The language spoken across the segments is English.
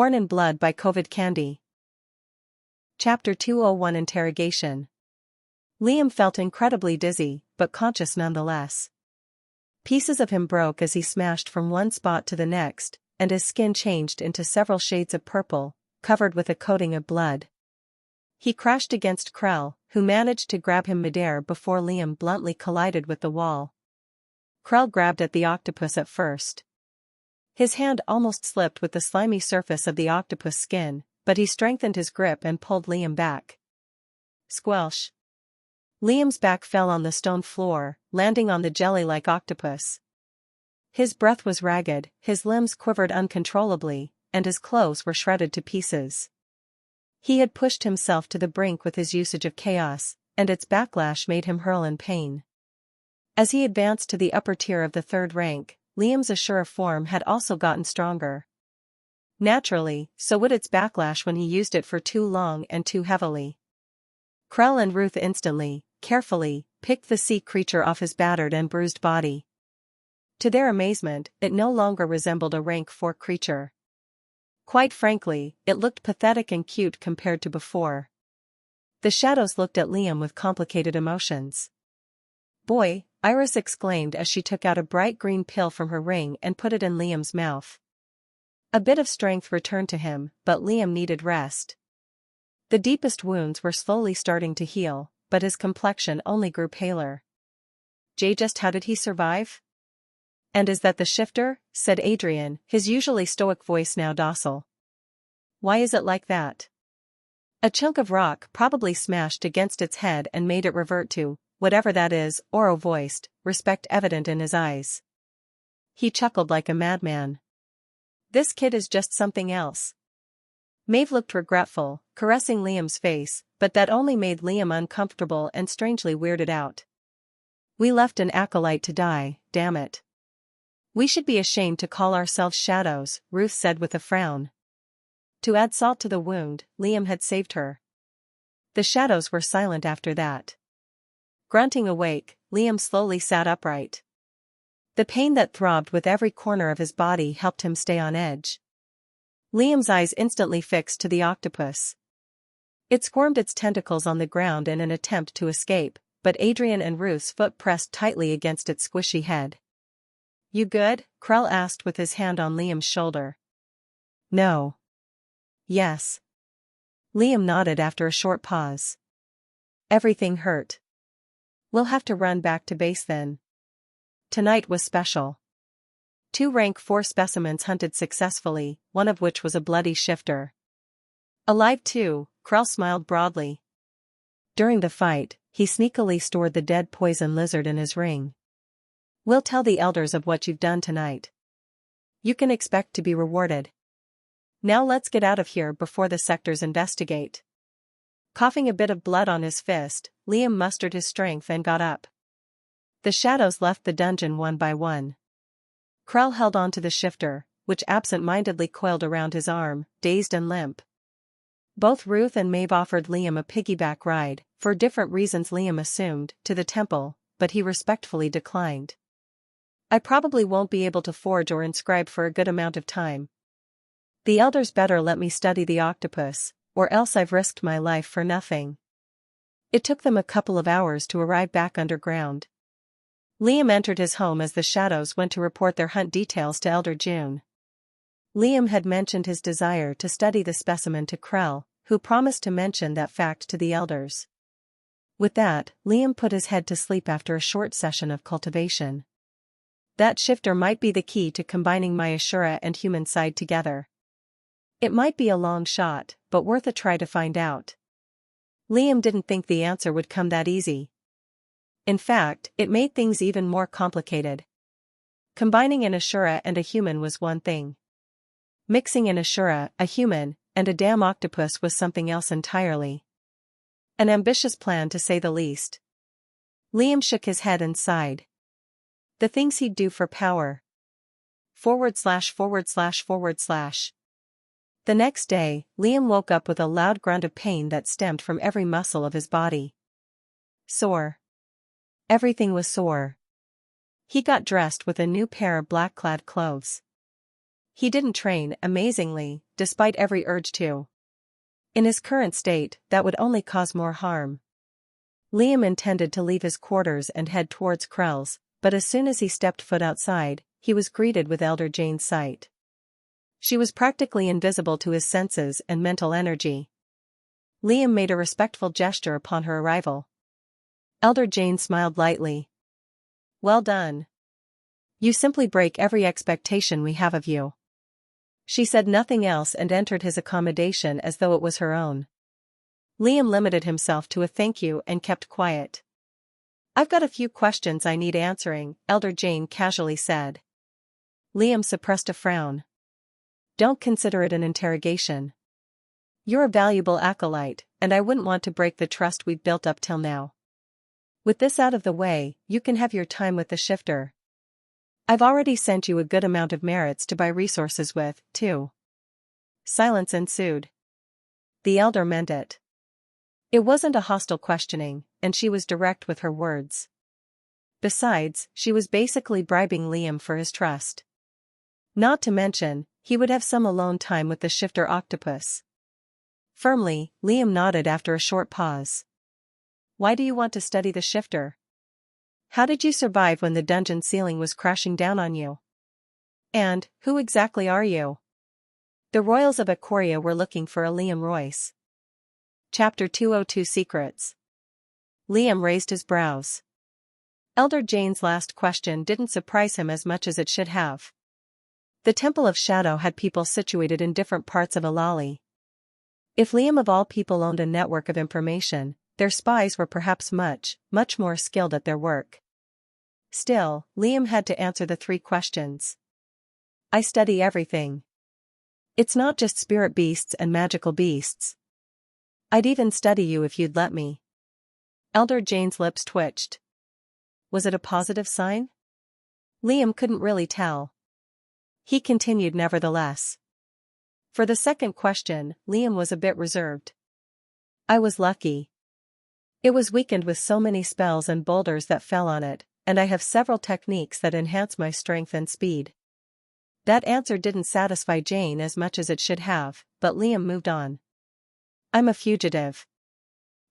Born in Blood by COVID Candy. Chapter 201 Interrogation. Liam felt incredibly dizzy, but conscious nonetheless. Pieces of him broke as he smashed from one spot to the next, and his skin changed into several shades of purple, covered with a coating of blood. He crashed against Krell, who managed to grab him midair before Liam bluntly collided with the wall. Krell grabbed at the octopus at first. His hand almost slipped with the slimy surface of the octopus skin, but he strengthened his grip and pulled Liam back. Squelch. Liam's back fell on the stone floor, landing on the jelly-like octopus. His breath was ragged, his limbs quivered uncontrollably, and his clothes were shredded to pieces. He had pushed himself to the brink with his usage of chaos, and its backlash made him hurl in pain. As he advanced to the upper tier of the third rank, Liam's Ashura form had also gotten stronger. Naturally, so would its backlash when he used it for too long and too heavily. Krell and Ruth instantly, carefully, picked the sea creature off his battered and bruised body. To their amazement, it no longer resembled a rank 4 creature. Quite frankly, it looked pathetic and cute compared to before. The shadows looked at Liam with complicated emotions. "Boy," Iris exclaimed as she took out a bright green pill from her ring and put it in Liam's mouth. A bit of strength returned to him, but Liam needed rest. The deepest wounds were slowly starting to heal, but his complexion only grew paler. "Just how did he survive?" "And is that the shifter?" said Adrian, his usually stoic voice now docile. "Why is it like that?" "A chunk of rock probably smashed against its head and made it revert to whatever that is," Oro voiced, respect evident in his eyes. He chuckled like a madman. "This kid is just something else." Maeve looked regretful, caressing Liam's face, but that only made Liam uncomfortable and strangely weirded out. "We left an acolyte to die, damn it. We should be ashamed to call ourselves shadows," Ruth said with a frown. To add salt to the wound, Liam had saved her. The shadows were silent after that. Grunting awake, Liam slowly sat upright. The pain that throbbed with every corner of his body helped him stay on edge. Liam's eyes instantly fixed to the octopus. It squirmed its tentacles on the ground in an attempt to escape, but Adrian and Ruth's foot pressed tightly against its squishy head. "You good?" Krell asked with his hand on Liam's shoulder. "No." "Yes." Liam nodded after a short pause. "Everything hurt. We'll have to run back to base then." Tonight was special. 2 rank 4 specimens hunted successfully, one of which was a bloody shifter. "Alive too," Krell smiled broadly. During the fight, he sneakily stored the dead poison lizard in his ring. "We'll tell the elders of what you've done tonight. You can expect to be rewarded. Now let's get out of here before the sectors investigate." Coughing a bit of blood on his fist, Liam mustered his strength and got up. The shadows left the dungeon one by one. Krell held on to the shifter, which absent-mindedly coiled around his arm, dazed and limp. Both Ruth and Maeve offered Liam a piggyback ride, for different reasons Liam assumed, to the temple, but he respectfully declined. "I probably won't be able to forge or inscribe for a good amount of time. The elders better let me study the octopus, or else I've risked my life for nothing." It took them a couple of hours to arrive back underground. Liam entered his home as the shadows went to report their hunt details to Elder June. Liam had mentioned his desire to study the specimen to Krell, who promised to mention that fact to the elders. With that, Liam put his head to sleep after a short session of cultivation. That shifter might be the key to combining my Ashura and human side together. It might be a long shot, but worth a try to find out. Liam didn't think the answer would come that easy. In fact, it made things even more complicated. Combining an Ashura and a human was one thing. Mixing an Ashura, a human, and a damn octopus was something else entirely. An ambitious plan to say the least. Liam shook his head and sighed. The things he'd do for power. /////. The next day, Liam woke up with a loud grunt of pain that stemmed from every muscle of his body. Sore. Everything was sore. He got dressed with a new pair of black-clad clothes. He didn't train, amazingly, despite every urge to. In his current state, that would only cause more harm. Liam intended to leave his quarters and head towards Krell's, but as soon as he stepped foot outside, he was greeted with Elder Jane's sight. She was practically invisible to his senses and mental energy. Liam made a respectful gesture upon her arrival. Elder Jane smiled lightly. "Well done. You simply break every expectation we have of you." She said nothing else and entered his accommodation as though it was her own. Liam limited himself to a thank you and kept quiet. "I've got a few questions I need answering," Elder Jane casually said. Liam suppressed a frown. "Don't consider it an interrogation. You're a valuable acolyte, and I wouldn't want to break the trust we've built up till now. With this out of the way, you can have your time with the shifter. I've already sent you a good amount of merits to buy resources with, too." Silence ensued. The elder meant it. It wasn't a hostile questioning, and she was direct with her words. Besides, she was basically bribing Liam for his trust. Not to mention, he would have some alone time with the shifter octopus. Firmly, Liam nodded after a short pause. "Why do you want to study the shifter? How did you survive when the dungeon ceiling was crashing down on you? And, who exactly are you?" The royals of Ikoria were looking for a Liam Royce. Chapter 202 Secrets. Liam raised his brows. Elder Jane's last question didn't surprise him as much as it should have. The Temple of Shadow had people situated in different parts of Alali. If Liam of all people owned a network of information, their spies were perhaps much more skilled at their work. Still, Liam had to answer the 3 questions. "I study everything. It's not just spirit beasts and magical beasts. I'd even study you if you'd let me." Elder Jane's lips twitched. Was it a positive sign? Liam couldn't really tell. He continued nevertheless. For the second question, Liam was a bit reserved. "I was lucky. It was weakened with so many spells and boulders that fell on it, and I have several techniques that enhance my strength and speed." That answer didn't satisfy Jane as much as it should have, but Liam moved on. "I'm a fugitive.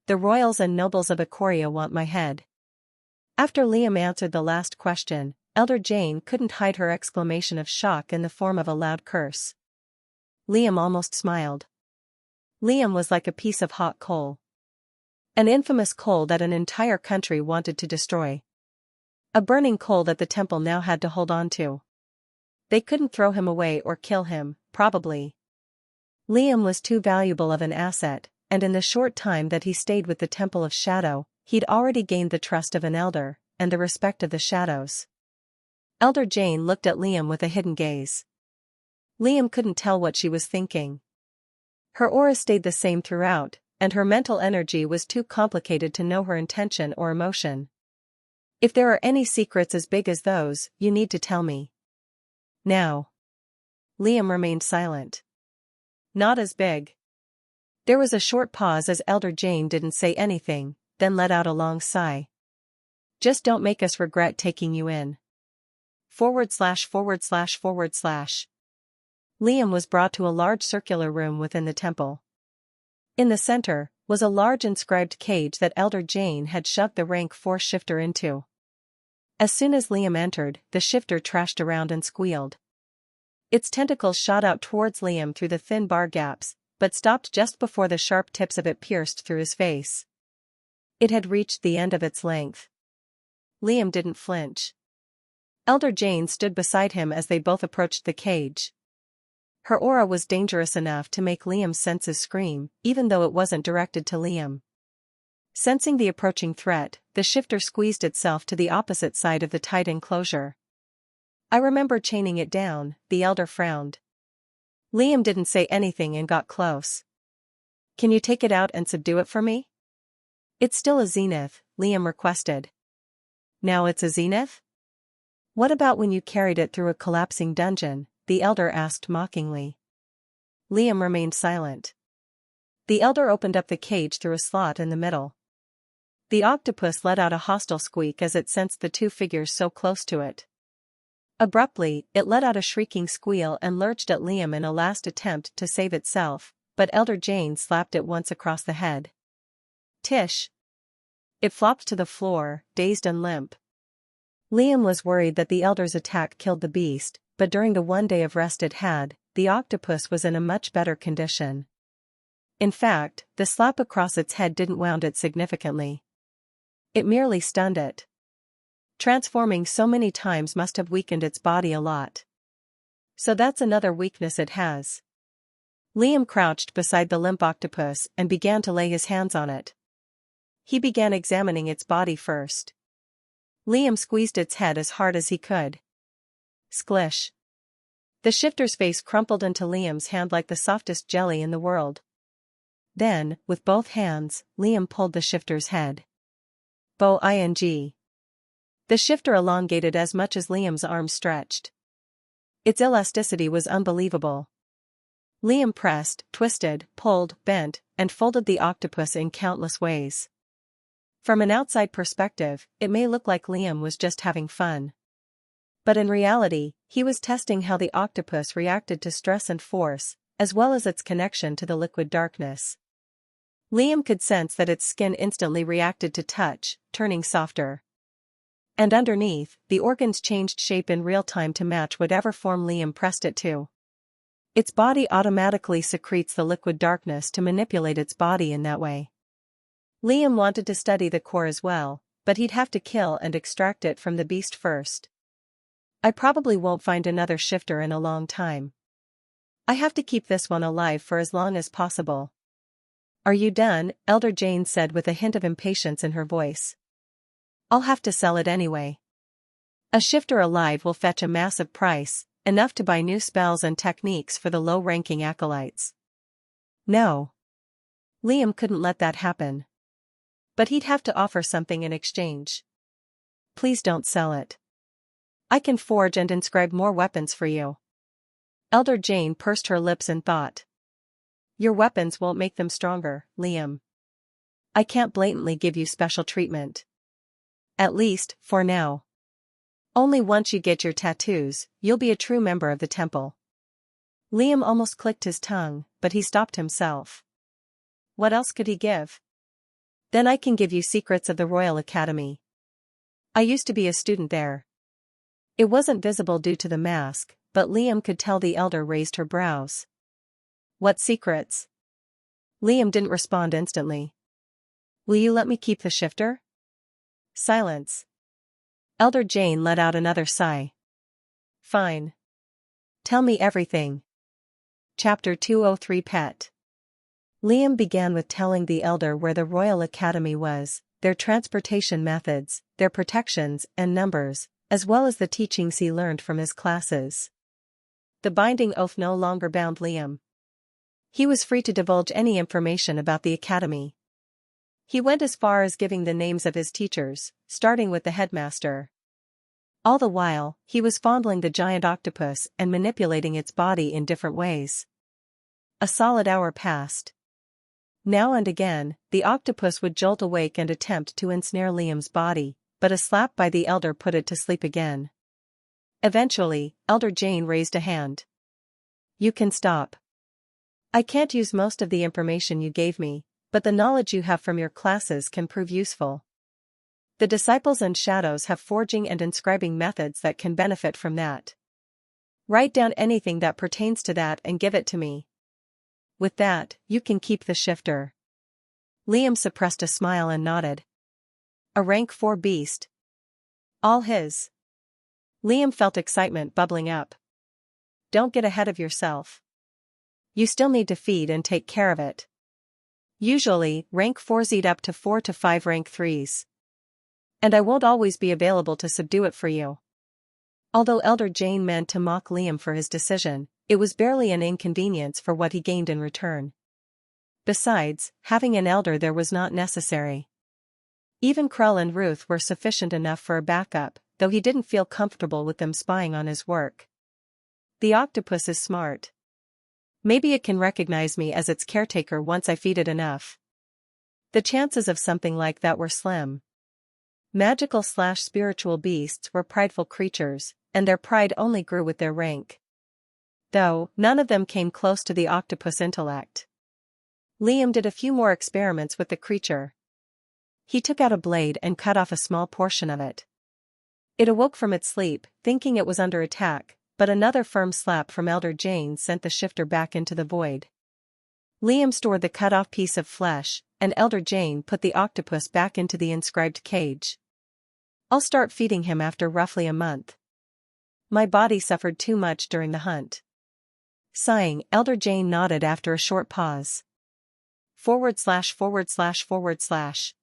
The royals and nobles of Ikoria want my head." After Liam answered the last question, Elder Jane couldn't hide her exclamation of shock in the form of a loud curse. Liam almost smiled. Liam was like a piece of hot coal. An infamous coal that an entire country wanted to destroy. A burning coal that the temple now had to hold on to. They couldn't throw him away or kill him, probably. Liam was too valuable of an asset, and in the short time that he stayed with the Temple of Shadow, he'd already gained the trust of an elder, and the respect of the shadows. Elder Jane looked at Liam with a hidden gaze. Liam couldn't tell what she was thinking. Her aura stayed the same throughout, and her mental energy was too complicated to know her intention or emotion. "If there are any secrets as big as those, you need to tell me. Now." Liam remained silent. "Not as big." There was a short pause as Elder Jane didn't say anything, then let out a long sigh. "Just don't make us regret taking you in. .. Liam was brought to a large circular room within the temple. In the center was a large inscribed cage that Elder Jane had shoved the rank 4 shifter into. As soon as Liam entered, the shifter trashed around and squealed. Its tentacles shot out towards Liam through the thin bar gaps, but stopped just before the sharp tips of it pierced through his face. It had reached the end of its length. Liam didn't flinch. Elder Jane stood beside him as they both approached the cage. Her aura was dangerous enough to make Liam's senses scream, even though it wasn't directed to Liam. Sensing the approaching threat, the shifter squeezed itself to the opposite side of the tight enclosure. "I remember chaining it down," the elder frowned. Liam didn't say anything and got close. "Can you take it out and subdue it for me?" "It's still a zenith," Liam requested. "Now it's a zenith? What about when you carried it through a collapsing dungeon?" the elder asked mockingly. Liam remained silent. The elder opened up the cage through a slot in the middle. The octopus let out a hostile squeak as it sensed the 2 figures so close to it. Abruptly, it let out a shrieking squeal and lurched at Liam in a last attempt to save itself, but Elder Jane slapped it once across the head. Tish! It flopped to the floor, dazed and limp. Liam was worried that the Elder's attack killed the beast, but during the one day of rest it had, the octopus was in a much better condition. In fact, the slap across its head didn't wound it significantly. It merely stunned it. Transforming so many times must have weakened its body a lot. So that's another weakness it has. Liam crouched beside the limp octopus and began to lay his hands on it. He began examining its body first. Liam squeezed its head as hard as he could. Splish. The shifter's face crumpled into Liam's hand like the softest jelly in the world. Then, with both hands, Liam pulled the shifter's head. Boing. The shifter elongated as much as Liam's arms stretched. Its elasticity was unbelievable. Liam pressed, twisted, pulled, bent, and folded the octopus in countless ways. From an outside perspective, it may look like Liam was just having fun. But in reality, he was testing how the octopus reacted to stress and force, as well as its connection to the liquid darkness. Liam could sense that its skin instantly reacted to touch, turning softer. And underneath, the organs changed shape in real time to match whatever form Liam pressed it to. Its body automatically secretes the liquid darkness to manipulate its body in that way. Liam wanted to study the core as well, but he'd have to kill and extract it from the beast first. I probably won't find another shifter in a long time. I have to keep this one alive for as long as possible. Are you done? Elder Jane said with a hint of impatience in her voice. I'll have to sell it anyway. A shifter alive will fetch a massive price, enough to buy new spells and techniques for the low-ranking acolytes. No. Liam couldn't let that happen. But he'd have to offer something in exchange. Please don't sell it. I can forge and inscribe more weapons for you. Elder Jane pursed her lips in thought. Your weapons won't make them stronger, Liam. I can't blatantly give you special treatment. At least, for now. Only once you get your tattoos, you'll be a true member of the temple. Liam almost clicked his tongue, but he stopped himself. What else could he give? Then I can give you secrets of the Royal Academy. I used to be a student there. It wasn't visible due to the mask, but Liam could tell the elder raised her brows. What secrets? Liam didn't respond instantly. Will you let me keep the shifter? Silence. Elder Jane let out another sigh. Fine. Tell me everything. Chapter 203 Pet. Liam began with telling the elder where the Royal Academy was, their transportation methods, their protections and numbers, as well as the teachings he learned from his classes. The binding oath no longer bound Liam. He was free to divulge any information about the academy. He went as far as giving the names of his teachers, starting with the headmaster. All the while, he was fondling the giant octopus and manipulating its body in different ways. A solid hour passed. Now and again, the octopus would jolt awake and attempt to ensnare Liam's body, but a slap by the elder put it to sleep again. Eventually, Elder Jane raised a hand. You can stop. I can't use most of the information you gave me, but the knowledge you have from your classes can prove useful. The disciples and shadows have forging and inscribing methods that can benefit from that. Write down anything that pertains to that and give it to me. With that, you can keep the shifter. Liam suppressed a smile and nodded. A rank 4 beast. All his. Liam felt excitement bubbling up. Don't get ahead of yourself. You still need to feed and take care of it. Usually, rank 4s eat up to 4 to 5 rank 3s. And I won't always be available to subdue it for you. Although Elder Jane meant to mock Liam for his decision, it was barely an inconvenience for what he gained in return. Besides, having an elder there was not necessary. Even Krell and Ruth were sufficient enough for a backup, though he didn't feel comfortable with them spying on his work. The octopus is smart. Maybe it can recognize me as its caretaker once I feed it enough. The chances of something like that were slim. Magical/spiritual beasts were prideful creatures, and their pride only grew with their rank. Though, none of them came close to the octopus intellect. Liam did a few more experiments with the creature. He took out a blade and cut off a small portion of it. It awoke from its sleep, thinking it was under attack, but another firm slap from Elder Jane sent the shifter back into the void. Liam stored the cut-off piece of flesh, and Elder Jane put the octopus back into the inscribed cage. "I'll start feeding him after roughly a month. My body suffered too much during the hunt." Sighing, Elder Jane nodded after a short pause. /////.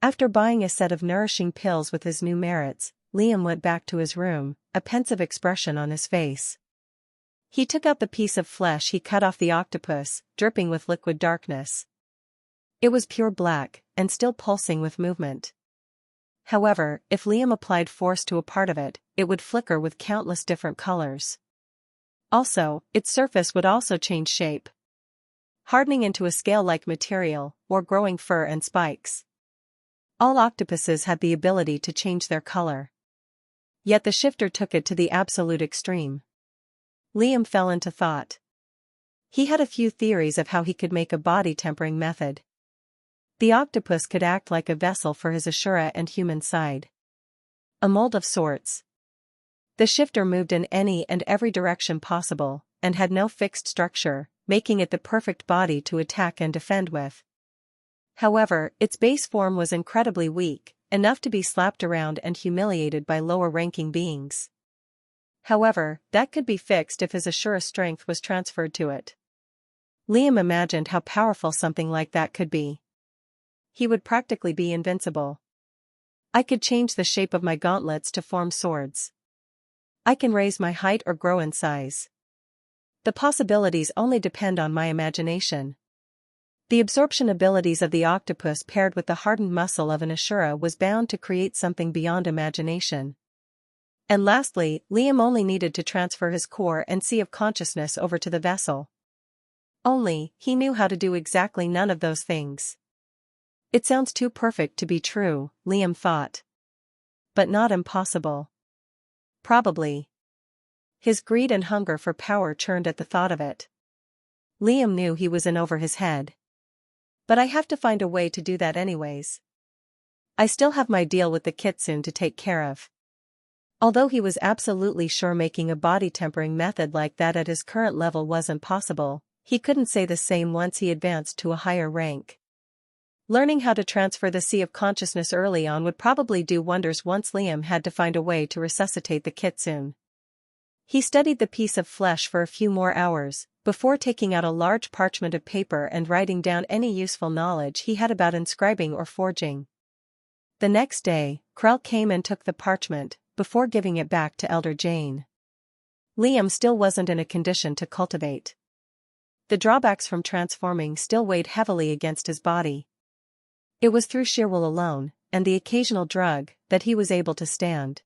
After buying a set of nourishing pills with his new merits, Liam went back to his room, a pensive expression on his face. He took out the piece of flesh he cut off the octopus, dripping with liquid darkness. It was pure black, and still pulsing with movement. However, if Liam applied force to a part of it, it would flicker with countless different colors. Also, its surface would also change shape, hardening into a scale-like material, or growing fur and spikes. All octopuses had the ability to change their color. Yet the shifter took it to the absolute extreme. Liam fell into thought. He had a few theories of how he could make a body-tempering method. The octopus could act like a vessel for his Ashura and human side. A mold of sorts. The shifter moved in any and every direction possible, and had no fixed structure, making it the perfect body to attack and defend with. However, its base form was incredibly weak, enough to be slapped around and humiliated by lower-ranking beings. However, that could be fixed if his Ashura strength was transferred to it. Liam imagined how powerful something like that could be. He would practically be invincible. "I could change the shape of my gauntlets to form swords. I can raise my height or grow in size. The possibilities only depend on my imagination." The absorption abilities of the octopus paired with the hardened muscle of an Ashura was bound to create something beyond imagination. And lastly, Liam only needed to transfer his core and sea of consciousness over to the vessel. Only, he knew how to do exactly none of those things. It sounds too perfect to be true, Liam thought. But not impossible. Probably. His greed and hunger for power churned at the thought of it. Liam knew he was in over his head. "But I have to find a way to do that anyways. I still have my deal with the kitsune to take care of." Although he was absolutely sure making a body-tempering method like that at his current level wasn't possible, he couldn't say the same once he advanced to a higher rank. Learning how to transfer the sea of consciousness early on would probably do wonders once Liam had to find a way to resuscitate the kitsune. He studied the piece of flesh for a few more hours, before taking out a large parchment of paper and writing down any useful knowledge he had about inscribing or forging. The next day, Krell came and took the parchment, before giving it back to Elder Jane. Liam still wasn't in a condition to cultivate. The drawbacks from transforming still weighed heavily against his body. It was through sheer will alone, and the occasional drug, that he was able to stand.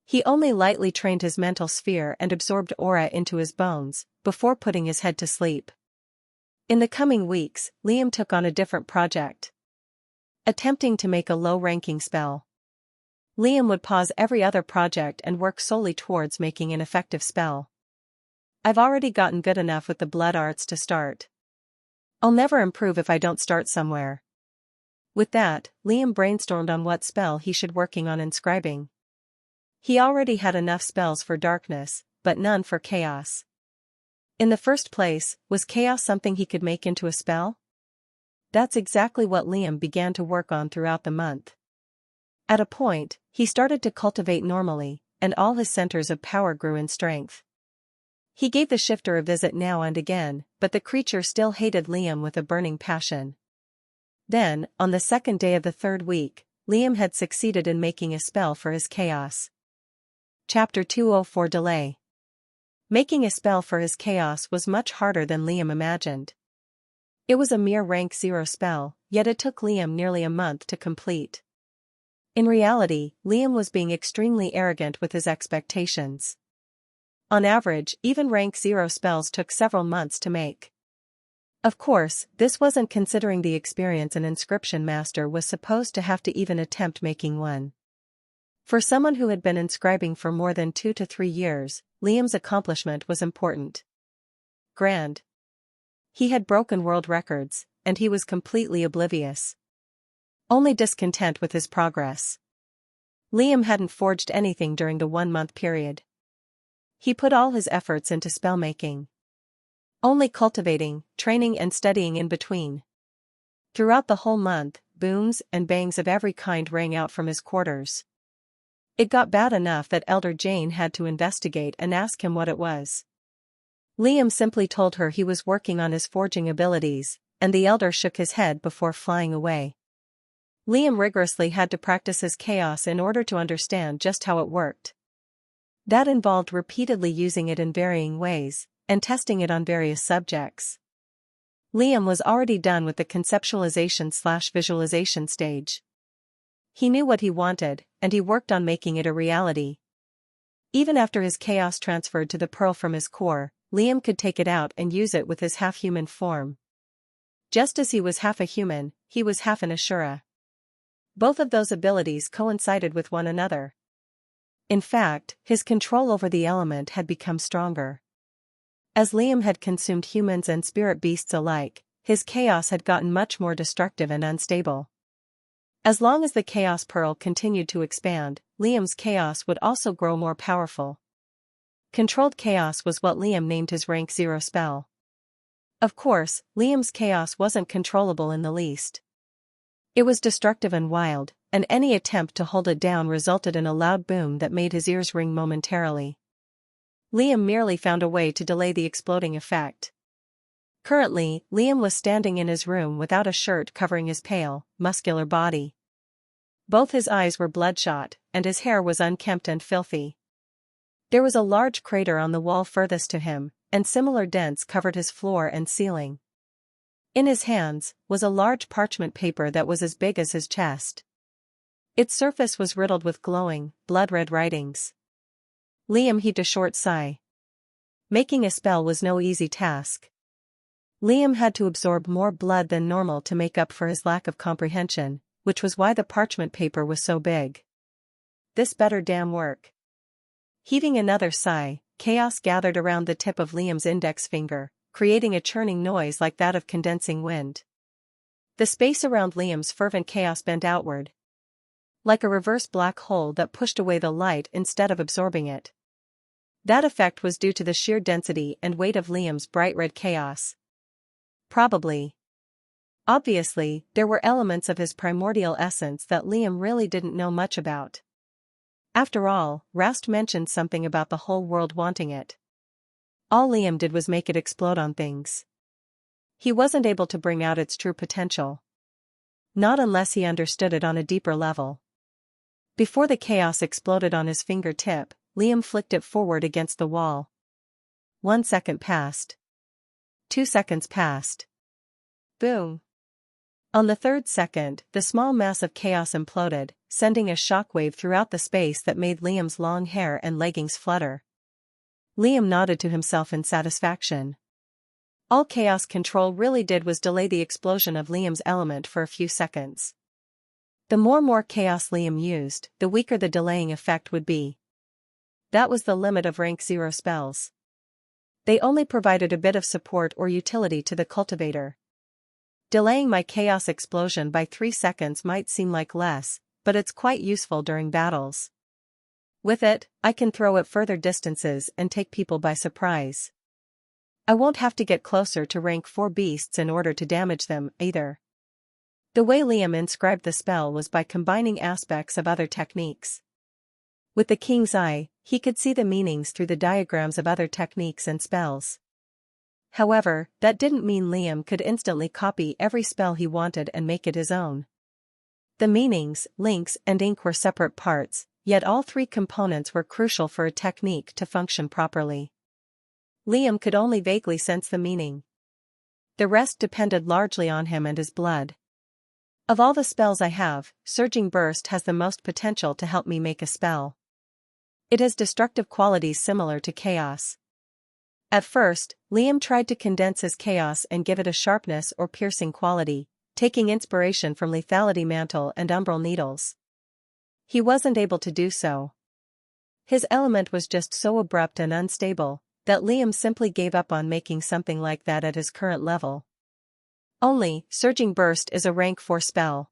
He only lightly trained his mental sphere and absorbed aura into his bones, before putting his head to sleep. In the coming weeks, Liam took on a different project. Attempting to make a low-ranking spell. Liam would pause every other project and work solely towards making an effective spell. "I've already gotten good enough with the blood arts to start. I'll never improve if I don't start somewhere." With that, Liam brainstormed on what spell he should working on inscribing. He already had enough spells for darkness, but none for chaos. In the first place, was chaos something he could make into a spell? That's exactly what Liam began to work on throughout the month. At a point, he started to cultivate normally, and all his centers of power grew in strength. He gave the shifter a visit now and again, but the creature still hated Liam with a burning passion. Then, on the second day of the third week, Liam had succeeded in making a spell for his chaos. Chapter 204 Delay. Making a spell for his chaos was much harder than Liam imagined. It was a mere rank 0 spell, yet it took Liam nearly a month to complete. In reality, Liam was being extremely arrogant with his expectations. On average, even rank 0 spells took several months to make. Of course, this wasn't considering the experience an inscription master was supposed to have to even attempt making one. For someone who had been inscribing for more than 2 to 3 years, Liam's accomplishment was important. Grand. He had broken world records, and he was completely oblivious. Only discontent with his progress. Liam hadn't forged anything during the 1-month period. He put all his efforts into spellmaking. Only cultivating, training and studying in between. Throughout the whole month, booms and bangs of every kind rang out from his quarters. It got bad enough that Elder Jane had to investigate and ask him what it was. Liam simply told her he was working on his forging abilities, and the elder shook his head before flying away. Liam rigorously had to practice his chaos in order to understand just how it worked. That involved repeatedly using it in varying ways, and testing it on various subjects. Liam was already done with the conceptualization/visualization stage. He knew what he wanted, and he worked on making it a reality. Even after his chaos transferred to the pearl from his core, Liam could take it out and use it with his half-human form. Just as he was half a human, he was half an Ashura. Both of those abilities coincided with one another. In fact, his control over the element had become stronger. As Liam had consumed humans and spirit beasts alike, his chaos had gotten much more destructive and unstable. As long as the chaos pearl continued to expand, Liam's chaos would also grow more powerful. Controlled chaos was what Liam named his rank 0 spell. Of course, Liam's chaos wasn't controllable in the least. It was destructive and wild, and any attempt to hold it down resulted in a loud boom that made his ears ring momentarily. Liam merely found a way to delay the exploding effect. Currently, Liam was standing in his room without a shirt covering his pale, muscular body. Both his eyes were bloodshot, and his hair was unkempt and filthy. There was a large crater on the wall furthest to him, and similar dents covered his floor and ceiling. In his hands was a large parchment paper that was as big as his chest. Its surface was riddled with glowing, blood-red writings. Liam heaved a short sigh. Making a spell was no easy task. Liam had to absorb more blood than normal to make up for his lack of comprehension, which was why the parchment paper was so big. This better damn work. Heaving another sigh, chaos gathered around the tip of Liam's index finger, creating a churning noise like that of condensing wind. The space around Liam's fervent chaos bent outward, like a reverse black hole that pushed away the light instead of absorbing it. That effect was due to the sheer density and weight of Liam's bright red chaos. Probably. Obviously, there were elements of his primordial essence that Liam really didn't know much about. After all, Rast mentioned something about the whole world wanting it. All Liam did was make it explode on things. He wasn't able to bring out its true potential. Not unless he understood it on a deeper level. Before the chaos exploded on his fingertip, Liam flicked it forward against the wall. 1 second passed. 2 seconds passed. Boom. On the 3rd second, the small mass of chaos imploded, sending a shockwave throughout the space that made Liam's long hair and leggings flutter. Liam nodded to himself in satisfaction. All chaos control really did was delay the explosion of Liam's element for a few seconds. The more chaos Liam used, the weaker the delaying effect would be. That was the limit of rank 0 spells. They only provided a bit of support or utility to the cultivator. Delaying my chaos explosion by 3 seconds might seem like less, but it's quite useful during battles. With it, I can throw at further distances and take people by surprise. I won't have to get closer to rank 4 beasts in order to damage them, either. The way Liam inscribed the spell was by combining aspects of other techniques. With the king's eye, he could see the meanings through the diagrams of other techniques and spells. However, that didn't mean Liam could instantly copy every spell he wanted and make it his own. The meanings, links, and ink were separate parts, yet all 3 components were crucial for a technique to function properly. Liam could only vaguely sense the meaning. The rest depended largely on him and his blood. Of all the spells I have, Surging Burst has the most potential to help me make a spell. It has destructive qualities similar to chaos. At first, Liam tried to condense his chaos and give it a sharpness or piercing quality, taking inspiration from Lethality Mantle and Umbral Needles. He wasn't able to do so. His element was just so abrupt and unstable that Liam simply gave up on making something like that at his current level. Only, Surging Burst is a rank 4 spell.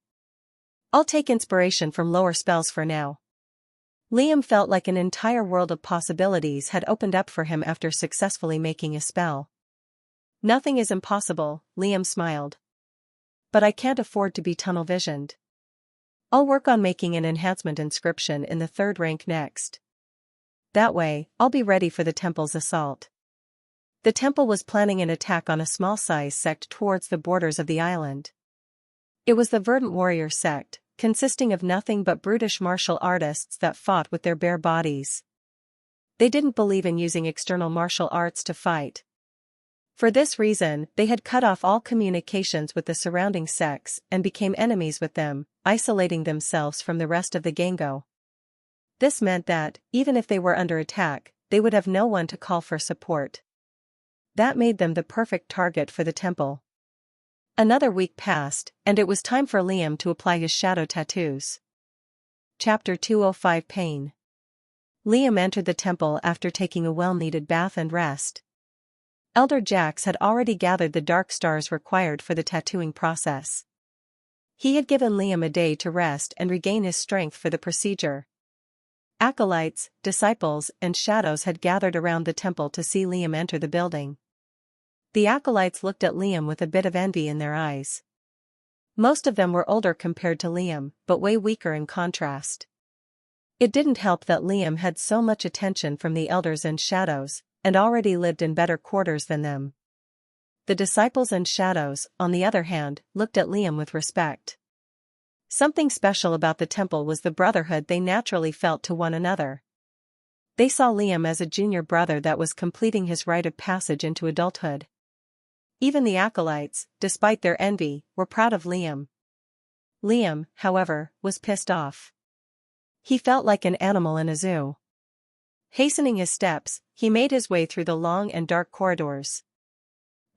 I'll take inspiration from lower spells for now. Liam felt like an entire world of possibilities had opened up for him after successfully making a spell. Nothing is impossible, Liam smiled. But I can't afford to be tunnel-visioned. I'll work on making an enhancement inscription in the 3rd rank next. That way, I'll be ready for the temple's assault. The temple was planning an attack on a small-sized sect towards the borders of the island. It was the Verdant Warrior sect, consisting of nothing but brutish martial artists that fought with their bare bodies. They didn't believe in using external martial arts to fight. For this reason, they had cut off all communications with the surrounding sects and became enemies with them, isolating themselves from the rest of the Gango. This meant that, even if they were under attack, they would have no one to call for support. That made them the perfect target for the temple. Another week passed, and it was time for Liam to apply his shadow tattoos. Chapter 205 Pain. Liam entered the temple after taking a well-needed bath and rest. Elder Jax had already gathered the dark stars required for the tattooing process. He had given Liam a day to rest and regain his strength for the procedure. Acolytes, disciples, and shadows had gathered around the temple to see Liam enter the building. The acolytes looked at Liam with a bit of envy in their eyes. Most of them were older compared to Liam, but way weaker in contrast. It didn't help that Liam had so much attention from the elders and shadows, and already lived in better quarters than them. The disciples and shadows, on the other hand, looked at Liam with respect. Something special about the temple was the brotherhood they naturally felt to one another. They saw Liam as a junior brother that was completing his rite of passage into adulthood. Even the acolytes, despite their envy, were proud of Liam. Liam, however, was pissed off. He felt like an animal in a zoo. Hastening his steps, he made his way through the long and dark corridors.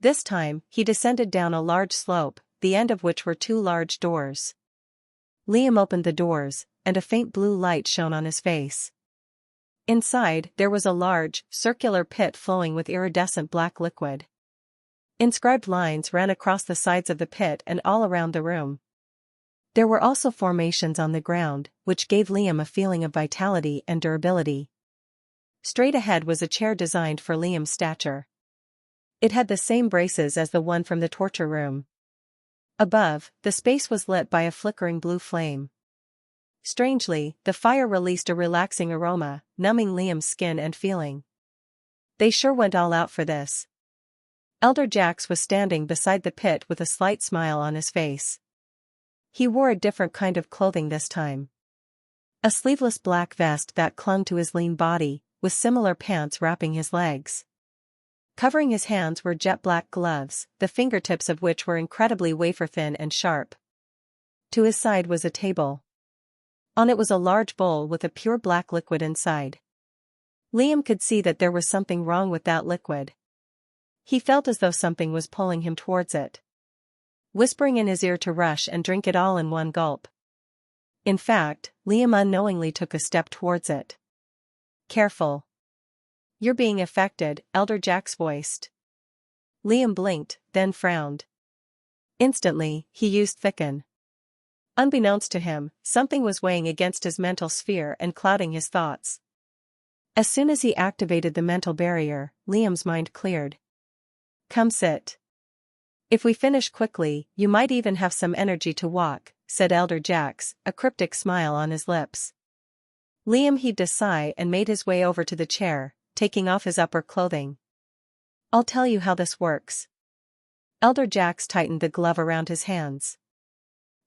This time, he descended down a large slope, the end of which were 2 large doors. Liam opened the doors, and a faint blue light shone on his face. Inside, there was a large, circular pit flowing with iridescent black liquid. Inscribed lines ran across the sides of the pit and all around the room. There were also formations on the ground, which gave Liam a feeling of vitality and durability. Straight ahead was a chair designed for Liam's stature. It had the same braces as the one from the torture room. Above, the space was lit by a flickering blue flame. Strangely, the fire released a relaxing aroma, numbing Liam's skin and feeling. They sure went all out for this. Elder Jax was standing beside the pit with a slight smile on his face. He wore a different kind of clothing this time. A sleeveless black vest that clung to his lean body, with similar pants wrapping his legs. Covering his hands were jet black gloves, the fingertips of which were incredibly wafer-thin and sharp. To his side was a table. On it was a large bowl with a pure black liquid inside. Liam could see that there was something wrong with that liquid. He felt as though something was pulling him towards it, whispering in his ear to rush and drink it all in one gulp. In fact, Liam unknowingly took a step towards it. Careful. You're being affected, Elder Jax voiced. Liam blinked, then frowned. Instantly, he used thicken. Unbeknownst to him, something was weighing against his mental sphere and clouding his thoughts. As soon as he activated the mental barrier, Liam's mind cleared. Come sit. If we finish quickly, you might even have some energy to walk, said Elder Jax, a cryptic smile on his lips. Liam heaved a sigh and made his way over to the chair, taking off his upper clothing. I'll tell you how this works. Elder Jax tightened the glove around his hands.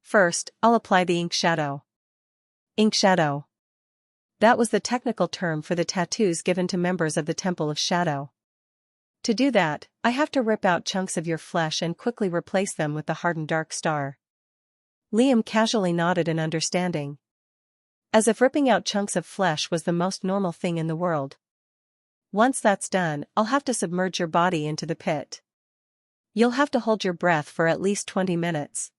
First, I'll apply the ink shadow. Ink shadow. That was the technical term for the tattoos given to members of the Temple of Shadow. To do that, I have to rip out chunks of your flesh and quickly replace them with the hardened dark star. Liam casually nodded in understanding. As if ripping out chunks of flesh was the most normal thing in the world. Once that's done, I'll have to submerge your body into the pit. You'll have to hold your breath for at least 20 minutes.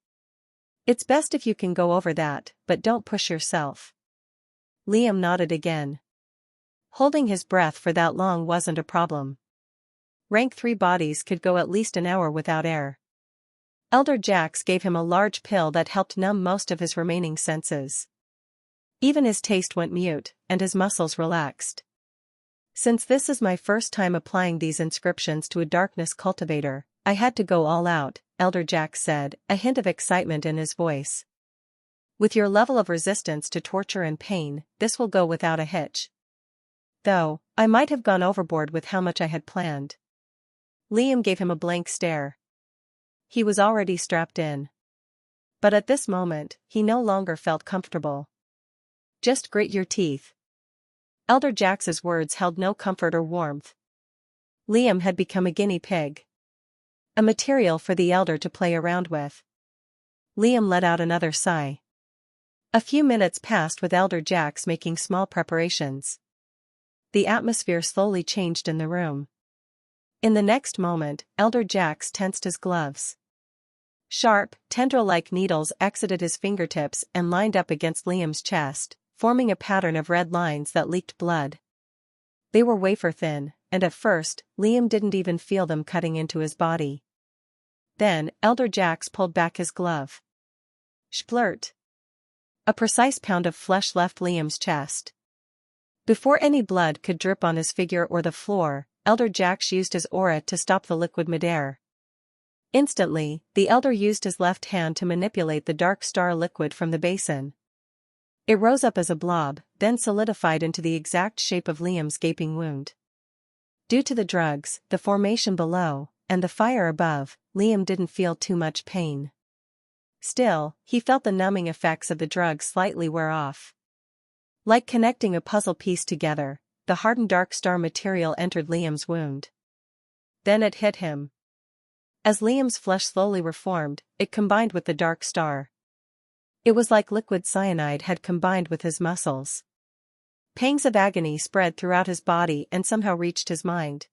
It's best if you can go over that, but don't push yourself. Liam nodded again. Holding his breath for that long wasn't a problem. Rank 3 bodies could go at least an hour without air. Elder Jax gave him a large pill that helped numb most of his remaining senses. Even his taste went mute, and his muscles relaxed. Since this is my first time applying these inscriptions to a darkness cultivator, I had to go all out, Elder Jax said, a hint of excitement in his voice. With your level of resistance to torture and pain, this will go without a hitch. Though, I might have gone overboard with how much I had planned. Liam gave him a blank stare. He was already strapped in. But at this moment, he no longer felt comfortable. Just grit your teeth. Elder Jax's words held no comfort or warmth. Liam had become a guinea pig. A material for the elder to play around with. Liam let out another sigh. A few minutes passed with Elder Jax making small preparations. The atmosphere slowly changed in the room. In the next moment, Elder Jax tensed his gloves. Sharp, tendril-like needles exited his fingertips and lined up against Liam's chest, forming a pattern of red lines that leaked blood. They were wafer-thin, and at first, Liam didn't even feel them cutting into his body. Then, Elder Jax pulled back his glove. Splurt! A precise pound of flesh left Liam's chest. Before any blood could drip on his figure or the floor, Elder Jax used his aura to stop the liquid midair. Instantly, the elder used his left hand to manipulate the dark star liquid from the basin. It rose up as a blob, then solidified into the exact shape of Liam's gaping wound. Due to the drugs, the formation below, and the fire above, Liam didn't feel too much pain. Still, he felt the numbing effects of the drugs slightly wear off. Like connecting a puzzle piece together, the hardened dark star material entered Liam's wound. Then it hit him. As Liam's flesh slowly reformed, it combined with the dark star. It was like liquid cyanide had combined with his muscles. Pangs of agony spread throughout his body and somehow reached his mind.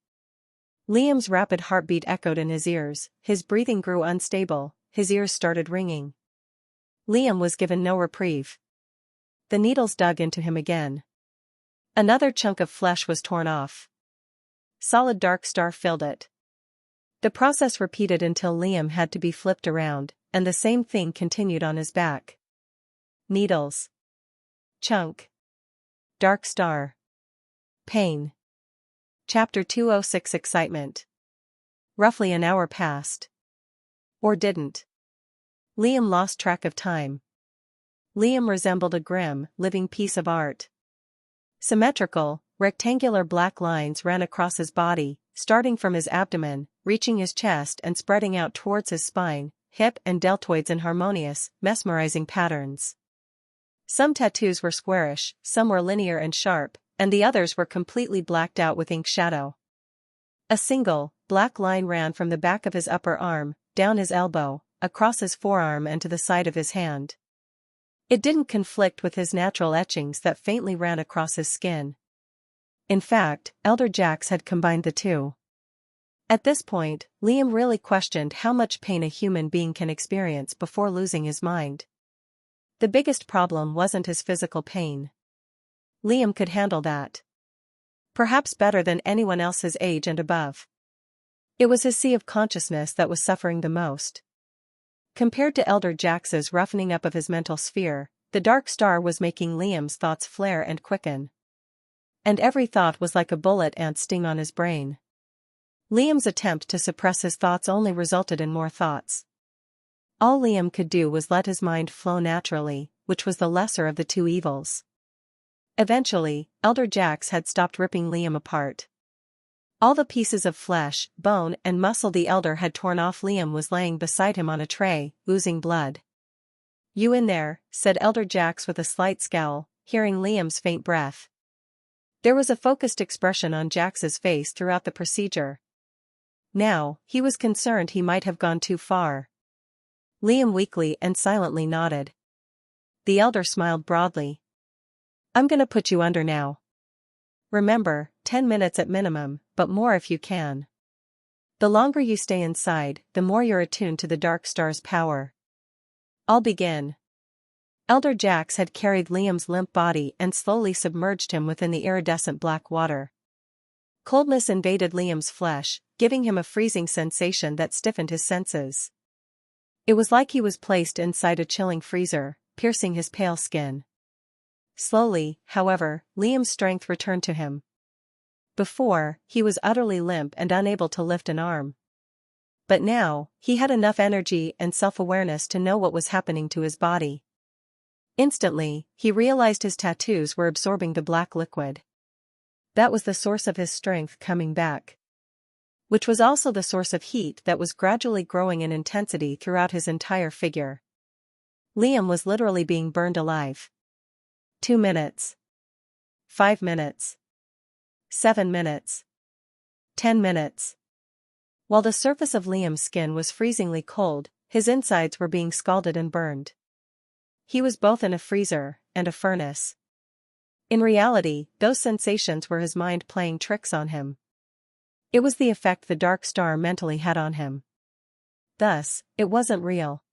Liam's rapid heartbeat echoed in his ears, his breathing grew unstable, his ears started ringing. Liam was given no reprieve. The needles dug into him again. Another chunk of flesh was torn off. Solid dark star filled it. The process repeated until Liam had to be flipped around, and the same thing continued on his back. Needles. Chunk. Dark star. Pain. Chapter 206 Excitement. Roughly an hour passed. Or didn't. Liam lost track of time. Liam resembled a grim, living piece of art. Symmetrical, rectangular black lines ran across his body, starting from his abdomen, reaching his chest and spreading out towards his spine, hip and deltoids in harmonious, mesmerizing patterns. Some tattoos were squarish, some were linear and sharp, and the others were completely blacked out with ink shadow. A single, black line ran from the back of his upper arm, down his elbow, across his forearm and to the side of his hand. It didn't conflict with his natural etchings that faintly ran across his skin. In fact, Elder Jax had combined the two. At this point, Liam really questioned how much pain a human being can experience before losing his mind. The biggest problem wasn't his physical pain. Liam could handle that. Perhaps better than anyone else his age and above. It was his sea of consciousness that was suffering the most. Compared to Elder Jax's roughening up of his mental sphere, the dark star was making Liam's thoughts flare and quicken. And every thought was like a bullet ant sting on his brain. Liam's attempt to suppress his thoughts only resulted in more thoughts. All Liam could do was let his mind flow naturally, which was the lesser of the two evils. Eventually, Elder Jax had stopped ripping Liam apart. All the pieces of flesh, bone and muscle the elder had torn off Liam was laying beside him on a tray, oozing blood. "You in there," said Elder Jax with a slight scowl, hearing Liam's faint breath. There was a focused expression on Jax's face throughout the procedure. Now, he was concerned he might have gone too far. Liam weakly and silently nodded. The elder smiled broadly. "I'm gonna put you under now. Remember, 10 minutes at minimum, but more if you can. The longer you stay inside, the more you're attuned to the dark star's power. I'll begin." Elder Jax had carried Liam's limp body and slowly submerged him within the iridescent black water. Coldness invaded Liam's flesh, giving him a freezing sensation that stiffened his senses. It was like he was placed inside a chilling freezer, piercing his pale skin. Slowly, however, Liam's strength returned to him. Before, he was utterly limp and unable to lift an arm. But now, he had enough energy and self-awareness to know what was happening to his body. Instantly, he realized his tattoos were absorbing the black liquid. That was the source of his strength coming back. Which was also the source of heat that was gradually growing in intensity throughout his entire figure. Liam was literally being burned alive. 2 minutes. 5 minutes. 7 minutes. 10 minutes. While the surface of Liam's skin was freezingly cold, his insides were being scalded and burned. He was both in a freezer and a furnace. In reality, those sensations were his mind playing tricks on him. It was the effect the dark star mentally had on him. Thus, it wasn't real.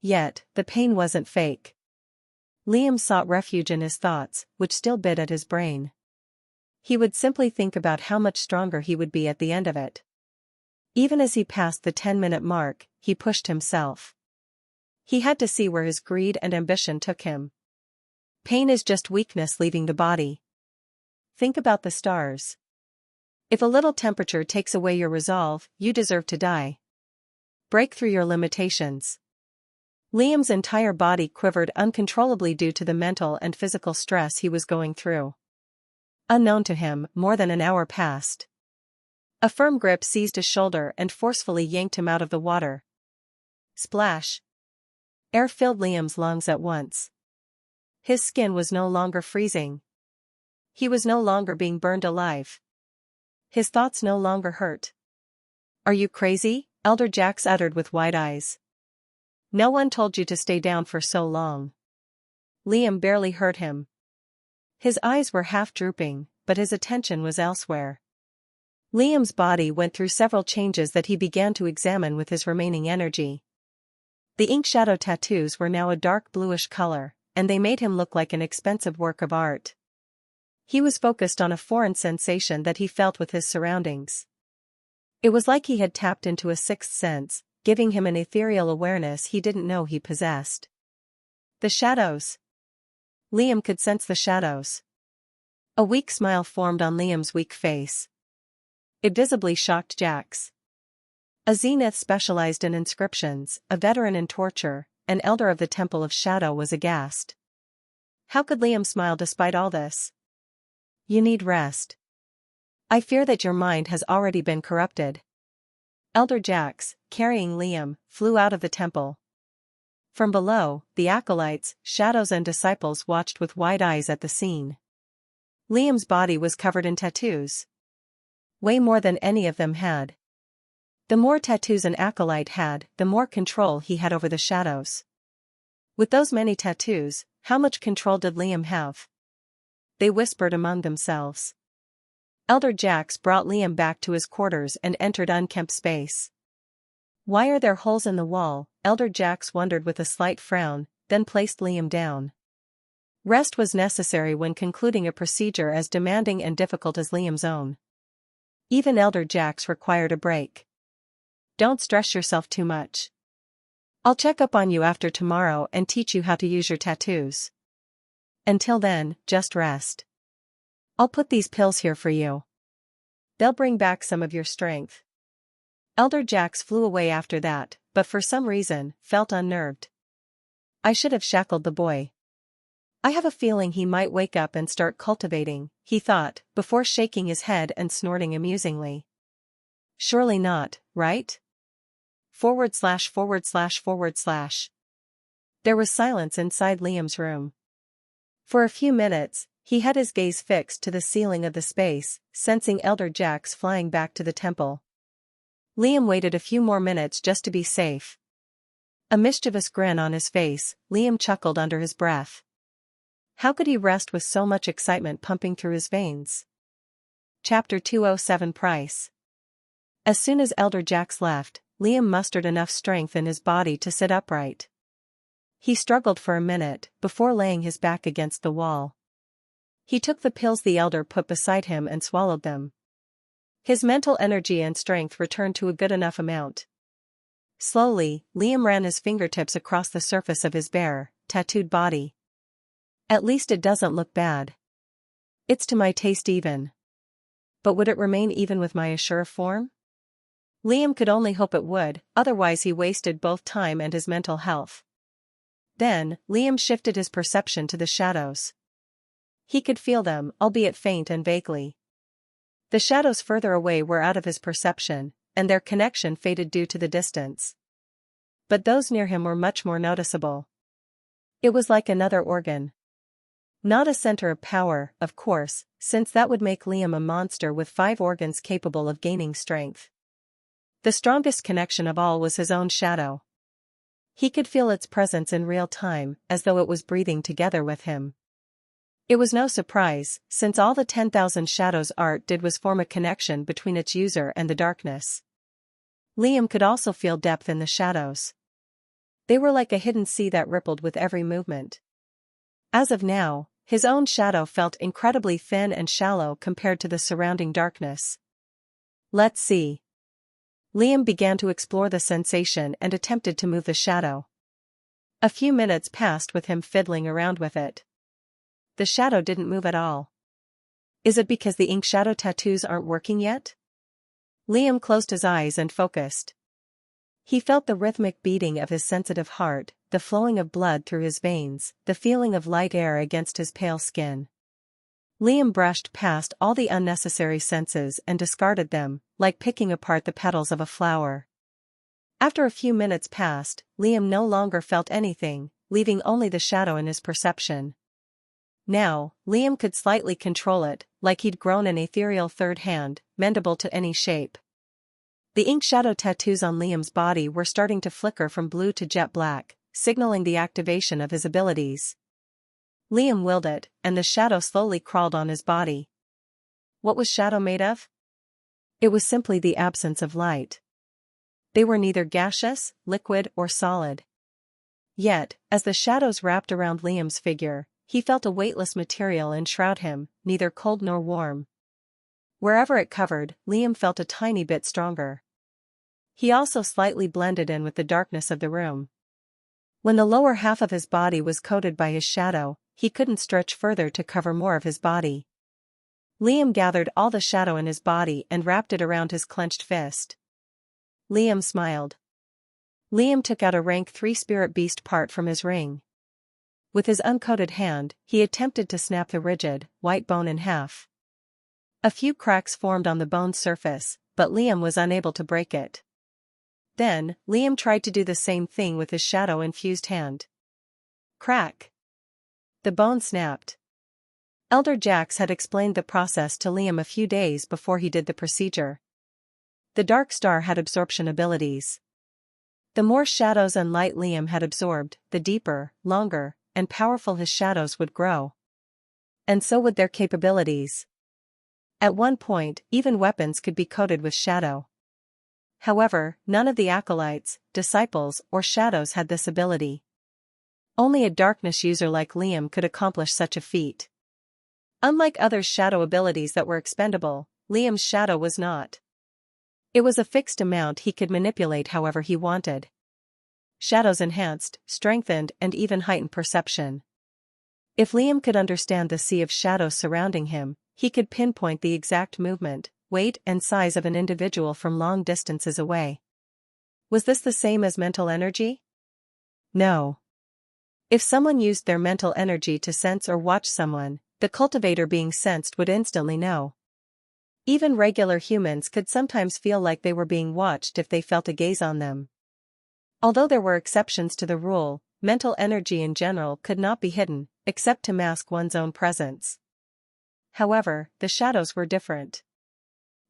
Yet, the pain wasn't fake. Liam sought refuge in his thoughts, which still bit at his brain. He would simply think about how much stronger he would be at the end of it. Even as he passed the 10-minute mark, he pushed himself. He had to see where his greed and ambition took him. Pain is just weakness leaving the body. Think about the stars. If a little temperature takes away your resolve, you deserve to die. Break through your limitations. Liam's entire body quivered uncontrollably due to the mental and physical stress he was going through. Unknown to him, more than an hour passed. A firm grip seized his shoulder and forcefully yanked him out of the water. Splash! Air filled Liam's lungs at once. His skin was no longer freezing. He was no longer being burned alive. His thoughts no longer hurt. "Are you crazy?" Elder Jax uttered with wide eyes. "No one told you to stay down for so long." Liam barely heard him. His eyes were half drooping, but his attention was elsewhere. Liam's body went through several changes that he began to examine with his remaining energy. The ink shadow tattoos were now a dark bluish color, and they made him look like an expensive work of art. He was focused on a foreign sensation that he felt with his surroundings. It was like he had tapped into a sixth sense, giving him an ethereal awareness he didn't know he possessed. The shadows. Liam could sense the shadows. A weak smile formed on Liam's weak face. It visibly shocked Jax. A zenith specialized in inscriptions, a veteran in torture, an elder of the Temple of Shadow was aghast. How could Liam smile despite all this? "You need rest. I fear that your mind has already been corrupted." Elder Jax, carrying Liam, flew out of the temple. From below, the acolytes, shadows and disciples watched with wide eyes at the scene. Liam's body was covered in tattoos. Way more than any of them had. The more tattoos an acolyte had, the more control he had over the shadows. With those many tattoos, how much control did Liam have? They whispered among themselves. Elder Jax brought Liam back to his quarters and entered unkempt space. "Why are there holes in the wall?" Elder Jax wondered with a slight frown, then placed Liam down. Rest was necessary when concluding a procedure as demanding and difficult as Liam's own. Even Elder Jax required a break. "Don't stress yourself too much. I'll check up on you after tomorrow and teach you how to use your tattoos. Until then, just rest. I'll put these pills here for you. They'll bring back some of your strength." Elder Jax flew away after that, but for some reason, felt unnerved. "I should have shackled the boy. I have a feeling he might wake up and start cultivating," he thought, before shaking his head and snorting amusingly. "Surely not, right? .. There was silence inside Liam's room. For a few minutes, he had his gaze fixed to the ceiling of the space, sensing Elder Jax flying back to the temple. Liam waited a few more minutes just to be safe. A mischievous grin on his face, Liam chuckled under his breath. How could he rest with so much excitement pumping through his veins? Chapter 207 Price. As soon as Elder Jax left, Liam mustered enough strength in his body to sit upright. He struggled for a minute before laying his back against the wall. He took the pills the elder put beside him and swallowed them. His mental energy and strength returned to a good enough amount. Slowly, Liam ran his fingertips across the surface of his bare, tattooed body. At least it doesn't look bad. It's to my taste even. But would it remain even with my Ashura form? Liam could only hope it would, otherwise he wasted both time and his mental health. Then, Liam shifted his perception to the shadows. He could feel them, albeit faint and vaguely. The shadows further away were out of his perception, and their connection faded due to the distance. But those near him were much more noticeable. It was like another organ. Not a center of power, of course, since that would make Liam a monster with 5 organs capable of gaining strength. The strongest connection of all was his own shadow. He could feel its presence in real time, as though it was breathing together with him. It was no surprise, since all the 10,000 Shadows art did was form a connection between its user and the darkness. Liam could also feel depth in the shadows. They were like a hidden sea that rippled with every movement. As of now, his own shadow felt incredibly thin and shallow compared to the surrounding darkness. Let's see. Liam began to explore the sensation and attempted to move the shadow. A few minutes passed with him fiddling around with it. The shadow didn't move at all. Is it because the ink shadow tattoos aren't working yet? Liam closed his eyes and focused. He felt the rhythmic beating of his sensitive heart, the flowing of blood through his veins, the feeling of light air against his pale skin. Liam brushed past all the unnecessary senses and discarded them, like picking apart the petals of a flower. After a few minutes passed, Liam no longer felt anything, leaving only the shadow in his perception. Now, Liam could slightly control it, like he'd grown an ethereal third hand, mendable to any shape. The ink shadow tattoos on Liam's body were starting to flicker from blue to jet black, signaling the activation of his abilities. Liam willed it, and the shadow slowly crawled on his body. What was shadow made of? It was simply the absence of light. They were neither gaseous, liquid, or solid. Yet, as the shadows wrapped around Liam's figure, he felt a weightless material enshroud him, neither cold nor warm. Wherever it covered, Liam felt a tiny bit stronger. He also slightly blended in with the darkness of the room. When the lower half of his body was coated by his shadow, he couldn't stretch further to cover more of his body. Liam gathered all the shadow in his body and wrapped it around his clenched fist. Liam smiled. Liam took out a rank 3 spirit beast part from his ring. With his uncoated hand, he attempted to snap the rigid, white bone in half. A few cracks formed on the bone's surface, but Liam was unable to break it. Then, Liam tried to do the same thing with his shadow-infused hand. Crack! The bone snapped. Elder Jax had explained the process to Liam a few days before he did the procedure. The Dark Star had absorption abilities. The more shadows and light Liam had absorbed, the deeper, longer, and powerful his shadows would grow. And so would their capabilities. At one point, even weapons could be coated with shadow. However, none of the acolytes, disciples, or shadows had this ability. Only a darkness user like Liam could accomplish such a feat. Unlike others' shadow abilities that were expendable, Liam's shadow was not. It was a fixed amount he could manipulate however he wanted. Shadows enhanced, strengthened, and even heightened perception. If Liam could understand the sea of shadows surrounding him, he could pinpoint the exact movement, weight, and size of an individual from long distances away. Was this the same as mental energy? No. If someone used their mental energy to sense or watch someone, the cultivator being sensed would instantly know. Even regular humans could sometimes feel like they were being watched if they felt a gaze on them. Although there were exceptions to the rule, mental energy in general could not be hidden, except to mask one's own presence. However, the shadows were different.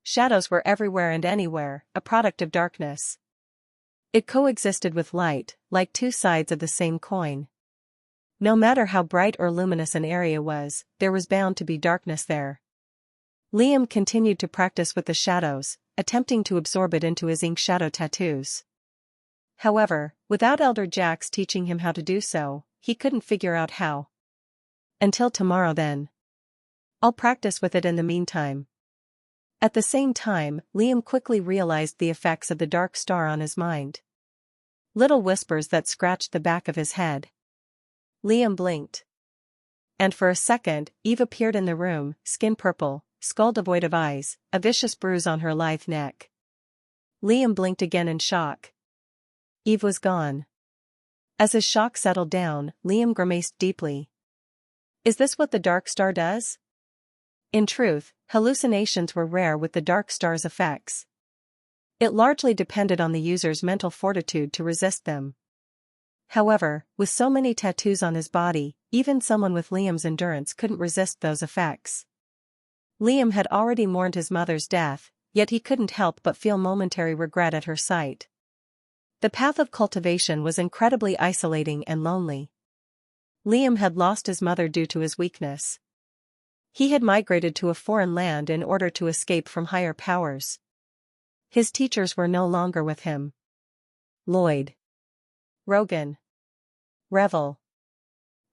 Shadows were everywhere and anywhere, a product of darkness. It coexisted with light, like two sides of the same coin. No matter how bright or luminous an area was, there was bound to be darkness there. Liam continued to practice with the shadows, attempting to absorb it into his ink shadow tattoos. However, without Elder Jack's teaching him how to do so, he couldn't figure out how. Until tomorrow then. I'll practice with it in the meantime. At the same time, Liam quickly realized the effects of the dark star on his mind. Little whispers that scratched the back of his head. Liam blinked. And for a second, Eve appeared in the room, skin purple, skull devoid of eyes, a vicious bruise on her lithe neck. Liam blinked again in shock. Eve was gone. As his shock settled down, Liam grimaced deeply. Is this what the dark star does? In truth, hallucinations were rare with the dark star's effects. It largely depended on the user's mental fortitude to resist them. However, with so many tattoos on his body, even someone with Liam's endurance couldn't resist those effects. Liam had already mourned his mother's death, yet he couldn't help but feel momentary regret at her sight. The path of cultivation was incredibly isolating and lonely. Liam had lost his mother due to his weakness. He had migrated to a foreign land in order to escape from higher powers. His teachers were no longer with him. Lloyd. Rogan. Revel.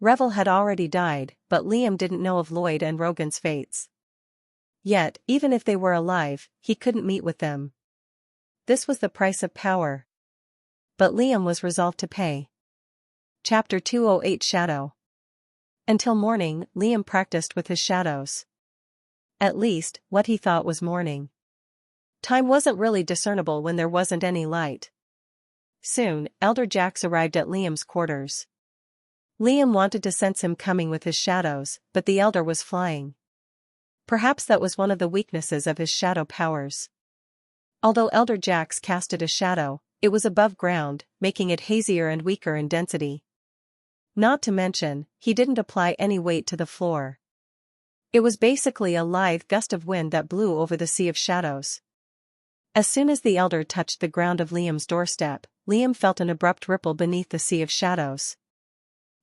Revel had already died, but Liam didn't know of Lloyd and Rogan's fates. Yet, even if they were alive, he couldn't meet with them. This was the price of power. But Liam was resolved to pay. Chapter 208 Shadow. Until morning, Liam practiced with his shadows. At least, what he thought was morning. Time wasn't really discernible when there wasn't any light. Soon, Elder Jax arrived at Liam's quarters. Liam wanted to sense him coming with his shadows, but the Elder was flying. Perhaps that was one of the weaknesses of his shadow powers. Although Elder Jax casted a shadow, it was above ground, making it hazier and weaker in density. Not to mention, he didn't apply any weight to the floor. It was basically a lithe gust of wind that blew over the sea of shadows. As soon as the Elder touched the ground of Liam's doorstep, Liam felt an abrupt ripple beneath the sea of shadows.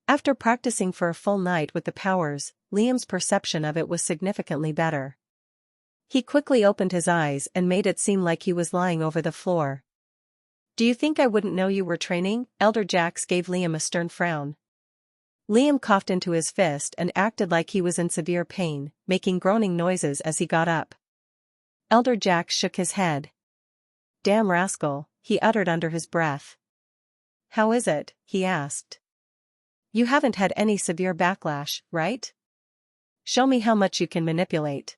After practicing for a full night with the powers, Liam's perception of it was significantly better. He quickly opened his eyes and made it seem like he was lying over the floor. Do you think I wouldn't know you were training? Elder Jax gave Liam a stern frown. Liam coughed into his fist and acted like he was in severe pain, making groaning noises as he got up. Elder Jax shook his head. Damn rascal, he uttered under his breath. How is it? He asked. You haven't had any severe backlash, right? Show me how much you can manipulate.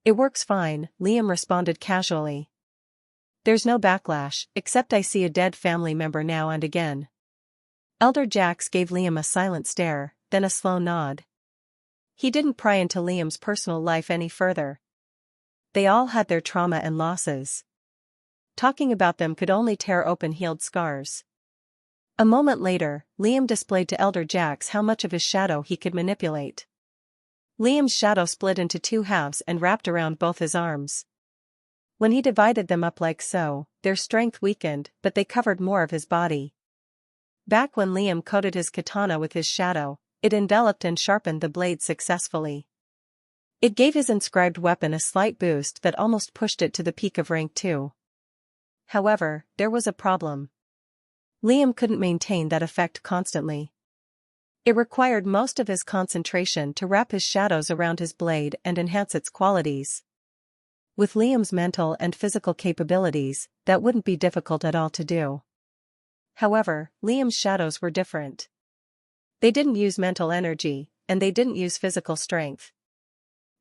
It works fine, Liam responded casually. There's no backlash, except I see a dead family member now and again. Elder Jax gave Liam a silent stare, then a slow nod. He didn't pry into Liam's personal life any further. They all had their trauma and losses. Talking about them could only tear open healed scars. A moment later, Liam displayed to Elder Jax how much of his shadow he could manipulate. Liam's shadow split into two halves and wrapped around both his arms. When he divided them up like so, their strength weakened, but they covered more of his body. Back when Liam coated his katana with his shadow, it enveloped and sharpened the blade successfully. It gave his inscribed weapon a slight boost that almost pushed it to the peak of rank 2. However, there was a problem. Liam couldn't maintain that effect constantly. It required most of his concentration to wrap his shadows around his blade and enhance its qualities. With Liam's mental and physical capabilities, that wouldn't be difficult at all to do. However, Liam's shadows were different. They didn't use mental energy, and they didn't use physical strength.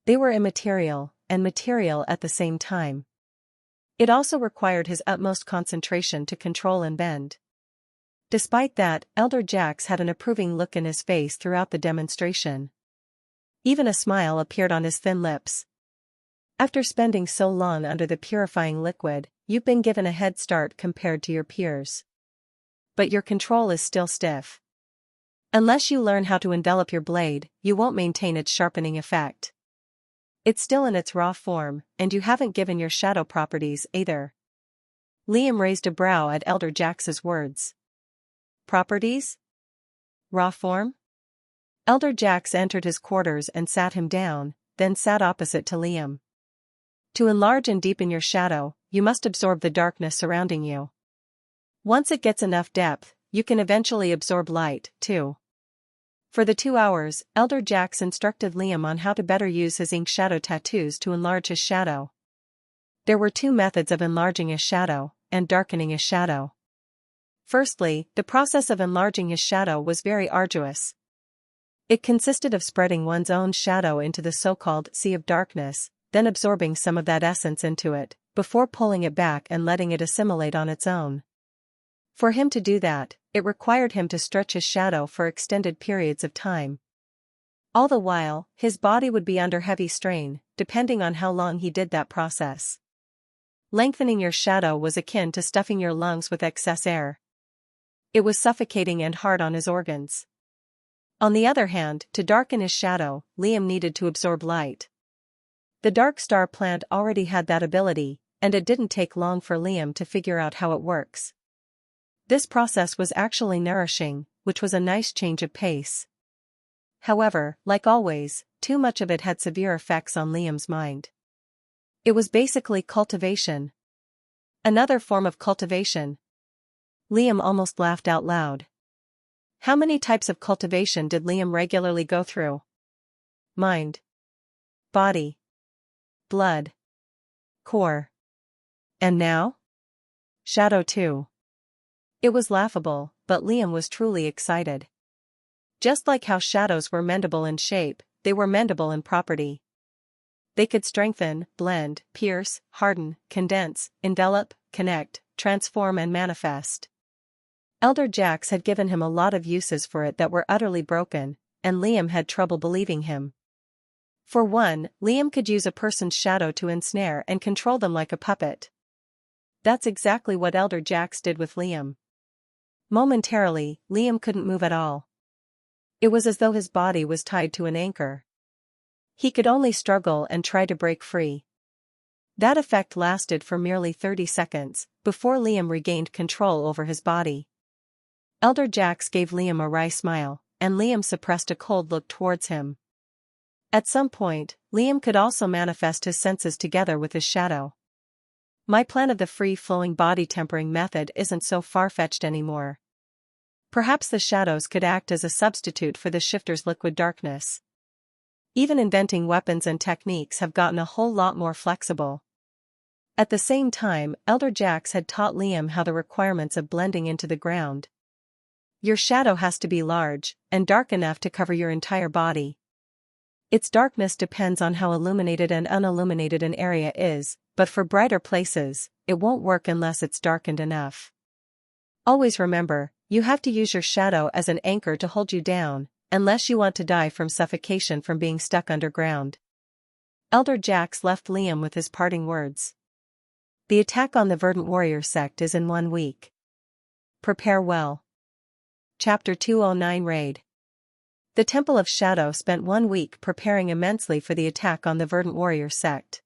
They were immaterial, and material at the same time. It also required his utmost concentration to control and bend. Despite that, Elder Jax had an approving look in his face throughout the demonstration. Even a smile appeared on his thin lips. After spending so long under the purifying liquid, you've been given a head start compared to your peers. But your control is still stiff. Unless you learn how to envelop your blade, you won't maintain its sharpening effect. It's still in its raw form, and you haven't given your shadow properties either. Liam raised a brow at Elder Jax's words. Properties? Raw form? Elder Jax entered his quarters and sat him down, then sat opposite to Liam. To enlarge and deepen your shadow, you must absorb the darkness surrounding you. Once it gets enough depth, you can eventually absorb light, too. For the 2 hours, Elder Jax instructed Liam on how to better use his ink shadow tattoos to enlarge his shadow. There were 2 methods of enlarging a shadow, and darkening a shadow. Firstly, the process of enlarging his shadow was very arduous. It consisted of spreading one's own shadow into the so-called sea of darkness, then absorbing some of that essence into it, before pulling it back and letting it assimilate on its own. For him to do that, it required him to stretch his shadow for extended periods of time. All the while, his body would be under heavy strain, depending on how long he did that process. Lengthening your shadow was akin to stuffing your lungs with excess air. It was suffocating and hard on his organs. On the other hand, to darken his shadow, Liam needed to absorb light. The Dark Star plant already had that ability, and it didn't take long for Liam to figure out how it works. This process was actually nourishing, which was a nice change of pace. However, like always, too much of it had severe effects on Liam's mind. It was basically cultivation. Another form of cultivation. Liam almost laughed out loud. How many types of cultivation did Liam regularly go through? Mind. Body. Blood. Core. And now? Shadow too. It was laughable, but Liam was truly excited. Just like how shadows were mendable in shape, they were mendable in property. They could strengthen, blend, pierce, harden, condense, envelop, connect, transform and manifest. Elder Jax had given him a lot of uses for it that were utterly broken, and Liam had trouble believing him. For one, Liam could use a person's shadow to ensnare and control them like a puppet. That's exactly what Elder Jax did with Liam. Momentarily, Liam couldn't move at all. It was as though his body was tied to an anchor. He could only struggle and try to break free. That effect lasted for merely 30 seconds, before Liam regained control over his body. Elder Jax gave Liam a wry smile, and Liam suppressed a cold look towards him. At some point, Liam could also manifest his senses together with his shadow. My plan of the free-flowing body tempering method isn't so far-fetched anymore. Perhaps the shadows could act as a substitute for the shifter's liquid darkness. Even inventing weapons and techniques have gotten a whole lot more flexible. At the same time, Elder Jax had taught Liam how the requirements of blending into the ground. Your shadow has to be large, and dark enough to cover your entire body. Its darkness depends on how illuminated and unilluminated an area is, but for brighter places, it won't work unless it's darkened enough. Always remember, you have to use your shadow as an anchor to hold you down, unless you want to die from suffocation from being stuck underground. Elder Jax left Liam with his parting words. The attack on the Verdant Warrior sect is in 1 week. Prepare well. Chapter 209 Raid. The Temple of Shadow spent 1 week preparing immensely for the attack on the Verdant Warrior sect.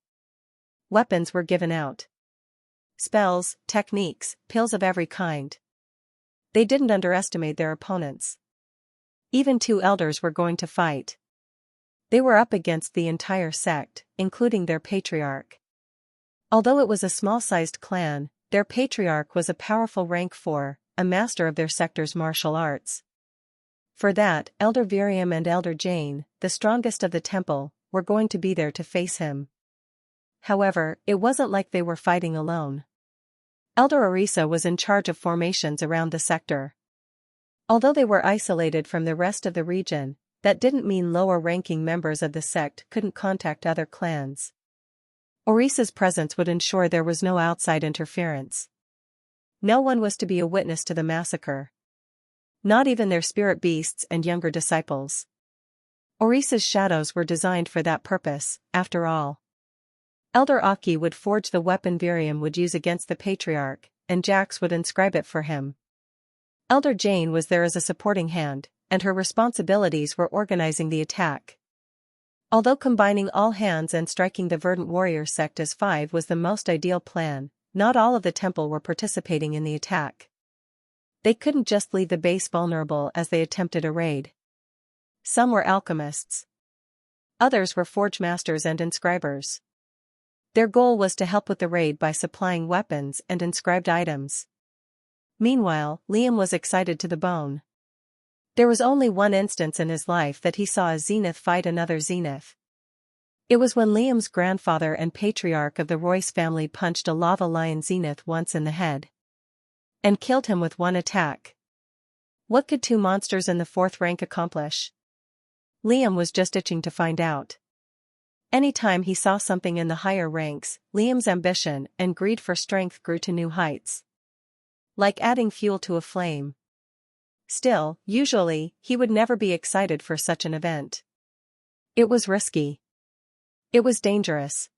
Weapons were given out. Spells, techniques, pills of every kind. They didn't underestimate their opponents. Even 2 elders were going to fight. They were up against the entire sect, including their patriarch. Although it was a small-sized clan, their patriarch was a powerful rank 4, a master of their sector's martial arts. For that, Elder Virium and Elder Jane, the strongest of the temple, were going to be there to face him. However, it wasn't like they were fighting alone. Elder Orisa was in charge of formations around the sector. Although they were isolated from the rest of the region, that didn't mean lower-ranking members of the sect couldn't contact other clans. Orisa's presence would ensure there was no outside interference. No one was to be a witness to the massacre. Not even their spirit beasts and younger disciples. Orisa's shadows were designed for that purpose, after all. Elder Aki would forge the weapon Virium would use against the Patriarch, and Jax would inscribe it for him. Elder Jane was there as a supporting hand, and her responsibilities were organizing the attack. Although combining all hands and striking the Verdant Warrior sect as 5 was the most ideal plan, not all of the temple were participating in the attack. They couldn't just leave the base vulnerable as they attempted a raid. Some were alchemists. Others were forge masters and inscribers. Their goal was to help with the raid by supplying weapons and inscribed items. Meanwhile, Liam was excited to the bone. There was only one instance in his life that he saw a zenith fight another zenith. It was when Liam's grandfather and patriarch of the Royce family punched a lava lion zenith once in the head and killed him with one attack. What could two monsters in the fourth rank accomplish? Liam was just itching to find out. Anytime he saw something in the higher ranks, Liam's ambition and greed for strength grew to new heights. Like adding fuel to a flame. Still, usually, he would never be excited for such an event. It was risky. It was dangerous.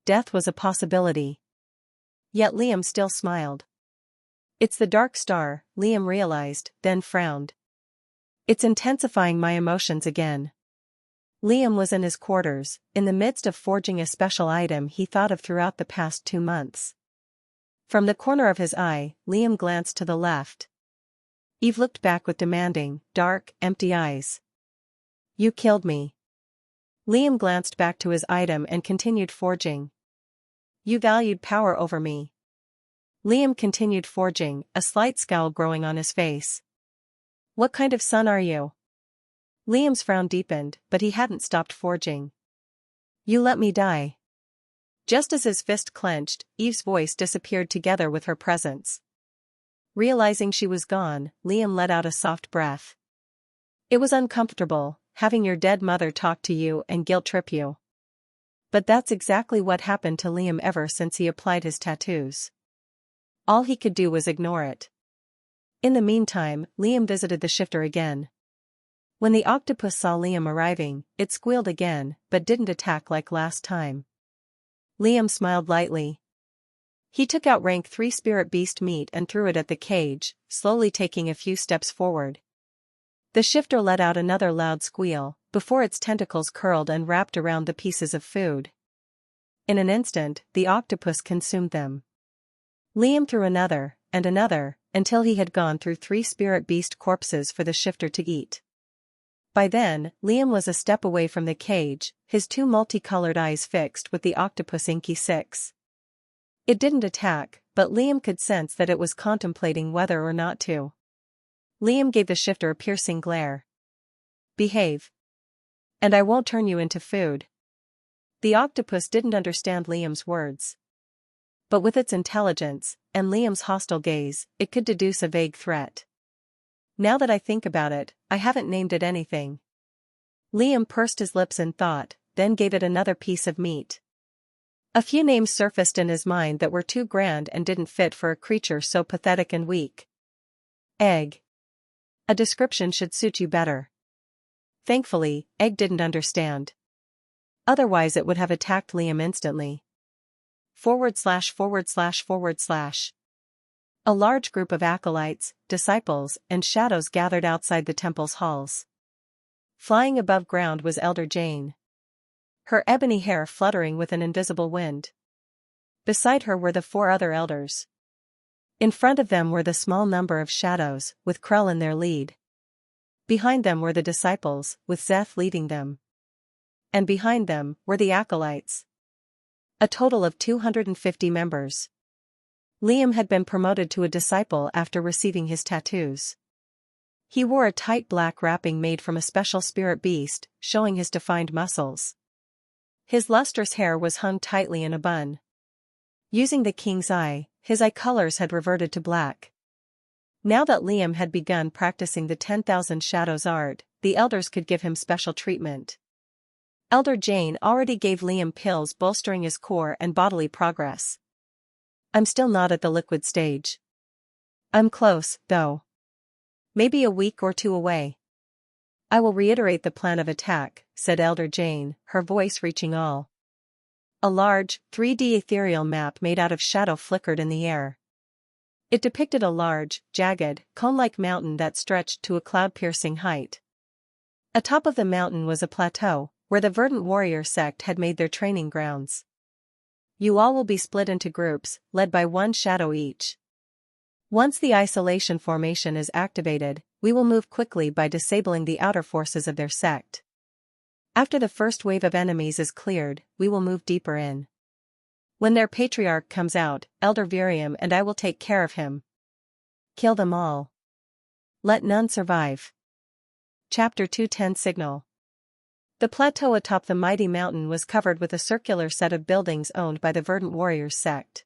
Death was a possibility. Yet Liam still smiled. It's the dark star, Liam realized, then frowned. It's intensifying my emotions again. Liam was in his quarters, in the midst of forging a special item he thought of throughout the past 2 months. From the corner of his eye, Liam glanced to the left. Eve looked back with demanding, dark, empty eyes. You killed me. Liam glanced back to his item and continued forging. You valued power over me. Liam continued forging, a slight scowl growing on his face. What kind of son are you? Liam's frown deepened, but he hadn't stopped forging. You let me die. Just as his fist clenched, Eve's voice disappeared together with her presence. Realizing she was gone, Liam let out a soft breath. It was uncomfortable, having your dead mother talk to you and guilt-trip you. But that's exactly what happened to Liam ever since he applied his tattoos. All he could do was ignore it. In the meantime, Liam visited the shifter again. When the octopus saw Liam arriving, it squealed again, but didn't attack like last time. Liam smiled lightly. He took out rank 3 spirit beast meat and threw it at the cage, slowly taking a few steps forward. The shifter let out another loud squeal, before its tentacles curled and wrapped around the pieces of food. In an instant, the octopus consumed them. Liam threw another, and another, until he had gone through 3 spirit beast corpses for the shifter to eat. By then, Liam was a step away from the cage, his 2 multicolored eyes fixed with the octopus Inky 6. It didn't attack, but Liam could sense that it was contemplating whether or not to. Liam gave the shifter a piercing glare. Behave. And I won't turn you into food. The octopus didn't understand Liam's words. But with its intelligence, and Liam's hostile gaze, it could deduce a vague threat. Now that I think about it, I haven't named it anything. Liam pursed his lips in thought, then gave it another piece of meat. A few names surfaced in his mind that were too grand and didn't fit for a creature so pathetic and weak. Egg. A description should suit you better. Thankfully, Egg didn't understand. Otherwise it would have attacked Liam instantly. /////. A large group of acolytes, disciples, and shadows gathered outside the temple's halls. Flying above ground was Elder Jane. Her ebony hair fluttering with an invisible wind. Beside her were the 4 other elders. In front of them were the small number of shadows, with Krell in their lead. Behind them were the disciples, with Zeth leading them. And behind them were the acolytes. A total of 250 members. Liam had been promoted to a disciple after receiving his tattoos. He wore a tight black wrapping made from a special spirit beast, showing his defined muscles. His lustrous hair was hung tightly in a bun. Using the king's eye, his eye colors had reverted to black. Now that Liam had begun practicing the 10,000 Shadows art, the elders could give him special treatment. Elder Jane already gave Liam pills bolstering his core and bodily progress. I'm still not at the liquid stage. I'm close, though. Maybe a week or 2 away. I will reiterate the plan of attack, said Elder Jane, her voice reaching all. A large, 3D ethereal map made out of shadow flickered in the air. It depicted a large, jagged, cone-like mountain that stretched to a cloud-piercing height. Atop of the mountain was a plateau, where the Verdant warrior sect had made their training grounds. You all will be split into groups, led by 1 shadow each. Once the isolation formation is activated, we will move quickly by disabling the outer forces of their sect. After the first wave of enemies is cleared, we will move deeper in. When their patriarch comes out, Elder Virium and I will take care of him. Kill them all. Let none survive. Chapter 210 Signal. The plateau atop the mighty mountain was covered with a circular set of buildings owned by the Verdant Warriors sect.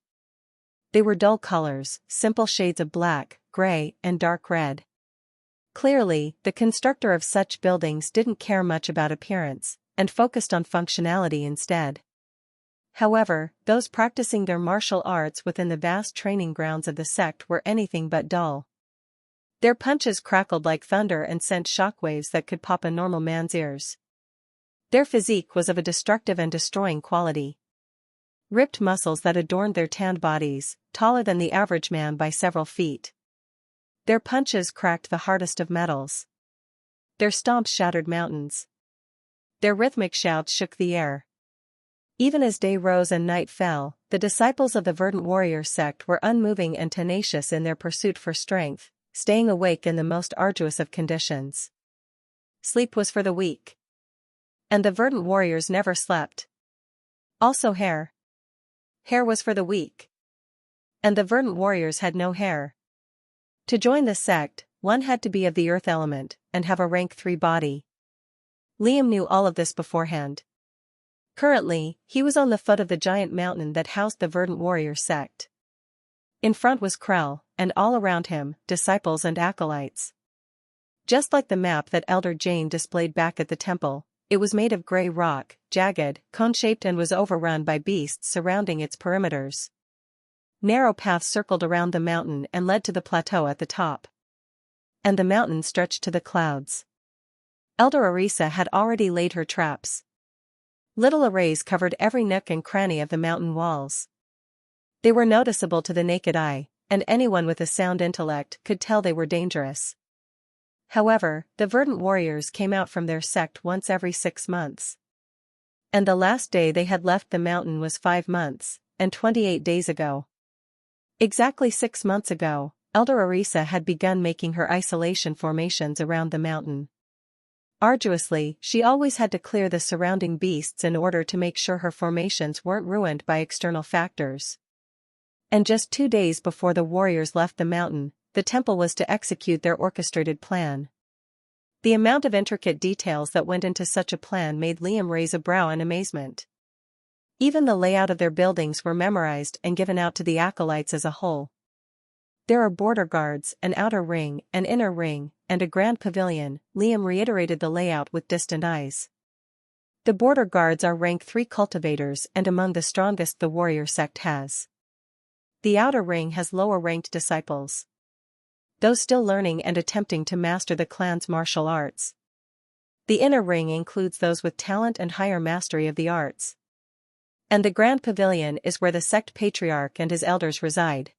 They were dull colors, simple shades of black, gray, and dark red. Clearly, the constructor of such buildings didn't care much about appearance, and focused on functionality instead. However, those practicing their martial arts within the vast training grounds of the sect were anything but dull. Their punches crackled like thunder and sent shockwaves that could pop a normal man's ears. Their physique was of a destructive and destroying quality. Ripped muscles that adorned their tanned bodies, taller than the average man by several feet. Their punches cracked the hardest of metals. Their stomps shattered mountains. Their rhythmic shouts shook the air. Even as day rose and night fell, the disciples of the Verdant Warrior sect were unmoving and tenacious in their pursuit for strength, staying awake in the most arduous of conditions. Sleep was for the weak. And the Verdant Warriors never slept. Also hair. Hair was for the weak. And the Verdant Warriors had no hair. To join the sect, one had to be of the earth element, and have a rank 3 body. Liam knew all of this beforehand. Currently, he was on the foot of the giant mountain that housed the Verdant Warrior sect. In front was Krell, and all around him, disciples and acolytes. Just like the map that Elder Jane displayed back at the temple, it was made of gray rock, jagged, cone-shaped, and was overrun by beasts surrounding its perimeters. Narrow paths circled around the mountain and led to the plateau at the top. And the mountain stretched to the clouds. Elder Arisa had already laid her traps. Little arrays covered every nook and cranny of the mountain walls. They were noticeable to the naked eye, and anyone with a sound intellect could tell they were dangerous. However, the Verdant Warriors came out from their sect once every 6 months. And the last day they had left the mountain was 5 months, and 28 days ago. Exactly 6 months ago, Elder Arisa had begun making her isolation formations around the mountain. Arduously, she always had to clear the surrounding beasts in order to make sure her formations weren't ruined by external factors. And just 2 days before the warriors left the mountain, the temple was to execute their orchestrated plan. The amount of intricate details that went into such a plan made Liam raise a brow in amazement. Even the layout of their buildings were memorized and given out to the acolytes as a whole. There are border guards, an outer ring, an inner ring, and a grand pavilion. Liam reiterated the layout with distant eyes. The border guards are rank 3 cultivators and among the strongest the warrior sect has. The outer ring has lower-ranked disciples. Those still learning and attempting to master the clan's martial arts. The inner ring includes those with talent and higher mastery of the arts. And the Grand Pavilion is where the sect patriarch and his elders reside.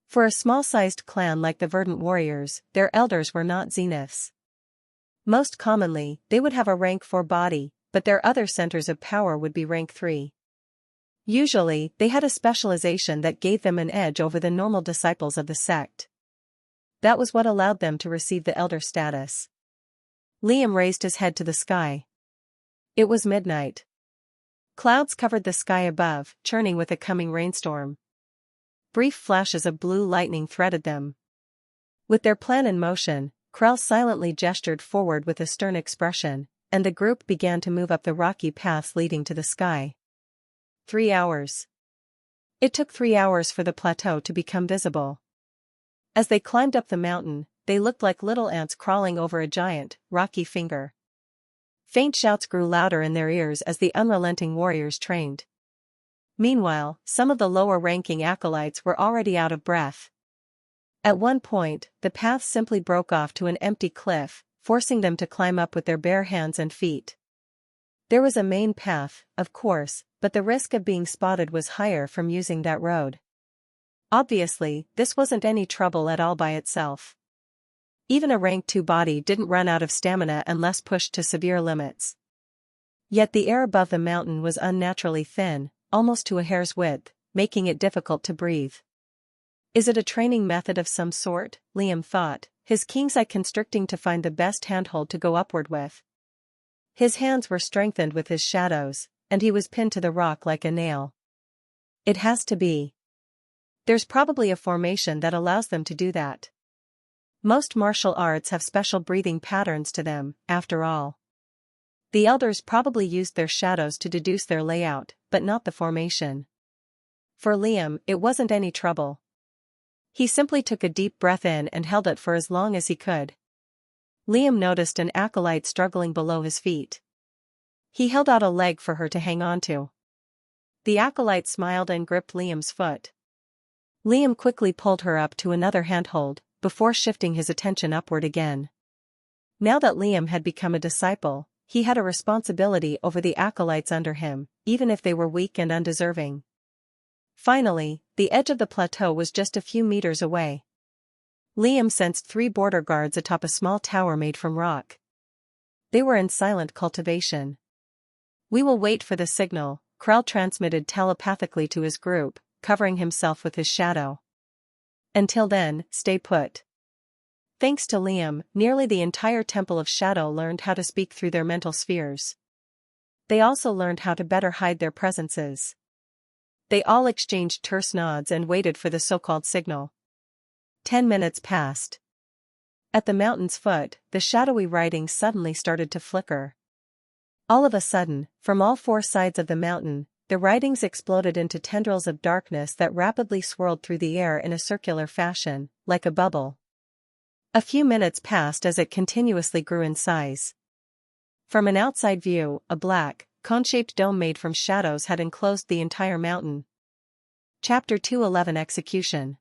For a small-sized clan like the Verdant Warriors, their elders were not zeniths. Most commonly, they would have a rank 4 body, but their other centers of power would be rank 3. Usually, they had a specialization that gave them an edge over the normal disciples of the sect. That was what allowed them to receive the elder status. Liam raised his head to the sky. It was midnight. Clouds covered the sky above, churning with a coming rainstorm. Brief flashes of blue lightning threaded them. With their plan in motion, Krell silently gestured forward with a stern expression, and the group began to move up the rocky paths leading to the sky. 3 hours. It took 3 hours for the plateau to become visible. As they climbed up the mountain, they looked like little ants crawling over a giant, rocky finger. Faint shouts grew louder in their ears as the unrelenting warriors trained. Meanwhile, some of the lower-ranking acolytes were already out of breath. At one point, the path simply broke off to an empty cliff, forcing them to climb up with their bare hands and feet. There was a main path, of course, but the risk of being spotted was higher from using that road. Obviously, this wasn't any trouble at all by itself. Even a rank 2 body didn't run out of stamina unless pushed to severe limits. Yet the air above the mountain was unnaturally thin, almost to a hair's width, making it difficult to breathe. Is it a training method of some sort? Liam thought, his king's eye constricting to find the best handhold to go upward with. His hands were strengthened with his shadows, and he was pinned to the rock like a nail. It has to be. There's probably a formation that allows them to do that. Most martial arts have special breathing patterns to them, after all. The elders probably used their shadows to deduce their layout, but not the formation. For Liam, it wasn't any trouble. He simply took a deep breath in and held it for as long as he could. Liam noticed an acolyte struggling below his feet. He held out a leg for her to hang on to. The acolyte smiled and gripped Liam's foot. Liam quickly pulled her up to another handhold, before shifting his attention upward again. Now that Liam had become a disciple, he had a responsibility over the acolytes under him, even if they were weak and undeserving. Finally, the edge of the plateau was just a few meters away. Liam sensed 3 border guards atop a small tower made from rock. They were in silent cultivation. "We will wait for the signal," Krell transmitted telepathically to his group, covering himself with his shadow. "Until then, stay put." Thanks to Liam, nearly the entire Temple of Shadow learned how to speak through their mental spheres. They also learned how to better hide their presences. They all exchanged terse nods and waited for the so-called signal. 10 minutes passed. At the mountain's foot, the shadowy writing suddenly started to flicker. All of a sudden, from all 4 sides of the mountain, the writings exploded into tendrils of darkness that rapidly swirled through the air in a circular fashion, like a bubble. A few minutes passed as it continuously grew in size. From an outside view, a black, cone-shaped dome made from shadows had enclosed the entire mountain. Chapter 211 Execution.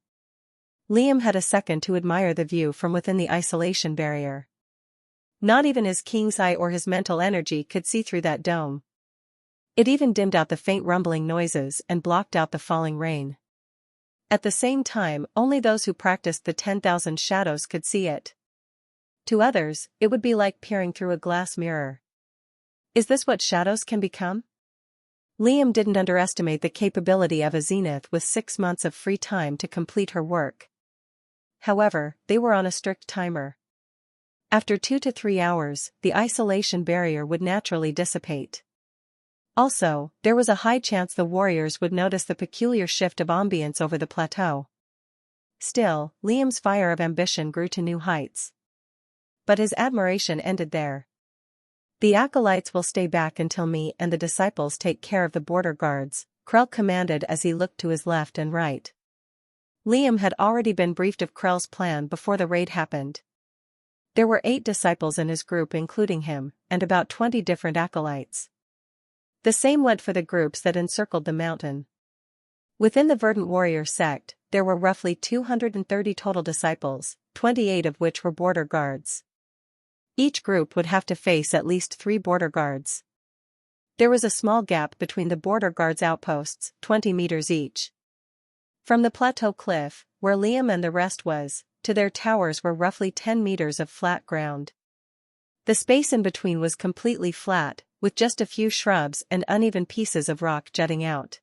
Liam had a second to admire the view from within the isolation barrier. Not even his king's eye or his mental energy could see through that dome. It even dimmed out the faint rumbling noises and blocked out the falling rain. At the same time, only those who practiced the 10,000 shadows could see it. To others, it would be like peering through a glass mirror. Is this what shadows can become? Liam didn't underestimate the capability of a Zenith with 6 months of free time to complete her work. However, they were on a strict timer. After 2 to 3 hours, the isolation barrier would naturally dissipate. Also, there was a high chance the warriors would notice the peculiar shift of ambience over the plateau. Still, Liam's fire of ambition grew to new heights. But his admiration ended there. "The acolytes will stay back until me and the disciples take care of the border guards," Krell commanded as he looked to his left and right. Liam had already been briefed of Krell's plan before the raid happened. There were 8 disciples in his group including him, and about 20 different acolytes. The same went for the groups that encircled the mountain. Within the Verdant Warrior sect, there were roughly 230 total disciples, 28 of which were border guards. Each group would have to face at least 3 border guards. There was a small gap between the border guards' outposts, 20 meters each. From the plateau cliff, where Liam and the rest was, to their towers were roughly 10 meters of flat ground. The space in between was completely flat, with just a few shrubs and uneven pieces of rock jutting out.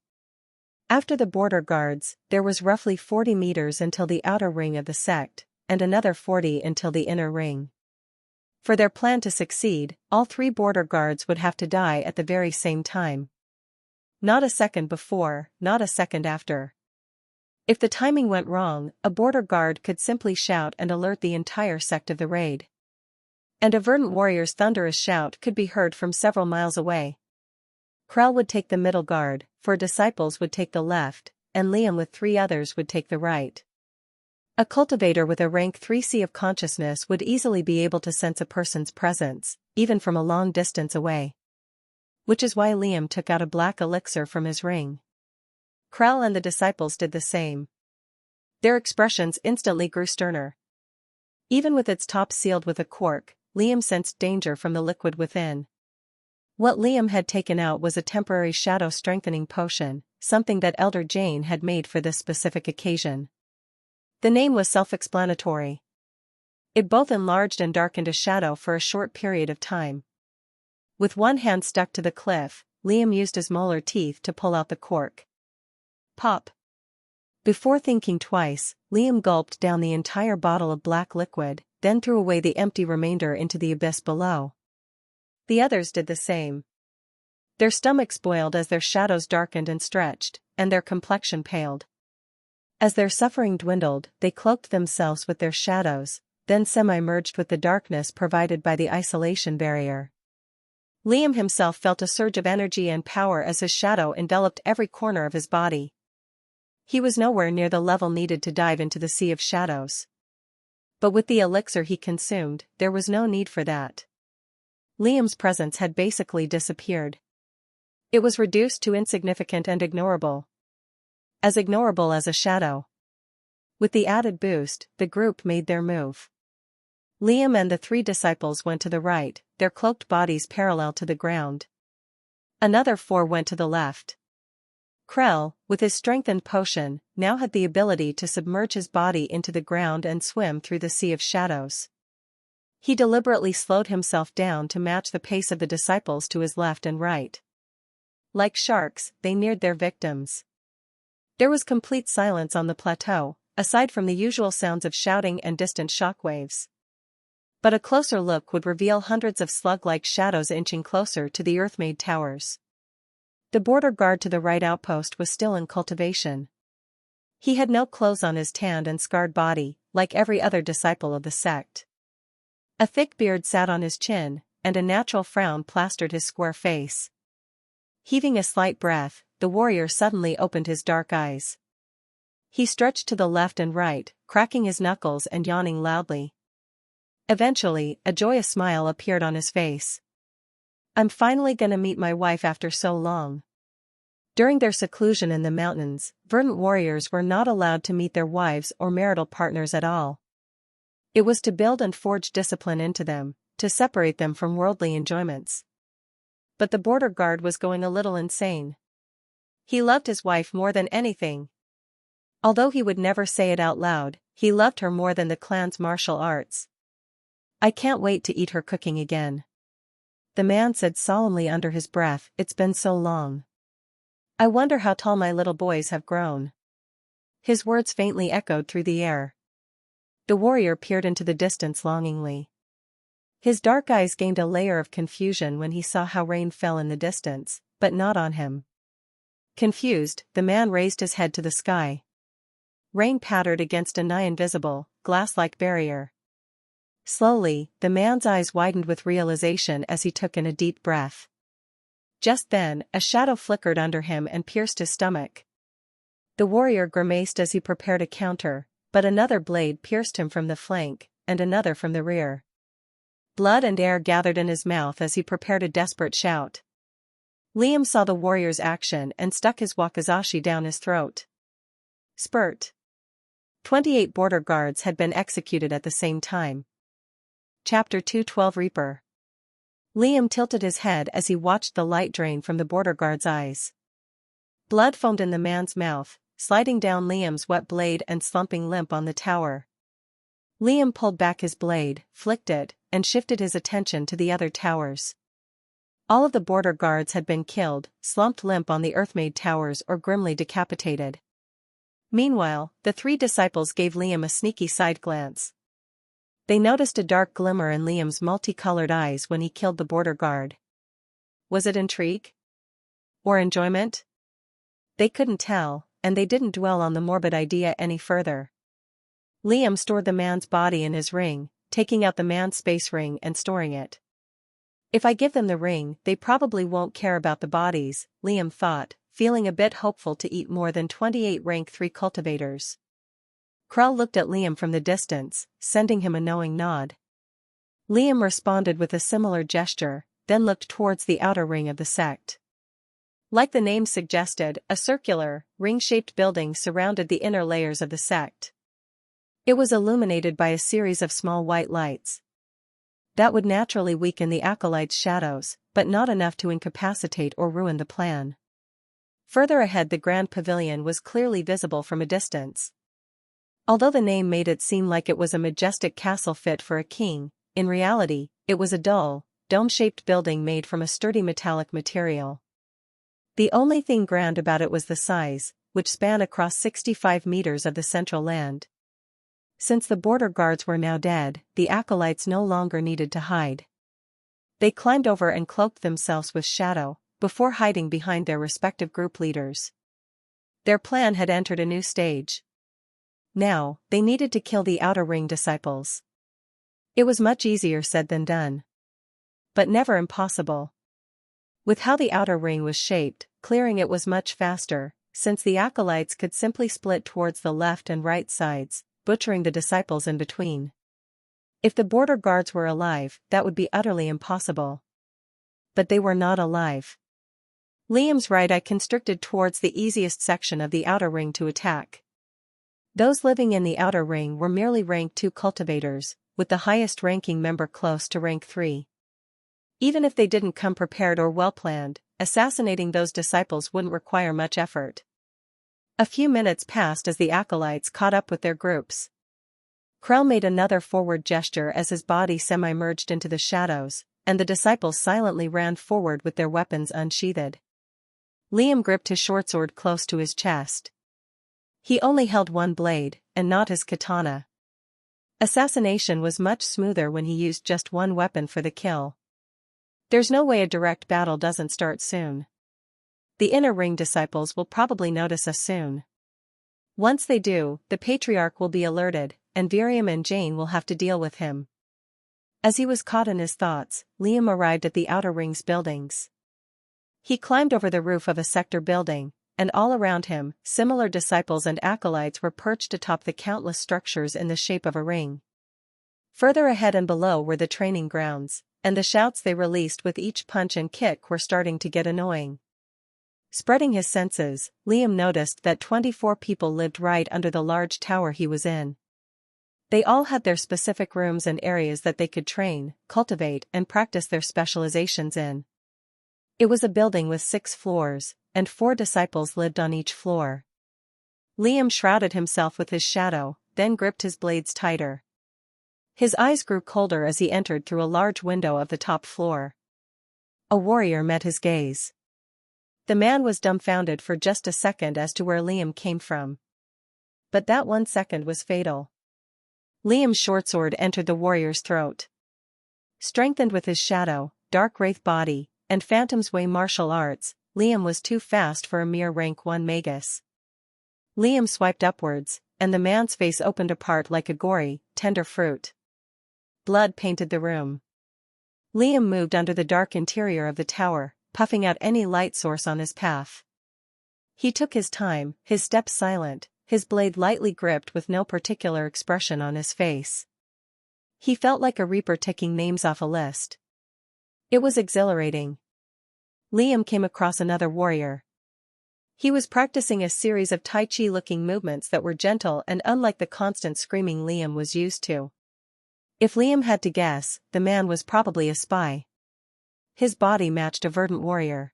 After the border guards, there was roughly 40 meters until the outer ring of the sect, and another 40 until the inner ring. For their plan to succeed, all 3 border guards would have to die at the very same time. Not a second before, not a second after. If the timing went wrong, a border guard could simply shout and alert the entire sect of the raid. And a Verdant Warrior's thunderous shout could be heard from several miles away. Krell would take the middle guard, 4 disciples would take the left, and Liam with 3 others would take the right. A cultivator with a rank 3C of consciousness would easily be able to sense a person's presence, even from a long distance away. Which is why Liam took out a black elixir from his ring. Krell and the disciples did the same. Their expressions instantly grew sterner. Even with its top sealed with a cork, Liam sensed danger from the liquid within. What Liam had taken out was a temporary shadow-strengthening potion, something that Elder Jane had made for this specific occasion. The name was self-explanatory. It both enlarged and darkened a shadow for a short period of time. With one hand stuck to the cliff, Liam used his molar teeth to pull out the cork. Pop! Before thinking twice, Liam gulped down the entire bottle of black liquid, then threw away the empty remainder into the abyss below. The others did the same. Their stomachs boiled as their shadows darkened and stretched, and their complexion paled. As their suffering dwindled, they cloaked themselves with their shadows, then semi-merged with the darkness provided by the isolation barrier. Liam himself felt a surge of energy and power as his shadow enveloped every corner of his body. He was nowhere near the level needed to dive into the sea of shadows. But with the elixir he consumed, there was no need for that. Liam's presence had basically disappeared. It was reduced to insignificant and ignorable. As ignorable as a shadow. With the added boost, the group made their move. Liam and the 3 disciples went to the right, their cloaked bodies parallel to the ground. Another 4 went to the left. Krell, with his strengthened potion, now had the ability to submerge his body into the ground and swim through the sea of shadows. He deliberately slowed himself down to match the pace of the disciples to his left and right. Like sharks, they neared their victims. There was complete silence on the plateau, aside from the usual sounds of shouting and distant shockwaves. But a closer look would reveal hundreds of slug-like shadows inching closer to the earth-made towers. The border guard to the right outpost was still in cultivation. He had no clothes on his tanned and scarred body, like every other disciple of the sect. A thick beard sat on his chin, and a natural frown plastered his square face. Heaving a slight breath, the warrior suddenly opened his dark eyes. He stretched to the left and right, cracking his knuckles and yawning loudly. Eventually, a joyous smile appeared on his face. "I'm finally gonna meet my wife after so long." During their seclusion in the mountains, verdant warriors were not allowed to meet their wives or marital partners at all. It was to build and forge discipline into them, to separate them from worldly enjoyments. But the border guard was going a little insane. He loved his wife more than anything. Although he would never say it out loud, he loved her more than the clan's martial arts. "I can't wait to eat her cooking again," the man said solemnly under his breath. "It's been so long. I wonder how tall my little boys have grown." His words faintly echoed through the air. The warrior peered into the distance longingly. His dark eyes gained a layer of confusion when he saw how rain fell in the distance, but not on him. Confused, the man raised his head to the sky. Rain pattered against a nigh invisible, glass-like barrier. Slowly, the man's eyes widened with realization as he took in a deep breath. Just then, a shadow flickered under him and pierced his stomach. The warrior grimaced as he prepared a counter, but another blade pierced him from the flank, and another from the rear. Blood and air gathered in his mouth as he prepared a desperate shout. Liam saw the warrior's action and stuck his wakizashi down his throat. Spurt. 28 border guards had been executed at the same time. Chapter 2:12 Reaper. Liam tilted his head as he watched the light drain from the border guard's eyes. Blood foamed in the man's mouth, sliding down Liam's wet blade and slumping limp on the tower. Liam pulled back his blade, flicked it, and shifted his attention to the other towers. All of the border guards had been killed, slumped limp on the earth-made towers or grimly decapitated. Meanwhile, the 3 disciples gave Liam a sneaky side glance. They noticed a dark glimmer in Liam's multicolored eyes when he killed the border guard. Was it intrigue? Or enjoyment? They couldn't tell, and they didn't dwell on the morbid idea any further. Liam stored the man's body in his ring, taking out the man's space ring and storing it. "If I give them the ring, they probably won't care about the bodies," Liam thought, feeling a bit hopeful to eat more than 28 rank 3 cultivators. Krell looked at Liam from the distance, sending him a knowing nod. Liam responded with a similar gesture, then looked towards the outer ring of the sect. Like the name suggested, a circular, ring-shaped building surrounded the inner layers of the sect. It was illuminated by a series of small white lights. That would naturally weaken the acolytes' shadows, but not enough to incapacitate or ruin the plan. Further ahead, the grand pavilion was clearly visible from a distance. Although the name made it seem like it was a majestic castle fit for a king, in reality, it was a dull, dome-shaped building made from a sturdy metallic material. The only thing grand about it was the size, which spanned across 65 meters of the central land. Since the border guards were now dead, the acolytes no longer needed to hide. They climbed over and cloaked themselves with shadow, before hiding behind their respective group leaders. Their plan had entered a new stage. Now, they needed to kill the outer ring disciples. It was much easier said than done. But never impossible. With how the outer ring was shaped, clearing it was much faster, since the acolytes could simply split towards the left and right sides, butchering the disciples in between. If the border guards were alive, that would be utterly impossible. But they were not alive. Liam's right eye constricted towards the easiest section of the outer ring to attack. Those living in the outer ring were merely rank 2 cultivators, with the highest ranking member close to rank 3. Even if they didn't come prepared or well-planned, assassinating those disciples wouldn't require much effort. A few minutes passed as the acolytes caught up with their groups. Krell made another forward gesture as his body semi-merged into the shadows, and the disciples silently ran forward with their weapons unsheathed. Liam gripped his shortsword close to his chest. He only held one blade, and not his katana. Assassination was much smoother when he used just one weapon for the kill. There's no way a direct battle doesn't start soon. The inner ring disciples will probably notice us soon. Once they do, the patriarch will be alerted, and Virium and Jane will have to deal with him. As he was caught in his thoughts, Liam arrived at the outer ring's buildings. He climbed over the roof of a sector building, and all around him, similar disciples and acolytes were perched atop the countless structures in the shape of a ring. Further ahead and below were the training grounds, and the shouts they released with each punch and kick were starting to get annoying. Spreading his senses, Liam noticed that 24 people lived right under the large tower he was in. They all had their specific rooms and areas that they could train, cultivate, and practice their specializations in. It was a building with 6 floors, and 4 disciples lived on each floor. Liam shrouded himself with his shadow, then gripped his blades tighter. His eyes grew colder as he entered through a large window of the top floor. A warrior met his gaze. The man was dumbfounded for just a second as to where Liam came from. But that 1 second was fatal. Liam's shortsword entered the warrior's throat. Strengthened with his shadow, dark wraith body, and Phantom's Way martial arts, Liam was too fast for a mere rank 1 magus. Liam swiped upwards, and the man's face opened apart like a gory, tender fruit. Blood painted the room. Liam moved under the dark interior of the tower, puffing out any light source on his path. He took his time, his steps silent, his blade lightly gripped with no particular expression on his face. He felt like a reaper ticking names off a list. It was exhilarating. Liam came across another warrior. He was practicing a series of Tai Chi-looking movements that were gentle and unlike the constant screaming Liam was used to. If Liam had to guess, the man was probably a spy. His body matched a verdant warrior.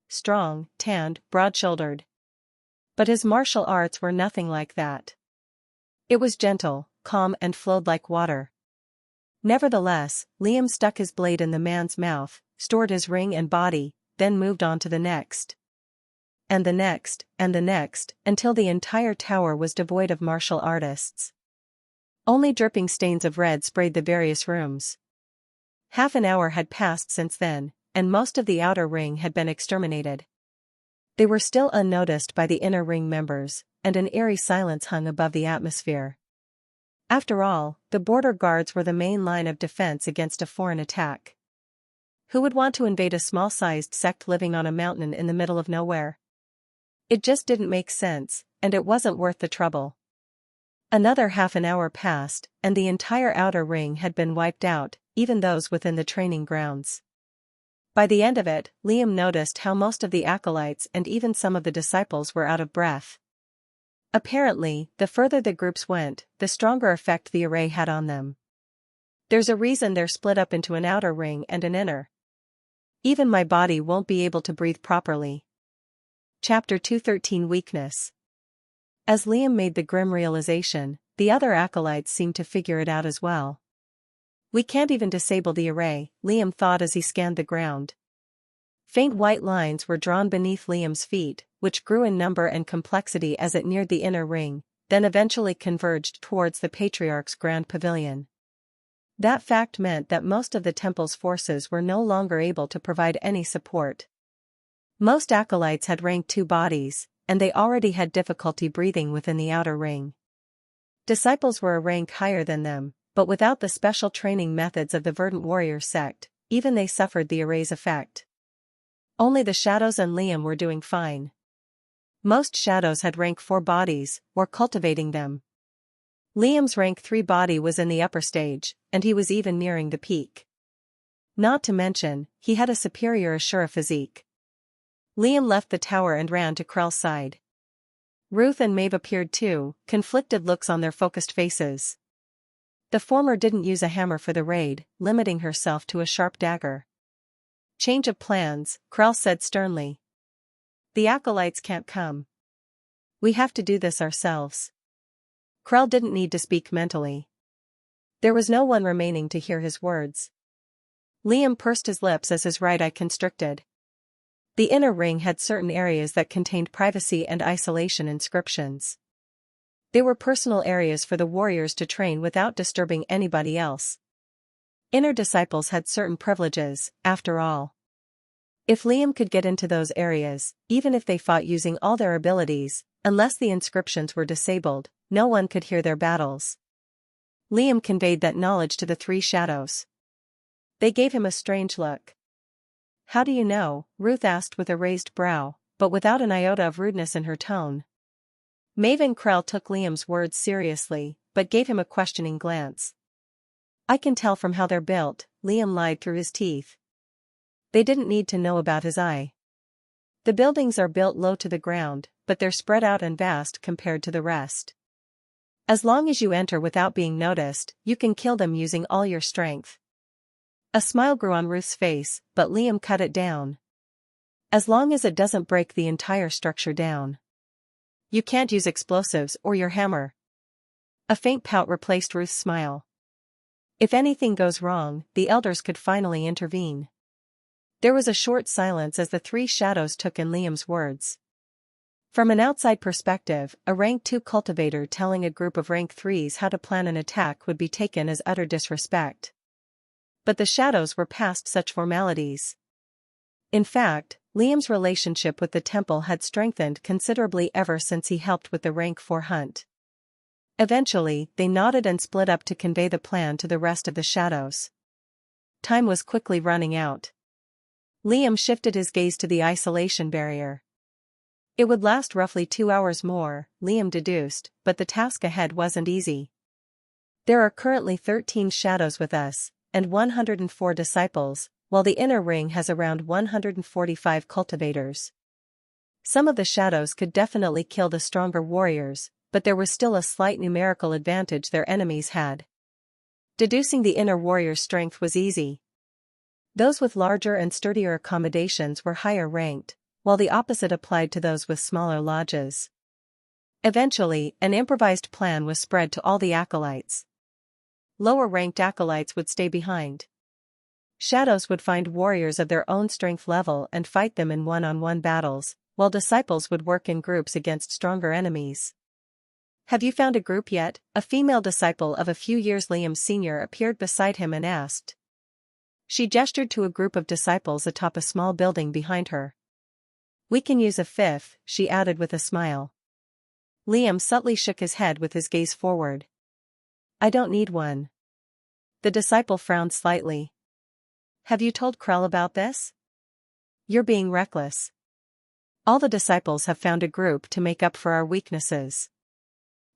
Strong, tanned, broad-shouldered. But his martial arts were nothing like that. It was gentle, calm and flowed like water. Nevertheless, Liam stuck his blade in the man's mouth, stored his ring and body, then moved on to the next. And the next, until the entire tower was devoid of martial artists. Only dripping stains of red sprayed the various rooms. Half an hour had passed since then, and most of the outer ring had been exterminated. They were still unnoticed by the inner ring members, and an eerie silence hung above the atmosphere. After all, the border guards were the main line of defense against a foreign attack. Who would want to invade a small-sized sect living on a mountain in the middle of nowhere? It just didn't make sense, and it wasn't worth the trouble. Another half an hour passed, and the entire outer ring had been wiped out, even those within the training grounds. By the end of it, Liam noticed how most of the acolytes and even some of the disciples were out of breath. Apparently, the further the groups went, the stronger effect the array had on them. There's a reason they're split up into an outer ring and an inner. Even my body won't be able to breathe properly. Chapter 213 Weakness. As Liam made the grim realization, the other acolytes seemed to figure it out as well. We can't even disable the array, Liam thought as he scanned the ground. Faint white lines were drawn beneath Liam's feet, which grew in number and complexity as it neared the inner ring, then eventually converged towards the Patriarch's grand pavilion. That fact meant that most of the temple's forces were no longer able to provide any support. Most acolytes had rank 2 bodies, and they already had difficulty breathing within the outer ring. Disciples were a rank higher than them, but without the special training methods of the verdant warrior sect, even they suffered the array's effect. Only the shadows and Liam were doing fine. Most shadows had rank 4 bodies, or cultivating them. Liam's rank 3 body was in the upper stage, and he was even nearing the peak. Not to mention, he had a superior Ashura physique. Liam left the tower and ran to Krell's side. Ruth and Maeve appeared too, conflicted looks on their focused faces. The former didn't use a hammer for the raid, limiting herself to a sharp dagger. Change of plans, Krell said sternly. The acolytes can't come. We have to do this ourselves. Krell didn't need to speak mentally. There was no one remaining to hear his words. Liam pursed his lips as his right eye constricted. The inner ring had certain areas that contained privacy and isolation inscriptions. They were personal areas for the warriors to train without disturbing anybody else. Inner disciples had certain privileges, after all. If Liam could get into those areas, even if they fought using all their abilities, unless the inscriptions were disabled, no one could hear their battles. Liam conveyed that knowledge to the 3 shadows. They gave him a strange look. How do you know? Ruth asked with a raised brow, but without an iota of rudeness in her tone. Maeve and Krell took Liam's words seriously, but gave him a questioning glance. I can tell from how they're built, Liam lied through his teeth. They didn't need to know about his eye. The buildings are built low to the ground, but they're spread out and vast compared to the rest. As long as you enter without being noticed, you can kill them using all your strength. A smile grew on Ruth's face, but Liam cut it down. As long as it doesn't break the entire structure down. You can't use explosives or your hammer. A faint pout replaced Ruth's smile. If anything goes wrong, the elders could finally intervene. There was a short silence as the 3 shadows took in Liam's words. From an outside perspective, a rank 2 cultivator telling a group of rank 3s how to plan an attack would be taken as utter disrespect. But the shadows were past such formalities. In fact, Liam's relationship with the temple had strengthened considerably ever since he helped with the rank 4 hunt. Eventually, they nodded and split up to convey the plan to the rest of the shadows. Time was quickly running out. Liam shifted his gaze to the isolation barrier. It would last roughly 2 hours more, Liam deduced, but the task ahead wasn't easy. There are currently 13 shadows with us, and 104 disciples, while the inner ring has around 145 cultivators. Some of the shadows could definitely kill the stronger warriors, but there was still a slight numerical advantage their enemies had. Deducing the inner warrior's strength was easy. Those with larger and sturdier accommodations were higher ranked, while the opposite applied to those with smaller lodges. Eventually, an improvised plan was spread to all the acolytes. Lower-ranked acolytes would stay behind. Shadows would find warriors of their own strength level and fight them in one-on-one battles, while disciples would work in groups against stronger enemies. Have you found a group yet? A female disciple of a few years Liam's senior appeared beside him and asked. She gestured to a group of disciples atop a small building behind her. We can use a 5th, she added with a smile. Liam subtly shook his head with his gaze forward. I don't need one. The disciple frowned slightly. Have you told Krell about this? You're being reckless. All the disciples have found a group to make up for our weaknesses.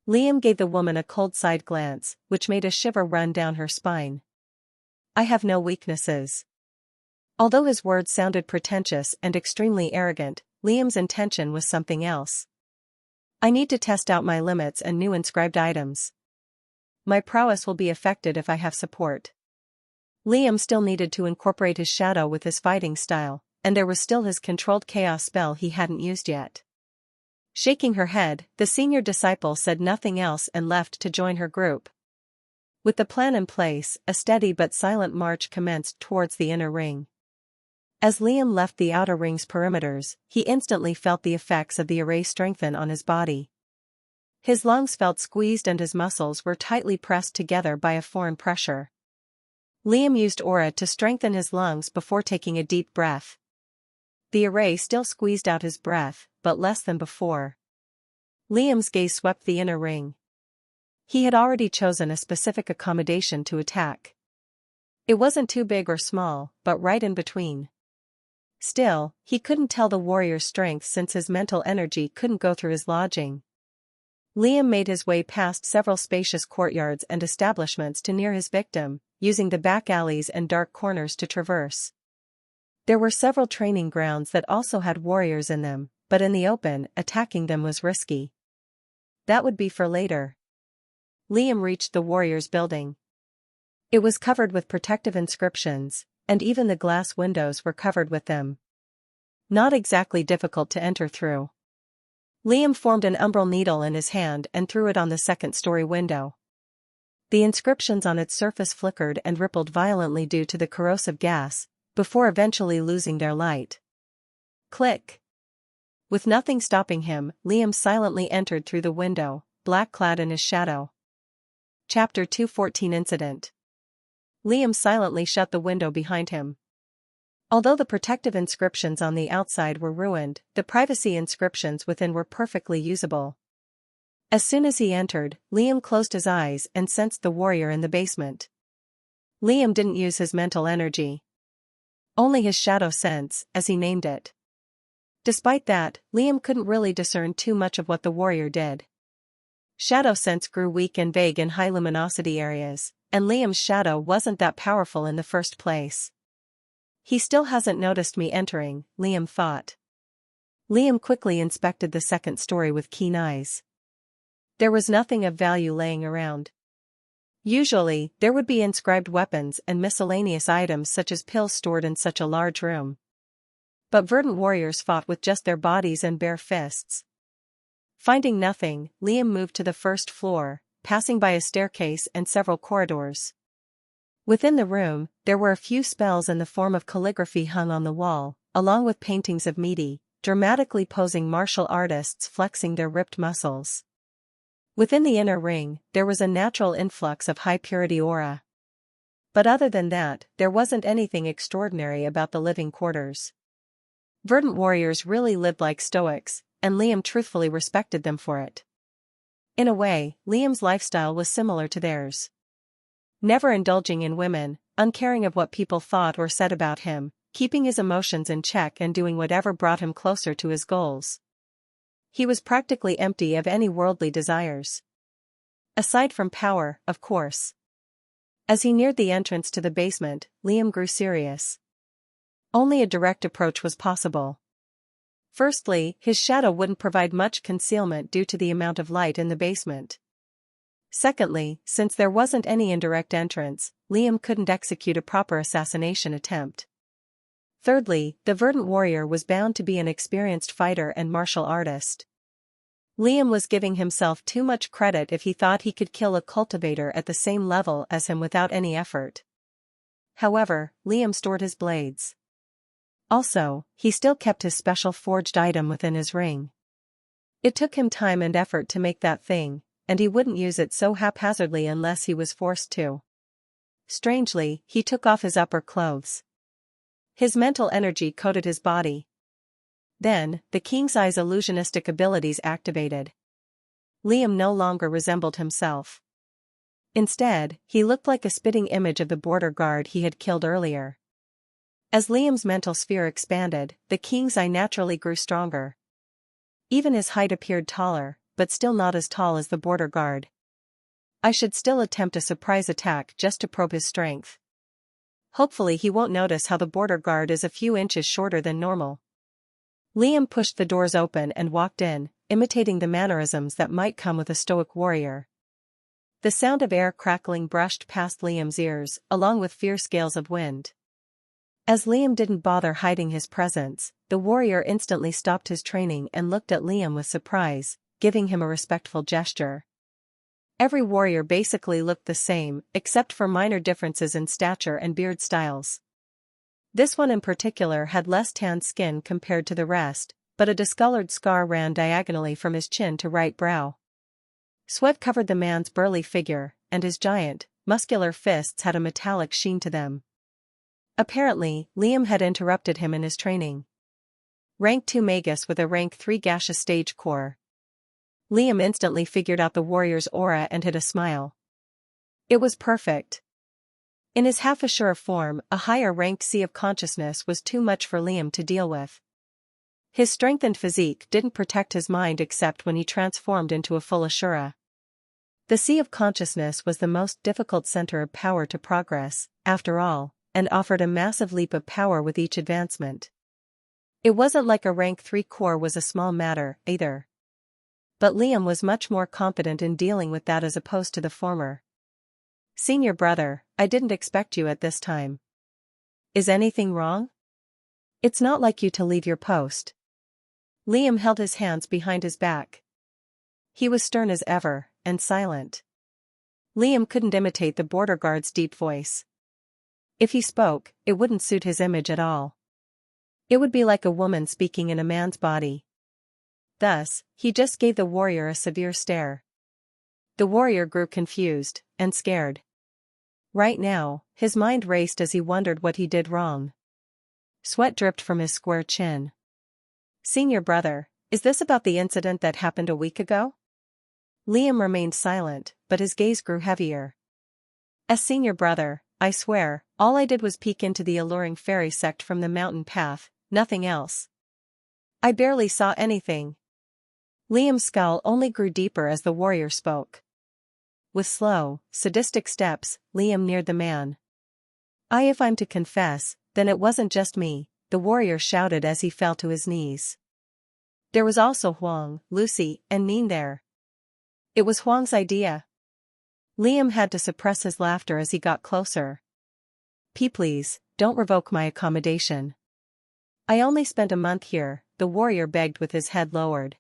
Liam gave the woman a cold side glance, which made a shiver run down her spine. I have no weaknesses. Although his words sounded pretentious and extremely arrogant, Liam's intention was something else. I need to test out my limits and new inscribed items. My prowess will be affected if I have support. Liam still needed to incorporate his shadow with his fighting style, and there was still his controlled chaos spell he hadn't used yet. Shaking her head, the senior disciple said nothing else and left to join her group. With the plan in place, a steady but silent march commenced towards the inner ring. As Liam left the outer ring's perimeters, he instantly felt the effects of the array strengthen on his body. His lungs felt squeezed and his muscles were tightly pressed together by a foreign pressure. Liam used aura to strengthen his lungs before taking a deep breath. The array still squeezed out his breath, but less than before. Liam's gaze swept the inner ring. He had already chosen a specific accommodation to attack. It wasn't too big or small, but right in between. Still, he couldn't tell the warrior's strength since his mental energy couldn't go through his lodging. Liam made his way past several spacious courtyards and establishments to near his victim, using the back alleys and dark corners to traverse. There were several training grounds that also had warriors in them, but in the open, attacking them was risky. That would be for later. Liam reached the warrior's building. It was covered with protective inscriptions, and even the glass windows were covered with them. Not exactly difficult to enter through. Liam formed an umbral needle in his hand and threw it on the second-story window. The inscriptions on its surface flickered and rippled violently due to the corrosive gas, before eventually losing their light. Click! With nothing stopping him, Liam silently entered through the window, black-clad in his shadow. Chapter 2:14 Incident. Liam silently shut the window behind him. Although the protective inscriptions on the outside were ruined, the privacy inscriptions within were perfectly usable. As soon as he entered, Liam closed his eyes and sensed the warrior in the basement. Liam didn't use his mental energy. Only his shadow sense, as he named it. Despite that, Liam couldn't really discern too much of what the warrior did. Shadow sense grew weak and vague in high luminosity areas, and Liam's shadow wasn't that powerful in the first place. He still hasn't noticed me entering, Liam thought. Liam quickly inspected the second story with keen eyes. There was nothing of value laying around. Usually, there would be inscribed weapons and miscellaneous items such as pills stored in such a large room. But verdant warriors fought with just their bodies and bare fists. Finding nothing, Liam moved to the first floor, passing by a staircase and several corridors. Within the room, there were a few spells in the form of calligraphy hung on the wall, along with paintings of meaty, dramatically posing martial artists flexing their ripped muscles. Within the inner ring, there was a natural influx of high-purity aura. But other than that, there wasn't anything extraordinary about the living quarters. Verdant warriors really lived like stoics, and Liam truthfully respected them for it. In a way, Liam's lifestyle was similar to theirs. Never indulging in women, uncaring of what people thought or said about him, keeping his emotions in check and doing whatever brought him closer to his goals. He was practically empty of any worldly desires. Aside from power, of course. As he neared the entrance to the basement, Liam grew serious. Only a direct approach was possible. Firstly, his shadow wouldn't provide much concealment due to the amount of light in the basement. Secondly, since there wasn't any indirect entrance, Liam couldn't execute a proper assassination attempt. Thirdly, the verdant warrior was bound to be an experienced fighter and martial artist. Liam was giving himself too much credit if he thought he could kill a cultivator at the same level as him without any effort. However, Liam stored his blades. Also, he still kept his special forged item within his ring. It took him time and effort to make that thing, and he wouldn't use it so haphazardly unless he was forced to. Strangely, he took off his upper clothes. His mental energy coated his body. Then, the king's eye's illusionistic abilities activated. Liam no longer resembled himself. Instead, he looked like a spitting image of the border guard he had killed earlier. As Liam's mental sphere expanded, the king's eye naturally grew stronger. Even his height appeared taller, but still not as tall as the border guard. I should still attempt a surprise attack just to probe his strength. Hopefully he won't notice how the border guard is a few inches shorter than normal. Liam pushed the doors open and walked in, imitating the mannerisms that might come with a stoic warrior. The sound of air crackling brushed past Liam's ears, along with fierce gales of wind. As Liam didn't bother hiding his presence, the warrior instantly stopped his training and looked at Liam with surprise, giving him a respectful gesture. Every warrior basically looked the same, except for minor differences in stature and beard styles. This one in particular had less tanned skin compared to the rest, but a discolored scar ran diagonally from his chin to right brow. Sweat covered the man's burly figure, and his giant, muscular fists had a metallic sheen to them. Apparently, Liam had interrupted him in his training. Rank 2 Magus with a Rank 3 Gaseous Stage Core. Liam instantly figured out the warrior's aura and hid a smile. It was perfect. In his half-assure form, a higher-ranked sea of consciousness was too much for Liam to deal with. His strengthened physique didn't protect his mind except when he transformed into a full Ashura. The sea of consciousness was the most difficult center of power to progress, after all, and offered a massive leap of power with each advancement. It wasn't like a rank 3 core was a small matter, either. But Liam was much more confident in dealing with that as opposed to the former. Senior brother, I didn't expect you at this time. Is anything wrong? It's not like you to leave your post. Liam held his hands behind his back. He was stern as ever, and silent. Liam couldn't imitate the border guard's deep voice. If he spoke, it wouldn't suit his image at all. It would be like a woman speaking in a man's body. Thus, he just gave the warrior a severe stare. The warrior grew confused, and scared. Right now, his mind raced as he wondered what he did wrong. Sweat dripped from his square chin. Senior brother, is this about the incident that happened a week ago? Liam remained silent, but his gaze grew heavier. As senior brother, I swear, all I did was peek into the alluring fairy sect from the mountain path, nothing else. I barely saw anything. Liam's scowl only grew deeper as the warrior spoke. With slow, sadistic steps, Liam neared the man. If I'm to confess, then it wasn't just me, the warrior shouted as he fell to his knees. There was also Huang, Lucy, and Neen there. It was Huang's idea. Liam had to suppress his laughter as he got closer. Please, don't revoke my accommodation. I only spent a month here, the warrior begged with his head lowered.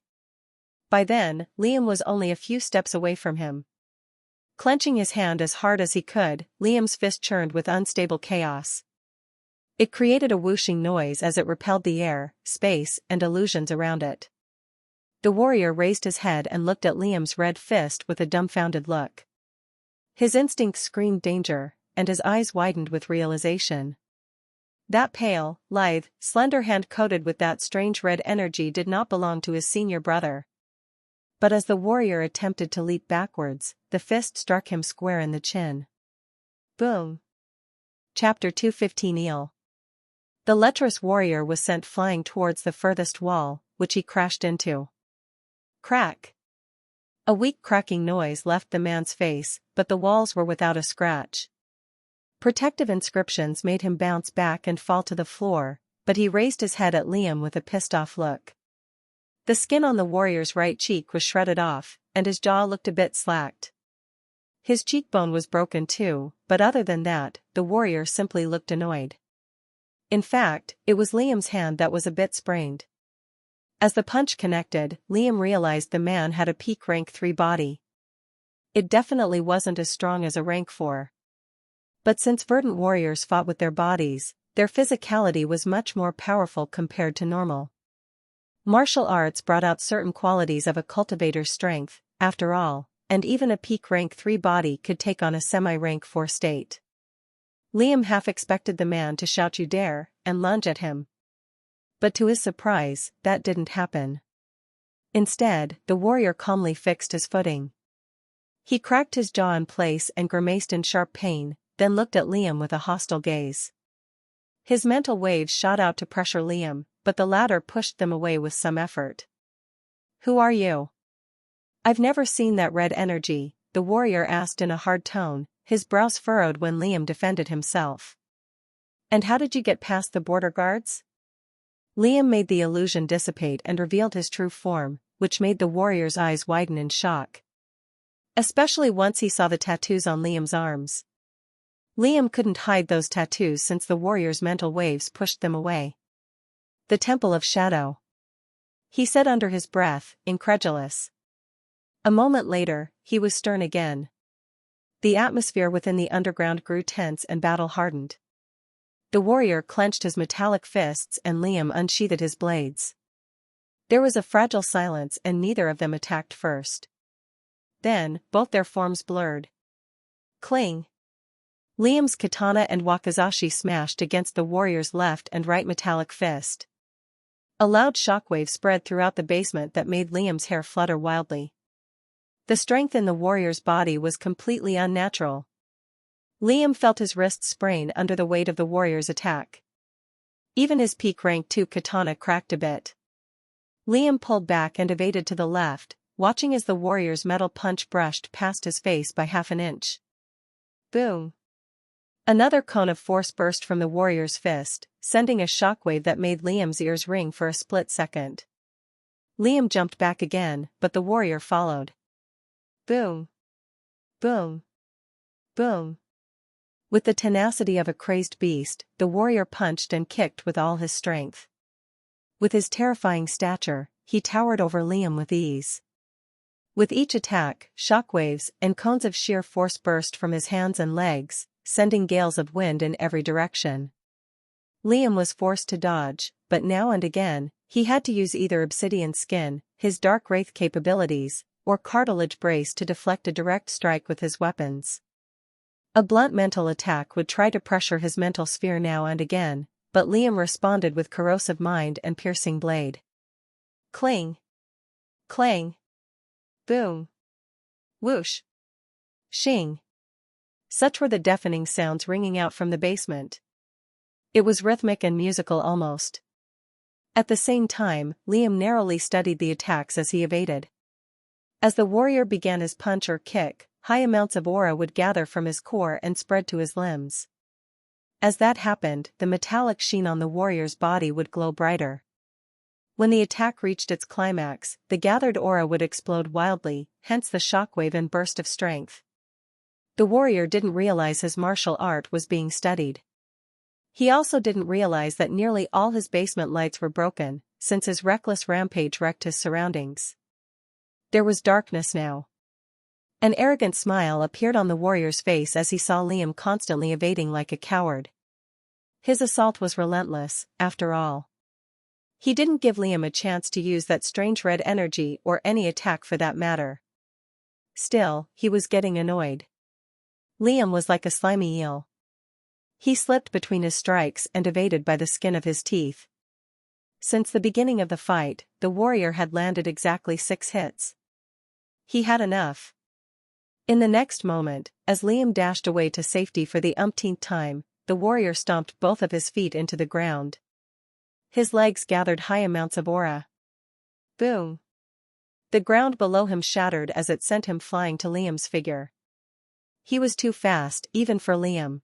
By then, Liam was only a few steps away from him. Clenching his hand as hard as he could, Liam's fist churned with unstable chaos. It created a whooshing noise as it repelled the air, space, and illusions around it. The warrior raised his head and looked at Liam's red fist with a dumbfounded look. His instincts screamed danger, and his eyes widened with realization. That pale, lithe, slender hand coated with that strange red energy did not belong to his senior brother. But as the warrior attempted to leap backwards, the fist struck him square in the chin. Boom. Chapter 215 Eel. The lecherous warrior was sent flying towards the furthest wall, which he crashed into. Crack. A weak cracking noise left the man's face, but the walls were without a scratch. Protective inscriptions made him bounce back and fall to the floor, but he raised his head at Liam with a pissed-off look. The skin on the warrior's right cheek was shredded off, and his jaw looked a bit slacked. His cheekbone was broken too, but other than that, the warrior simply looked annoyed. In fact, it was Liam's hand that was a bit sprained. As the punch connected, Liam realized the man had a peak rank 3 body. It definitely wasn't as strong as a rank 4. But since verdant warriors fought with their bodies, their physicality was much more powerful compared to normal. Martial arts brought out certain qualities of a cultivator's strength, after all, and even a peak rank 3 body could take on a semi-rank 4 state. Liam half expected the man to shout "You dare," and lunge at him. But to his surprise, that didn't happen. Instead, the warrior calmly fixed his footing. He cracked his jaw in place and grimaced in sharp pain, then looked at Liam with a hostile gaze. His mental waves shot out to pressure Liam, but the latter pushed them away with some effort. Who are you? I've never seen that red energy, the warrior asked in a hard tone, his brows furrowed when Liam defended himself. And how did you get past the border guards? Liam made the illusion dissipate and revealed his true form, which made the warrior's eyes widen in shock. Especially once he saw the tattoos on Liam's arms. Liam couldn't hide those tattoos since the warrior's mental waves pushed them away. The Temple of Shadow. He said under his breath, incredulous. A moment later, he was stern again. The atmosphere within the underground grew tense and battle-hardened. The warrior clenched his metallic fists and Liam unsheathed his blades. There was a fragile silence and neither of them attacked first. Then, both their forms blurred. Cling! Liam's katana and wakizashi smashed against the warrior's left and right metallic fist. A loud shockwave spread throughout the basement that made Liam's hair flutter wildly. The strength in the warrior's body was completely unnatural. Liam felt his wrists sprain under the weight of the warrior's attack. Even his peak rank 2 katana cracked a bit. Liam pulled back and evaded to the left, watching as the warrior's metal punch brushed past his face by half an inch. Boom! Another cone of force burst from the warrior's fist, sending a shockwave that made Liam's ears ring for a split second. Liam jumped back again, but the warrior followed. Boom! Boom! Boom! With the tenacity of a crazed beast, the warrior punched and kicked with all his strength. With his terrifying stature, he towered over Liam with ease. With each attack, shockwaves and cones of sheer force burst from his hands and legs, sending gales of wind in every direction. Liam was forced to dodge, but now and again, he had to use either obsidian skin, his dark wraith capabilities, or cartilage brace to deflect a direct strike with his weapons. A blunt mental attack would try to pressure his mental sphere now and again, but Liam responded with corrosive mind and piercing blade. Cling! Clang! Boom! Whoosh! Shing! Such were the deafening sounds ringing out from the basement. It was rhythmic and musical almost. At the same time, Liam narrowly studied the attacks as he evaded. As the warrior began his punch or kick, high amounts of aura would gather from his core and spread to his limbs. As that happened, the metallic sheen on the warrior's body would glow brighter. When the attack reached its climax, the gathered aura would explode wildly, hence the shockwave and burst of strength. The warrior didn't realize his martial art was being studied. He also didn't realize that nearly all his basement lights were broken, since his reckless rampage wrecked his surroundings. There was darkness now. An arrogant smile appeared on the warrior's face as he saw Liam constantly evading like a coward. His assault was relentless, after all. He didn't give Liam a chance to use that strange red energy or any attack for that matter. Still, he was getting annoyed. Liam was like a slimy eel. He slipped between his strikes and evaded by the skin of his teeth. Since the beginning of the fight, the warrior had landed exactly 6 hits. He had enough. In the next moment, as Liam dashed away to safety for the umpteenth time, the warrior stomped both of his feet into the ground. His legs gathered high amounts of aura. Boom! The ground below him shattered as it sent him flying to Liam's figure. He was too fast, even for Liam.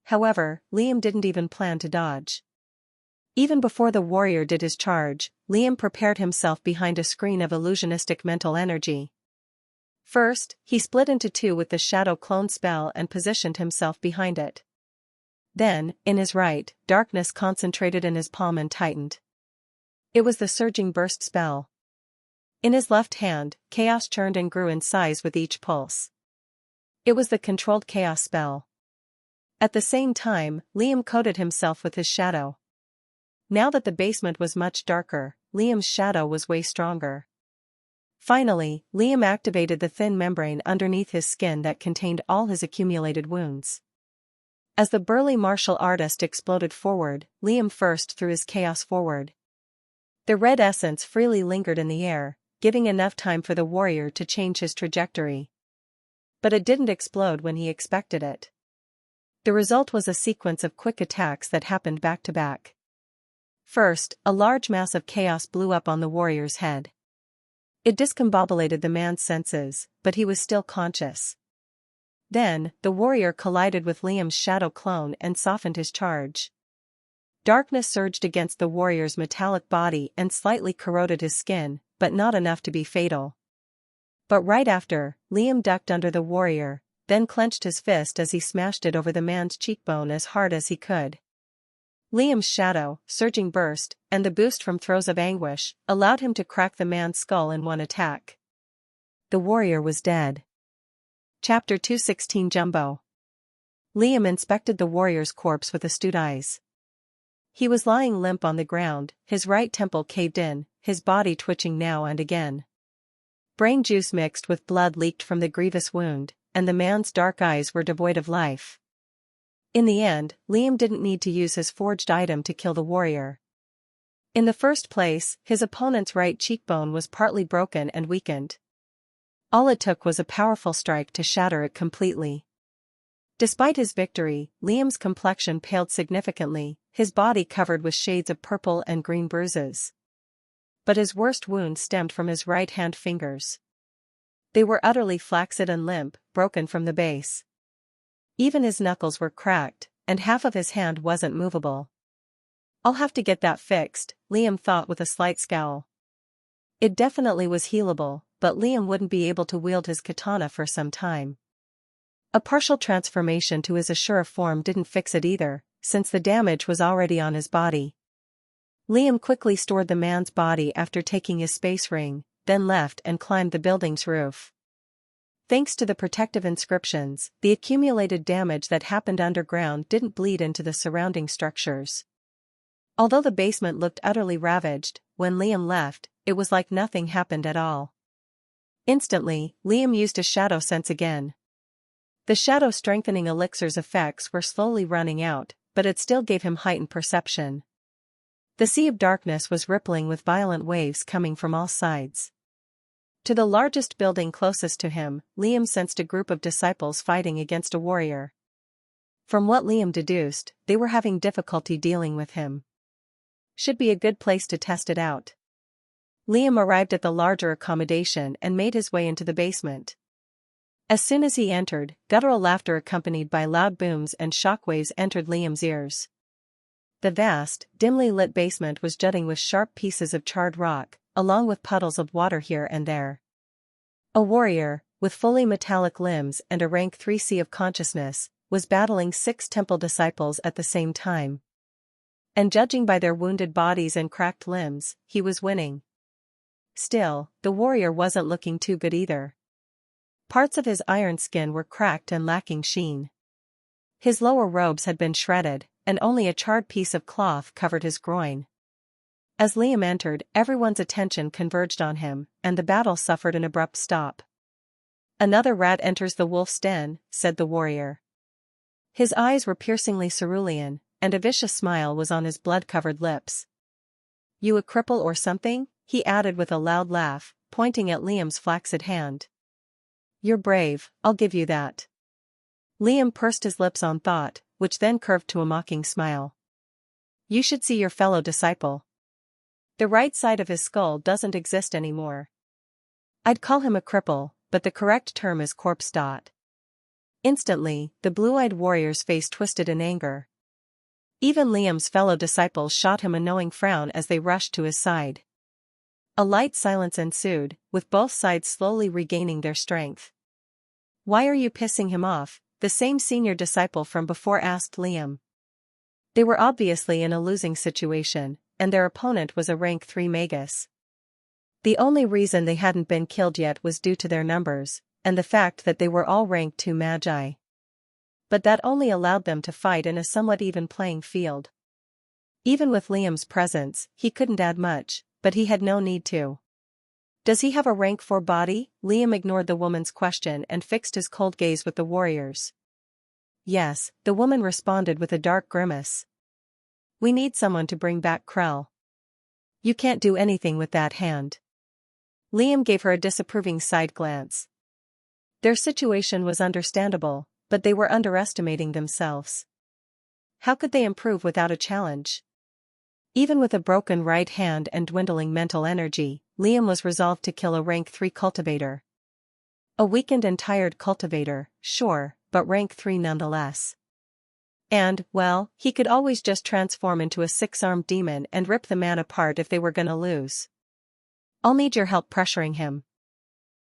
However, Liam didn't even plan to dodge. Even before the warrior did his charge, Liam prepared himself behind a screen of illusionistic mental energy. First, he split into 2 with the shadow clone spell and positioned himself behind it. Then, in his right, darkness concentrated in his palm and tightened. It was the surging burst spell. In his left hand, chaos churned and grew in size with each pulse. It was the controlled chaos spell. At the same time, Liam coated himself with his shadow. Now that the basement was much darker, Liam's shadow was way stronger. Finally, Liam activated the thin membrane underneath his skin that contained all his accumulated wounds. As the burly martial artist exploded forward, Liam first threw his chaos forward. The red essence freely lingered in the air, giving enough time for the warrior to change his trajectory. But it didn't explode when he expected it. The result was a sequence of quick attacks that happened back to back. First, a large mass of chaos blew up on the warrior's head. It discombobulated the man's senses, but he was still conscious. Then, the warrior collided with Liam's shadow clone and softened his charge. Darkness surged against the warrior's metallic body and slightly corroded his skin, but not enough to be fatal. But right after, Liam ducked under the warrior, then clenched his fist as he smashed it over the man's cheekbone as hard as he could. Liam's shadow, surging burst, and the boost from throes of anguish, allowed him to crack the man's skull in one attack. The warrior was dead. Chapter 216 Jumbo. Liam inspected the warrior's corpse with astute eyes. He was lying limp on the ground, his right temple caved in, his body twitching now and again. Brain juice mixed with blood leaked from the grievous wound, and the man's dark eyes were devoid of life. In the end, Liam didn't need to use his forged item to kill the warrior. In the first place, his opponent's right cheekbone was partly broken and weakened. All it took was a powerful strike to shatter it completely. Despite his victory, Liam's complexion paled significantly, his body covered with shades of purple and green bruises. But his worst wound stemmed from his right hand fingers. They were utterly flaccid and limp, broken from the base. Even his knuckles were cracked, and half of his hand wasn't movable. I'll have to get that fixed, Liam thought with a slight scowl. It definitely was healable, but Liam wouldn't be able to wield his katana for some time. A partial transformation to his Ashura form didn't fix it either, since the damage was already on his body. Liam quickly stored the man's body after taking his space ring, then left and climbed the building's roof. Thanks to the protective inscriptions, the accumulated damage that happened underground didn't bleed into the surrounding structures. Although the basement looked utterly ravaged, when Liam left, it was like nothing happened at all. Instantly, Liam used his shadow sense again. The shadow-strengthening elixir's effects were slowly running out, but it still gave him heightened perception. The sea of darkness was rippling with violent waves coming from all sides. To the largest building closest to him, Liam sensed a group of disciples fighting against a warrior. From what Liam deduced, they were having difficulty dealing with him. Should be a good place to test it out. Liam arrived at the larger accommodation and made his way into the basement. As soon as he entered, guttural laughter accompanied by loud booms and shockwaves entered Liam's ears. The vast, dimly lit basement was jutting with sharp pieces of charred rock, along with puddles of water here and there. A warrior, with fully metallic limbs and a rank 3 sea of consciousness, was battling 6 temple disciples at the same time. And judging by their wounded bodies and cracked limbs, he was winning. Still, the warrior wasn't looking too good either. Parts of his iron skin were cracked and lacking sheen. His lower robes had been shredded, and only a charred piece of cloth covered his groin. As Liam entered, everyone's attention converged on him, and the battle suffered an abrupt stop. "Another rat enters the wolf's den," said the warrior. His eyes were piercingly cerulean, and a vicious smile was on his blood-covered lips. "You a cripple or something?" he added with a loud laugh, pointing at Liam's flaccid hand. "You're brave, I'll give you that." Liam pursed his lips on thought, which then curved to a mocking smile. "You should see your fellow disciple. The right side of his skull doesn't exist anymore. I'd call him a cripple, but the correct term is corpse. Instantly, the blue-eyed warrior's face twisted in anger. Even Liam's fellow disciples shot him a knowing frown as they rushed to his side. A light silence ensued, with both sides slowly regaining their strength. "Why are you pissing him off?" the same senior disciple from before asked Liam. They were obviously in a losing situation, and their opponent was a rank 3 magus. The only reason they hadn't been killed yet was due to their numbers, and the fact that they were all rank 2 magi. But that only allowed them to fight in a somewhat even playing field. Even with Liam's presence, he couldn't add much, but he had no need to. "Does he have a rank 4 body?" Liam ignored the woman's question and fixed his cold gaze with the warriors. "Yes," the woman responded with a dark grimace. "We need someone to bring back Krell." "You can't do anything with that hand." Liam gave her a disapproving side glance. Their situation was understandable, but they were underestimating themselves. How could they improve without a challenge? Even with a broken right hand and dwindling mental energy, Liam was resolved to kill a rank 3 cultivator. A weakened and tired cultivator, sure, but rank 3 nonetheless. And, well, he could always just transform into a 6-armed demon and rip the man apart if they were gonna lose. "I'll need your help pressuring him.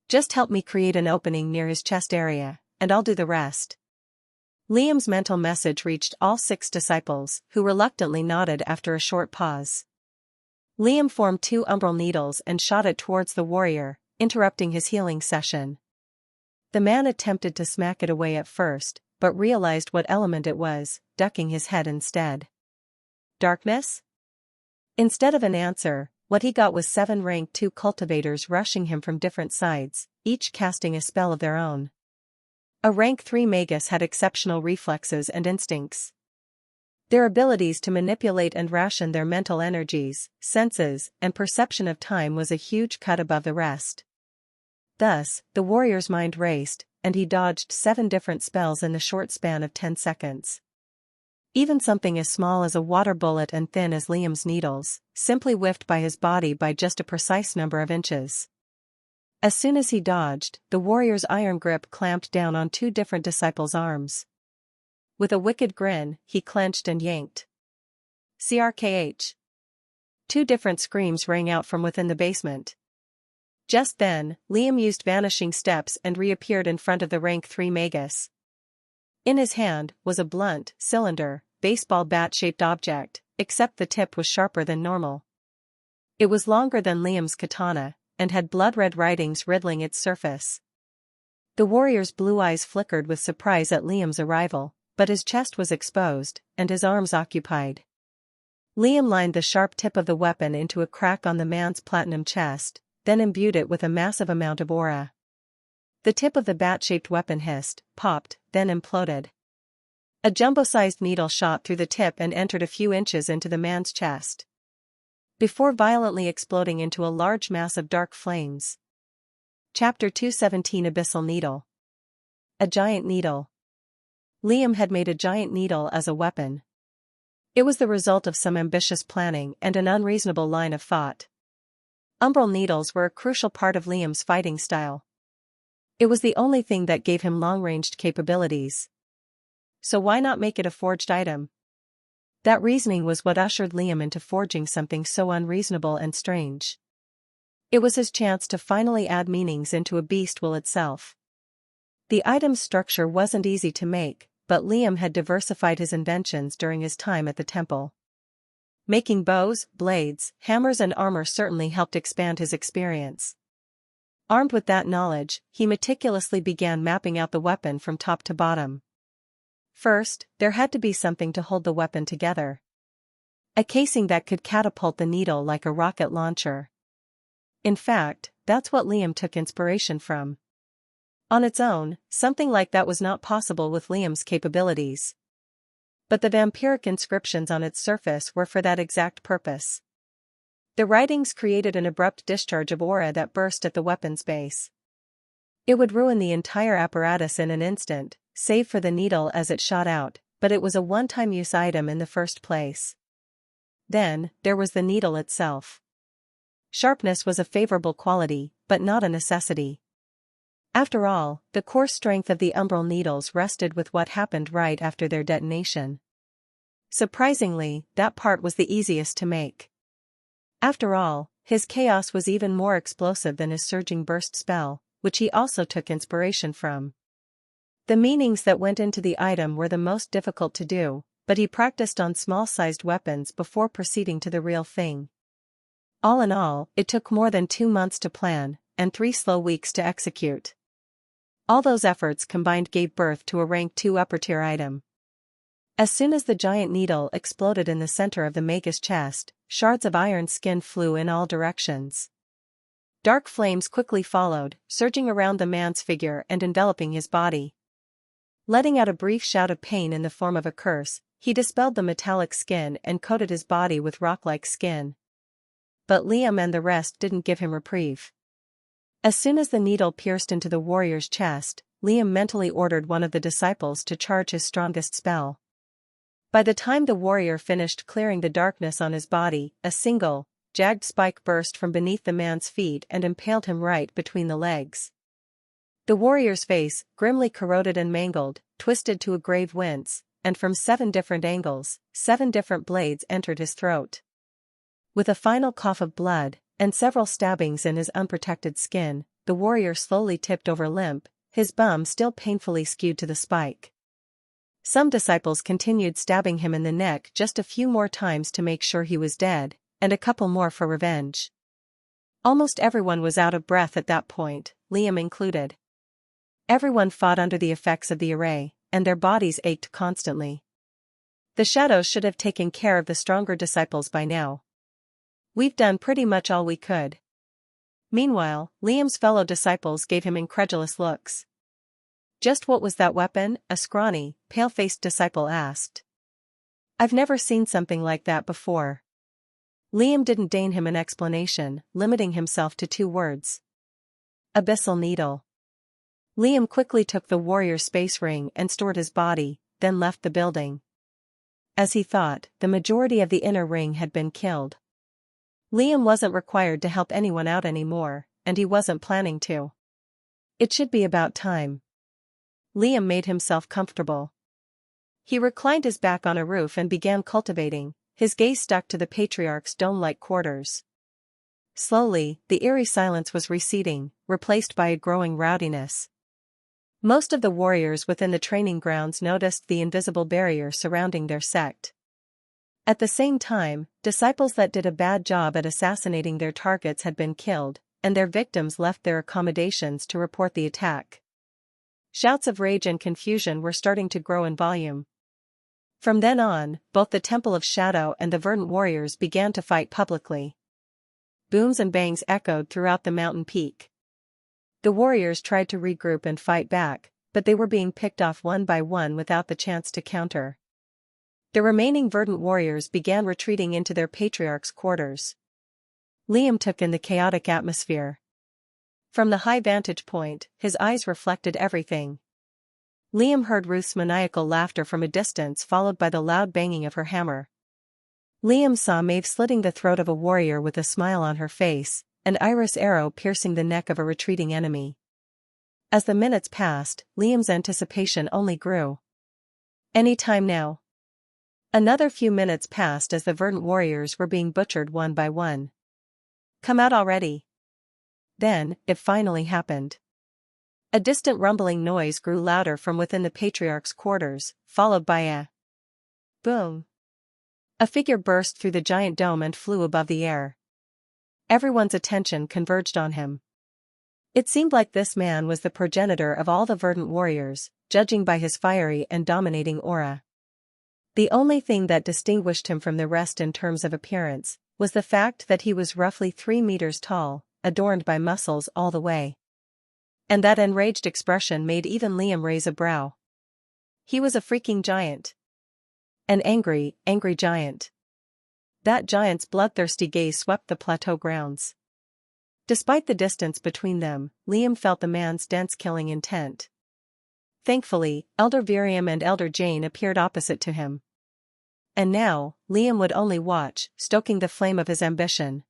Just help me create an opening near his chest area, and I'll do the rest." Liam's mental message reached all 6 disciples, who reluctantly nodded after a short pause. Liam formed 2 umbral needles and shot it towards the warrior, interrupting his healing session. The man attempted to smack it away at first, but realized what element it was, ducking his head instead. Darkness? Instead of an answer, what he got was 7 rank 2 cultivators rushing him from different sides, each casting a spell of their own. A rank 3 magus had exceptional reflexes and instincts. Their abilities to manipulate and ration their mental energies, senses, and perception of time was a huge cut above the rest. Thus, the warrior's mind raced, and he dodged 7 different spells in the short span of 10 seconds. Even something as small as a water bullet and thin as Liam's needles, simply whiffed by his body by just a precise number of inches. As soon as he dodged, the warrior's iron grip clamped down on 2 different disciples' arms. With a wicked grin, he clenched and yanked. CRKH. 2 different screams rang out from within the basement. Just then, Liam used vanishing steps and reappeared in front of the rank 3 magus. In his hand was a blunt, cylinder, baseball bat-shaped object, except the tip was sharper than normal. It was longer than Liam's katana, and had blood-red writings riddling its surface. The warrior's blue eyes flickered with surprise at Liam's arrival, but his chest was exposed, and his arms occupied. Liam lined the sharp tip of the weapon into a crack on the man's platinum chest, then imbued it with a massive amount of aura. The tip of the bat-shaped weapon hissed, popped, then imploded. A jumbo-sized needle shot through the tip and entered a few inches into the man's chest, before violently exploding into a large mass of dark flames. Chapter 217 Abyssal Needle. A giant needle. Liam had made a giant needle as a weapon. It was the result of some ambitious planning and an unreasonable line of thought. Umbral needles were a crucial part of Liam's fighting style. It was the only thing that gave him long-ranged capabilities. So why not make it a forged item? That reasoning was what ushered Liam into forging something so unreasonable and strange. It was his chance to finally add meanings into a beast will itself. The item's structure wasn't easy to make, but Liam had diversified his inventions during his time at the temple. Making bows, blades, hammers and armor certainly helped expand his experience. Armed with that knowledge, he meticulously began mapping out the weapon from top to bottom. First, there had to be something to hold the weapon together. A casing that could catapult the needle like a rocket launcher. In fact, that's what Liam took inspiration from. On its own, something like that was not possible with Liam's capabilities. But the vampiric inscriptions on its surface were for that exact purpose. The writings created an abrupt discharge of aura that burst at the weapon's base. It would ruin the entire apparatus in an instant, save for the needle as it shot out, but it was a one-time use item in the first place. Then, there was the needle itself. Sharpness was a favorable quality, but not a necessity. After all, the core strength of the umbral needles rested with what happened right after their detonation. Surprisingly, that part was the easiest to make. After all, his chaos was even more explosive than his surging burst spell, which he also took inspiration from. The meanings that went into the item were the most difficult to do, but he practiced on small-sized weapons before proceeding to the real thing. All in all, it took more than 2 months to plan, and 3 slow weeks to execute. All those efforts combined gave birth to a rank 2 upper-tier item. As soon as the giant needle exploded in the center of the magus chest, shards of iron skin flew in all directions. Dark flames quickly followed, surging around the man's figure and enveloping his body. Letting out a brief shout of pain in the form of a curse, he dispelled the metallic skin and coated his body with rock-like skin. But Liam and the rest didn't give him reprieve. As soon as the needle pierced into the warrior's chest, Liam mentally ordered one of the disciples to charge his strongest spell. By the time the warrior finished clearing the darkness on his body, a single, jagged spike burst from beneath the man's feet and impaled him right between the legs. The warrior's face, grimly corroded and mangled, twisted to a grave wince, and from 7 different angles, 7 different blades entered his throat. With a final cough of blood, and several stabbings in his unprotected skin, the warrior slowly tipped over limp, his bum still painfully skewed to the spike. Some disciples continued stabbing him in the neck just a few more times to make sure he was dead, and a couple more for revenge. Almost everyone was out of breath at that point, Liam included. Everyone fought under the effects of the array, and their bodies ached constantly. The shadows should have taken care of the stronger disciples by now. We've done pretty much all we could. Meanwhile, Liam's fellow disciples gave him incredulous looks. Just what was that weapon? A scrawny, pale-faced disciple asked. I've never seen something like that before. Liam didn't deign him an explanation, limiting himself to 2 words. Abyssal needle. Liam quickly took the warrior's space ring and stored his body, then left the building. As he thought, the majority of the inner ring had been killed. Liam wasn't required to help anyone out anymore, and he wasn't planning to. It should be about time. Liam made himself comfortable. He reclined his back on a roof and began cultivating, his gaze stuck to the patriarch's dome-like quarters. Slowly, the eerie silence was receding, replaced by a growing rowdiness. Most of the warriors within the training grounds noticed the invisible barrier surrounding their sect. At the same time, disciples that did a bad job at assassinating their targets had been killed, and their victims left their accommodations to report the attack. Shouts of rage and confusion were starting to grow in volume. From then on, both the Temple of Shadow and the Verdant warriors began to fight publicly. Booms and bangs echoed throughout the mountain peak. The warriors tried to regroup and fight back, but they were being picked off one by one without the chance to counter. The remaining Verdant warriors began retreating into their patriarch's quarters. Liam took in the chaotic atmosphere. From the high vantage point, his eyes reflected everything. Liam heard Ruth's maniacal laughter from a distance, followed by the loud banging of her hammer. Liam saw Maeve slitting the throat of a warrior with a smile on her face, and Iris' arrow piercing the neck of a retreating enemy. As the minutes passed, Liam's anticipation only grew. Any time now. Another few minutes passed as the Verdant warriors were being butchered one by one. Come out already. Then, it finally happened. A distant rumbling noise grew louder from within the patriarch's quarters, followed by a boom. A figure burst through the giant dome and flew above the air. Everyone's attention converged on him. It seemed like this man was the progenitor of all the Verdant warriors, judging by his fiery and dominating aura. The only thing that distinguished him from the rest in terms of appearance was the fact that he was roughly 3 meters tall, adorned by muscles all the way. And that enraged expression made even Liam raise a brow. He was a freaking giant. An angry, angry giant. That giant's bloodthirsty gaze swept the plateau grounds. Despite the distance between them, Liam felt the man's dense killing intent. Thankfully, Elder Virium and Elder Jane appeared opposite to him. And now, Liam would only watch, stoking the flame of his ambition.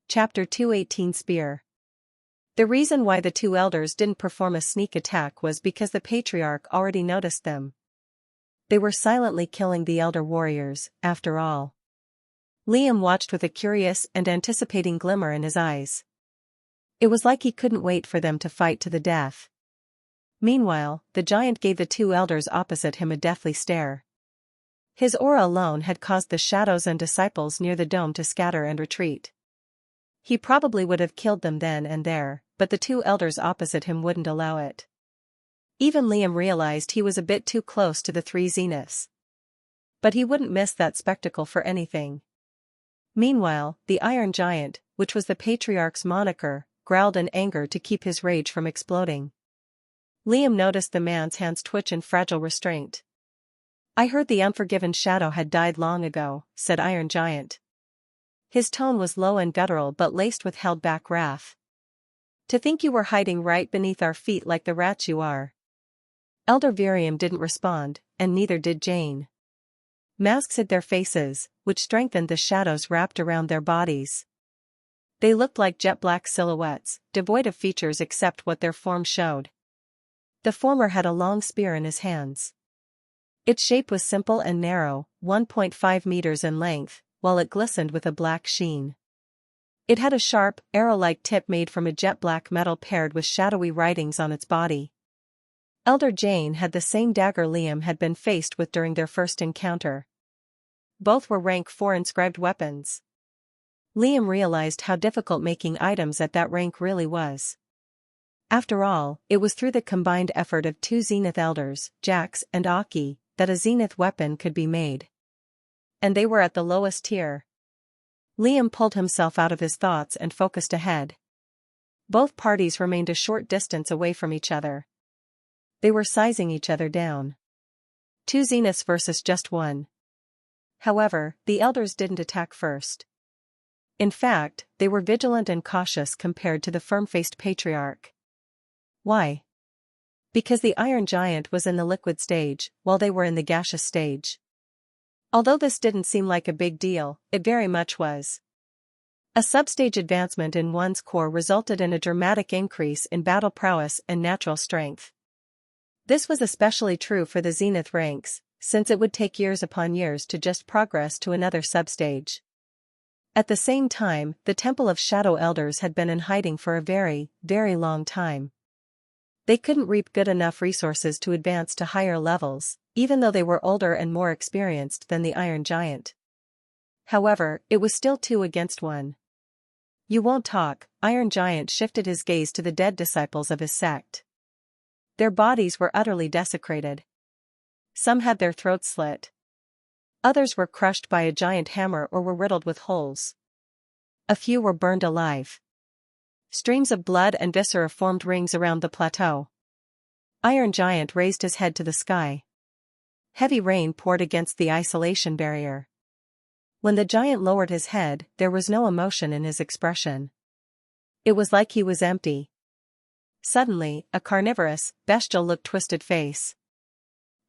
Chapter 218 Spear. The reason why the two elders didn't perform a sneak attack was because the patriarch already noticed them. They were silently killing the elder warriors, after all. Liam watched with a curious and anticipating glimmer in his eyes. It was like he couldn't wait for them to fight to the death. Meanwhile, the giant gave the two elders opposite him a deathly stare. His aura alone had caused the shadows and disciples near the dome to scatter and retreat. He probably would have killed them then and there, but the two elders opposite him wouldn't allow it. Even Liam realized he was a bit too close to the three zeniths. But he wouldn't miss that spectacle for anything. Meanwhile, the Iron Giant, which was the patriarch's moniker, growled in anger to keep his rage from exploding. Liam noticed the man's hands twitch in fragile restraint. "I heard the unforgiven shadow had died long ago," said Iron Giant. His tone was low and guttural but laced with held-back wrath. "To think you were hiding right beneath our feet like the rats you are." Elder Virium didn't respond, and neither did Jane. Masks hid their faces, which strengthened the shadows wrapped around their bodies. They looked like jet-black silhouettes, devoid of features except what their form showed. The former had a long spear in his hands. Its shape was simple and narrow, 1.5 meters in length, while it glistened with a black sheen. It had a sharp, arrow-like tip made from a jet-black metal paired with shadowy writings on its body. Elder Jane had the same dagger Liam had been faced with during their first encounter. Both were rank 4 inscribed weapons. Liam realized how difficult making items at that rank really was. After all, it was through the combined effort of 2 Zenith elders, Jax and Aki, that a Zenith weapon could be made. And they were at the lowest tier. Liam pulled himself out of his thoughts and focused ahead. Both parties remained a short distance away from each other. They were sizing each other down. 2 Zeniths versus just 1. However, the elders didn't attack first. In fact, they were vigilant and cautious compared to the firm-faced patriarch. Why? Because the Iron Giant was in the liquid stage, while they were in the gaseous stage. Although this didn't seem like a big deal, it very much was. A substage advancement in one's core resulted in a dramatic increase in battle prowess and natural strength. This was especially true for the zenith ranks, since it would take years upon years to just progress to another substage. At the same time, the Temple of Shadow Elders had been in hiding for a very, very long time. They couldn't reap good enough resources to advance to higher levels, even though they were older and more experienced than the Iron Giant. However, it was still 2 against 1. You won't talk, Iron Giant shifted his gaze to the dead disciples of his sect. Their bodies were utterly desecrated. Some had their throats slit. Others were crushed by a giant hammer or were riddled with holes. A few were burned alive. Streams of blood and viscera formed rings around the plateau. Iron Giant raised his head to the sky. Heavy rain poured against the isolation barrier. When the giant lowered his head, there was no emotion in his expression. It was like he was empty. Suddenly, a carnivorous, bestial-looked twisted face.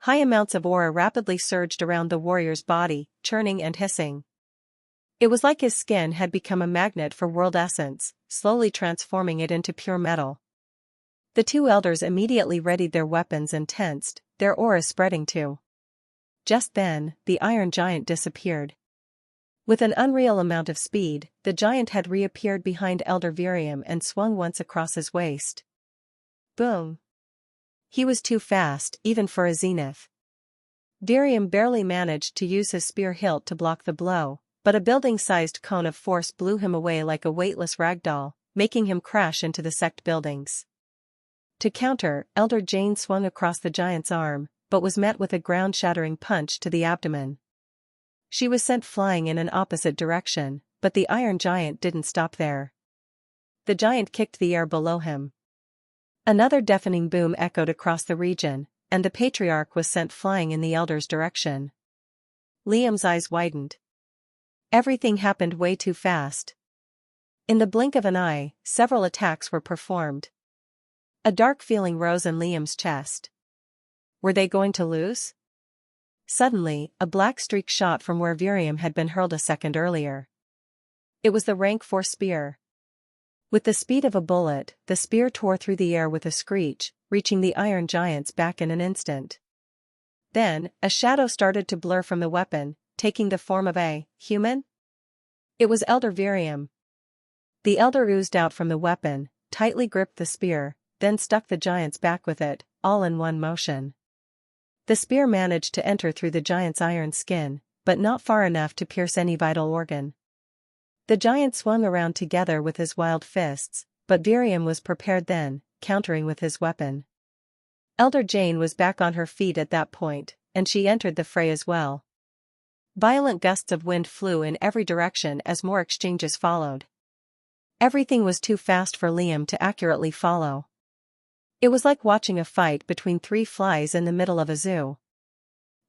High amounts of aura rapidly surged around the warrior's body, churning and hissing. It was like his skin had become a magnet for world essence, slowly transforming it into pure metal. The 2 elders immediately readied their weapons and tensed, their aura spreading too. Just then, the Iron Giant disappeared. With an unreal amount of speed, the giant had reappeared behind Elder Virium and swung once across his waist. Boom! He was too fast, even for a zenith. Virium barely managed to use his spear hilt to block the blow, but a building-sized cone of force blew him away like a weightless ragdoll, making him crash into the sect buildings. To counter, Elder Jane swung across the giant's arm, but was met with a ground-shattering punch to the abdomen. She was sent flying in an opposite direction, but the Iron Giant didn't stop there. The giant kicked the air below him. Another deafening boom echoed across the region, and the patriarch was sent flying in the elder's direction. Liam's eyes widened. Everything happened way too fast. In the blink of an eye, several attacks were performed. A dark feeling rose in Liam's chest. Were they going to lose? Suddenly, a black streak shot from where Virium had been hurled a second earlier. It was the rank 4 spear. With the speed of a bullet, the spear tore through the air with a screech, reaching the Iron Giant's back in an instant. Then, a shadow started to blur from the weapon, taking the form of a human? It was Elder Virium. The elder oozed out from the weapon, tightly gripped the spear, then stuck the giant's back with it, all in one motion. The spear managed to enter through the giant's iron skin, but not far enough to pierce any vital organ. The giant swung around together with his wild fists, but Virium was prepared then, countering with his weapon. Elder Jane was back on her feet at that point, and she entered the fray as well. Violent gusts of wind flew in every direction as more exchanges followed. Everything was too fast for Liam to accurately follow. It was like watching a fight between 3 flies in the middle of a zoo.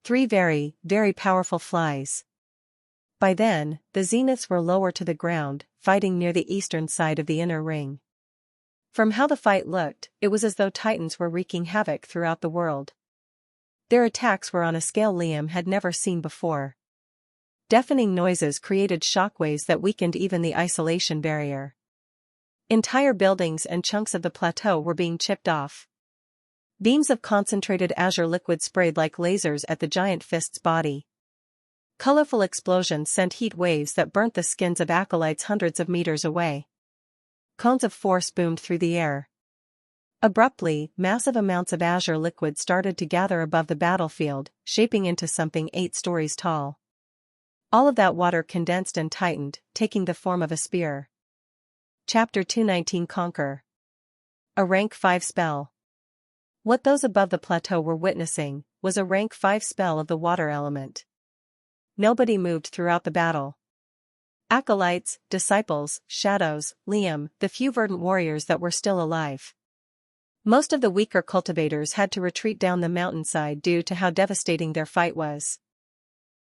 3 very, very powerful flies. By then, the zeniths were lower to the ground, fighting near the eastern side of the inner ring. From how the fight looked, it was as though titans were wreaking havoc throughout the world. Their attacks were on a scale Liam had never seen before. Deafening noises created shockwaves that weakened even the isolation barrier. Entire buildings and chunks of the plateau were being chipped off. Beams of concentrated azure liquid sprayed like lasers at the giant fist's body. Colorful explosions sent heat waves that burnt the skins of acolytes hundreds of meters away. Cones of force boomed through the air. Abruptly, massive amounts of azure liquid started to gather above the battlefield, shaping into something 8 stories tall. All of that water condensed and tightened, taking the form of a spear. Chapter 219 Conquer. A rank 5 spell. What those above the plateau were witnessing was a rank 5 spell of the water element. Nobody moved throughout the battle. Acolytes, disciples, shadows, Liam, the few verdant warriors that were still alive. Most of the weaker cultivators had to retreat down the mountainside due to how devastating their fight was.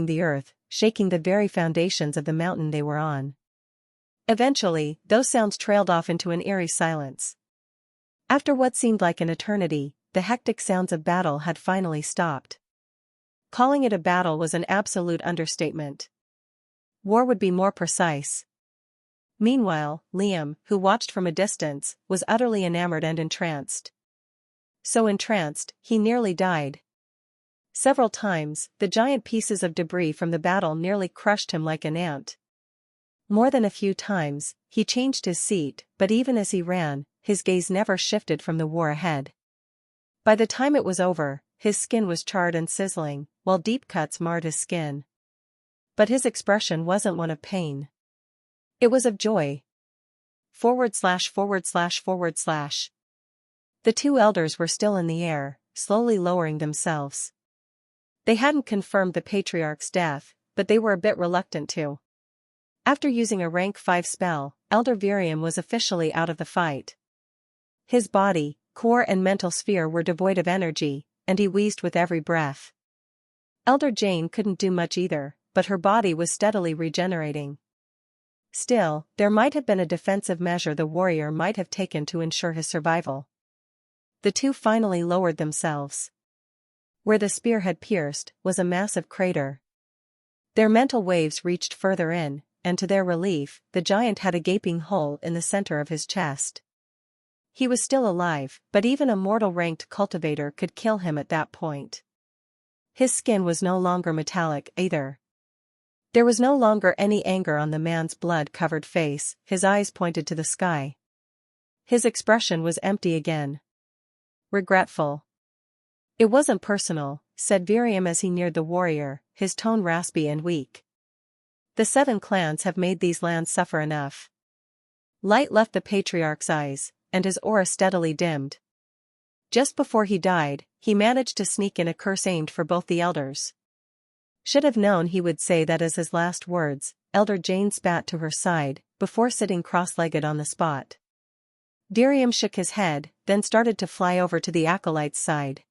piercing the earth, shaking the very foundations of the mountain they were on. Eventually, those sounds trailed off into an eerie silence. After what seemed like an eternity, the hectic sounds of battle had finally stopped. Calling it a battle was an absolute understatement. War would be more precise. Meanwhile, Liam, who watched from a distance, was utterly enamored and entranced. So entranced, he nearly died. Several times, the giant pieces of debris from the battle nearly crushed him like an ant. More than a few times, he changed his seat, but even as he ran, his gaze never shifted from the war ahead. By the time it was over, his skin was charred and sizzling, while deep cuts marred his skin. But his expression wasn't one of pain. It was of joy. /////. The two elders were still in the air, slowly lowering themselves. They hadn't confirmed the patriarch's death, but they were a bit reluctant to. After using a rank 5 spell, Elder Virium was officially out of the fight. His body, core and mental sphere were devoid of energy, and he wheezed with every breath. Elder Jane couldn't do much either, but her body was steadily regenerating. Still, there might have been a defensive measure the warrior might have taken to ensure his survival. The two finally lowered themselves. Where the spear had pierced was a massive crater. Their mental waves reached further in, and to their relief, the giant had a gaping hole in the center of his chest. He was still alive, but even a mortal-ranked cultivator could kill him at that point. His skin was no longer metallic either. There was no longer any anger on the man's blood-covered face, his eyes pointed to the sky. His expression was empty again. Regretful. It wasn't personal, said Virium as he neared the warrior, his tone raspy and weak. The 7 clans have made these lands suffer enough. Light left the patriarch's eyes, and his aura steadily dimmed. Just before he died, he managed to sneak in a curse aimed for both the elders. Should have known he would say that as his last words. Elder Jane spat to her side, before sitting cross-legged on the spot. Darius shook his head, then started to fly over to the acolyte's side.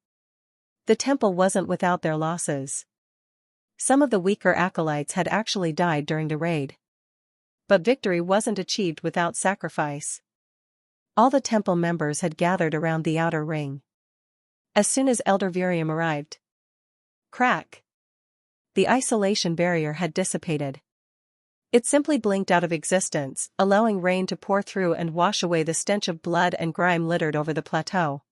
The temple wasn't without their losses. Some of the weaker acolytes had actually died during the raid. But victory wasn't achieved without sacrifice. All the temple members had gathered around the outer ring. As soon as Elder Virium arrived. Crack! The isolation barrier had dissipated. It simply blinked out of existence, allowing rain to pour through and wash away the stench of blood and grime littered over the plateau.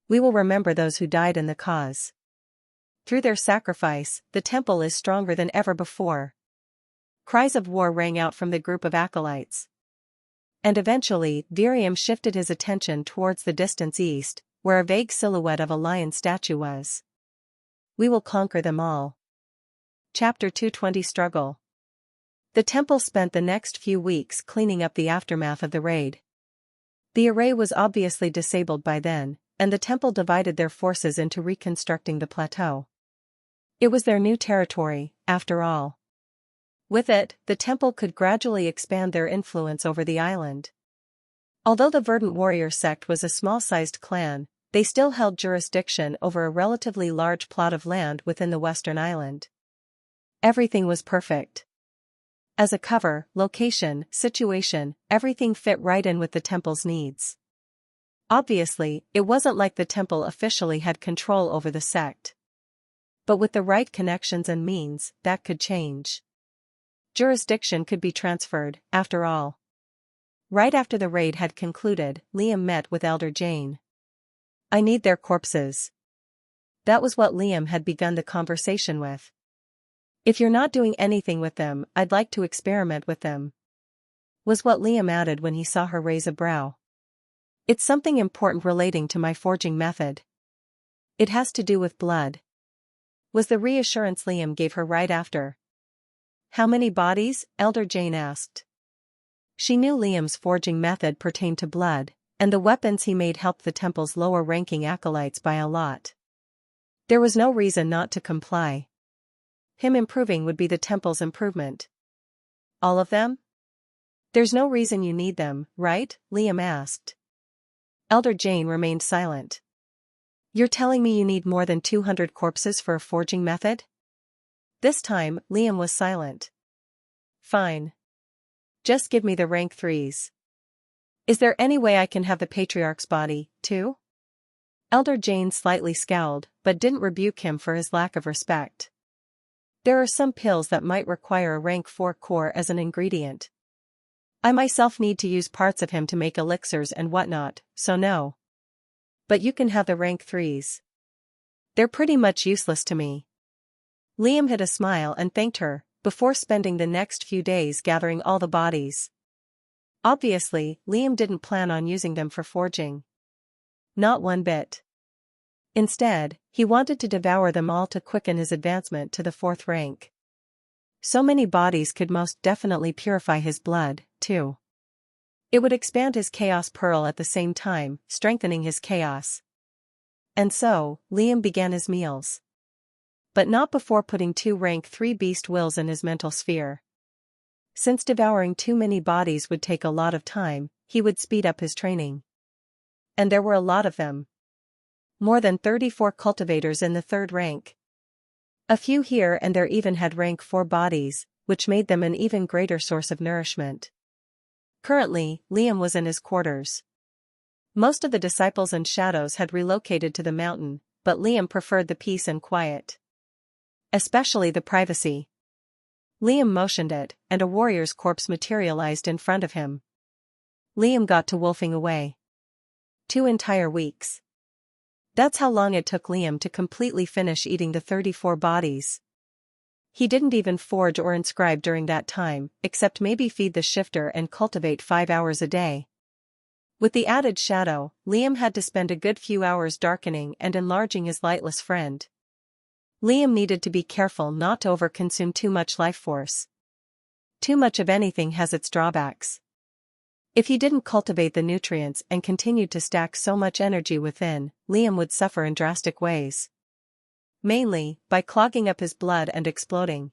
We will remember those who died in the cause. Through their sacrifice, the temple is stronger than ever before. Cries of war rang out from the group of acolytes. And eventually, Virium shifted his attention towards the distance east, where a vague silhouette of a lion statue was. We will conquer them all. Chapter 220 Struggle. The temple spent the next few weeks cleaning up the aftermath of the raid. The array was obviously disabled by then, and the temple divided their forces into reconstructing the plateau. It was their new territory, after all. With it, the temple could gradually expand their influence over the island. Although the Verdant Warrior sect was a small-sized clan, they still held jurisdiction over a relatively large plot of land within the western island. Everything was perfect. As a cover, location, situation, everything fit right in with the temple's needs. Obviously, it wasn't like the temple officially had control over the sect. But with the right connections and means, that could change. Jurisdiction could be transferred, after all. Right after the raid had concluded, Liam met with Elder Jane. I need their corpses. That was what Liam had begun the conversation with. If you're not doing anything with them, I'd like to experiment with them. Was what Liam added when he saw her raise a brow. It's something important relating to my forging method. It has to do with blood. Was the reassurance Liam gave her right after. How many bodies? Elder Jane asked. She knew Liam's forging method pertained to blood, and the weapons he made helped the temple's lower-ranking acolytes by a lot. There was no reason not to comply. Him improving would be the temple's improvement. All of them? There's no reason you need them, right? Liam asked. Elder Jane remained silent. You're telling me you need more than 200 corpses for a forging method? This time, Liam was silent. Fine. Just give me the rank 3s. Is there any way I can have the patriarch's body, too? Elder Jane slightly scowled, but didn't rebuke him for his lack of respect. There are some pills that might require a rank 4 core as an ingredient. I myself need to use parts of him to make elixirs and whatnot, so no. But you can have the rank 3s. They're pretty much useless to me. Liam hid a smile and thanked her, before spending the next few days gathering all the bodies. Obviously, Liam didn't plan on using them for forging. Not one bit. Instead, he wanted to devour them all to quicken his advancement to the 4th rank. So many bodies could most definitely purify his blood, too. It would expand his chaos pearl at the same time, strengthening his chaos. And so, Liam began his meals. But not before putting 2 rank 3 beast wills in his mental sphere. Since devouring too many bodies would take a lot of time, he would speed up his training. And there were a lot of them. More than 34 cultivators in the 3rd rank. A few here and there even had rank 4 bodies, which made them an even greater source of nourishment. Currently, Liam was in his quarters. Most of the disciples and shadows had relocated to the mountain, but Liam preferred the peace and quiet. Especially the privacy. Liam motioned it, and a warrior's corpse materialized in front of him. Liam got to wolfing away. 2 entire weeks. That's how long it took Liam to completely finish eating the 34 bodies. He didn't even forge or inscribe during that time, except maybe feed the shifter and cultivate 5 hours a day. With the added shadow, Liam had to spend a good few hours darkening and enlarging his lightless friend. Liam needed to be careful not to overconsume too much life force. Too much of anything has its drawbacks. If he didn't cultivate the nutrients and continued to stack so much energy within, Liam would suffer in drastic ways. Mainly, by clogging up his blood and exploding.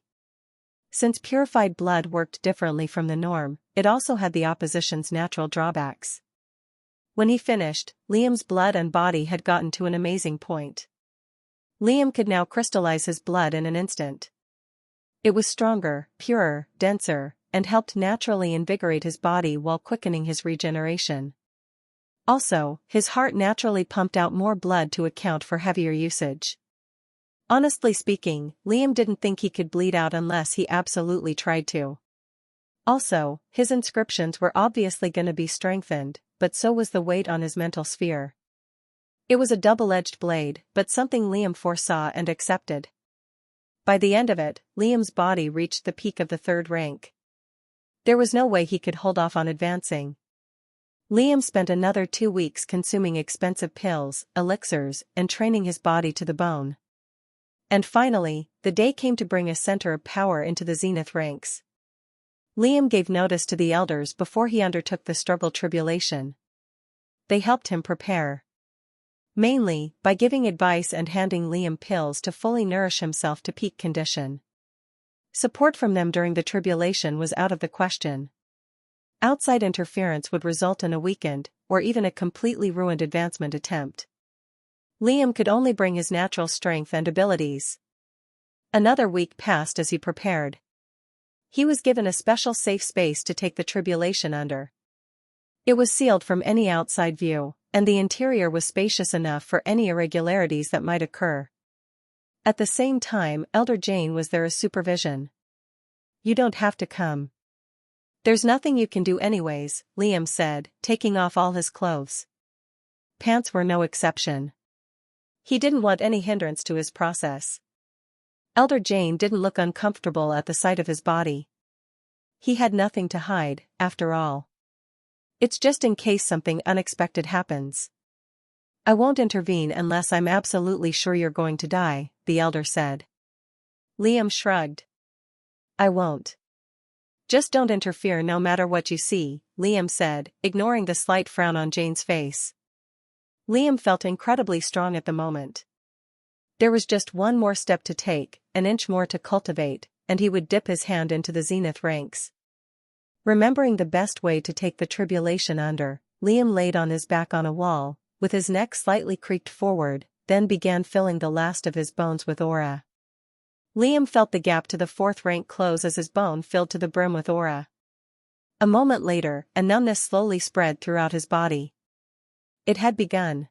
Since purified blood worked differently from the norm, it also had the opposition's natural drawbacks. When he finished, Liam's blood and body had gotten to an amazing point. Liam could now crystallize his blood in an instant. It was stronger, purer, denser, and helped naturally invigorate his body while quickening his regeneration. Also, his heart naturally pumped out more blood to account for heavier usage. Honestly speaking, Liam didn't think he could bleed out unless he absolutely tried to. Also, his inscriptions were obviously going to be strengthened, but so was the weight on his mental sphere. It was a double-edged blade, but something Liam foresaw and accepted. By the end of it, Liam's body reached the peak of the 3rd rank. There was no way he could hold off on advancing. Liam spent another 2 weeks consuming expensive pills, elixirs, and training his body to the bone. And finally, the day came to bring a center of power into the zenith ranks. Liam gave notice to the elders before he undertook the struggle tribulation. They helped him prepare. Mainly, by giving advice and handing Liam pills to fully nourish himself to peak condition. Support from them during the tribulation was out of the question. Outside interference would result in a weakened, or even a completely ruined advancement attempt. Liam could only bring his natural strength and abilities. Another week passed as he prepared. He was given a special safe space to take the tribulation under. It was sealed from any outside view, and the interior was spacious enough for any irregularities that might occur. At the same time, Elder Jane was there as supervision. "You don't have to come. There's nothing you can do anyways," Liam said, taking off all his clothes. Pants were no exception. He didn't want any hindrance to his process. Elder Jane didn't look uncomfortable at the sight of his body. He had nothing to hide, after all. "It's just in case something unexpected happens. I won't intervene unless I'm absolutely sure you're going to die," the elder said. Liam shrugged. "I won't. Just don't interfere no matter what you see," Liam said, ignoring the slight frown on Jane's face. Liam felt incredibly strong at the moment. There was just one more step to take, an inch more to cultivate, and he would dip his hand into the zenith ranks. Remembering the best way to take the tribulation under, Liam laid on his back on a wall, with his neck slightly creaked forward, then began filling the last of his bones with aura. Liam felt the gap to the 4th rank close as his bone filled to the brim with aura. A moment later, a numbness slowly spread throughout his body. It had begun.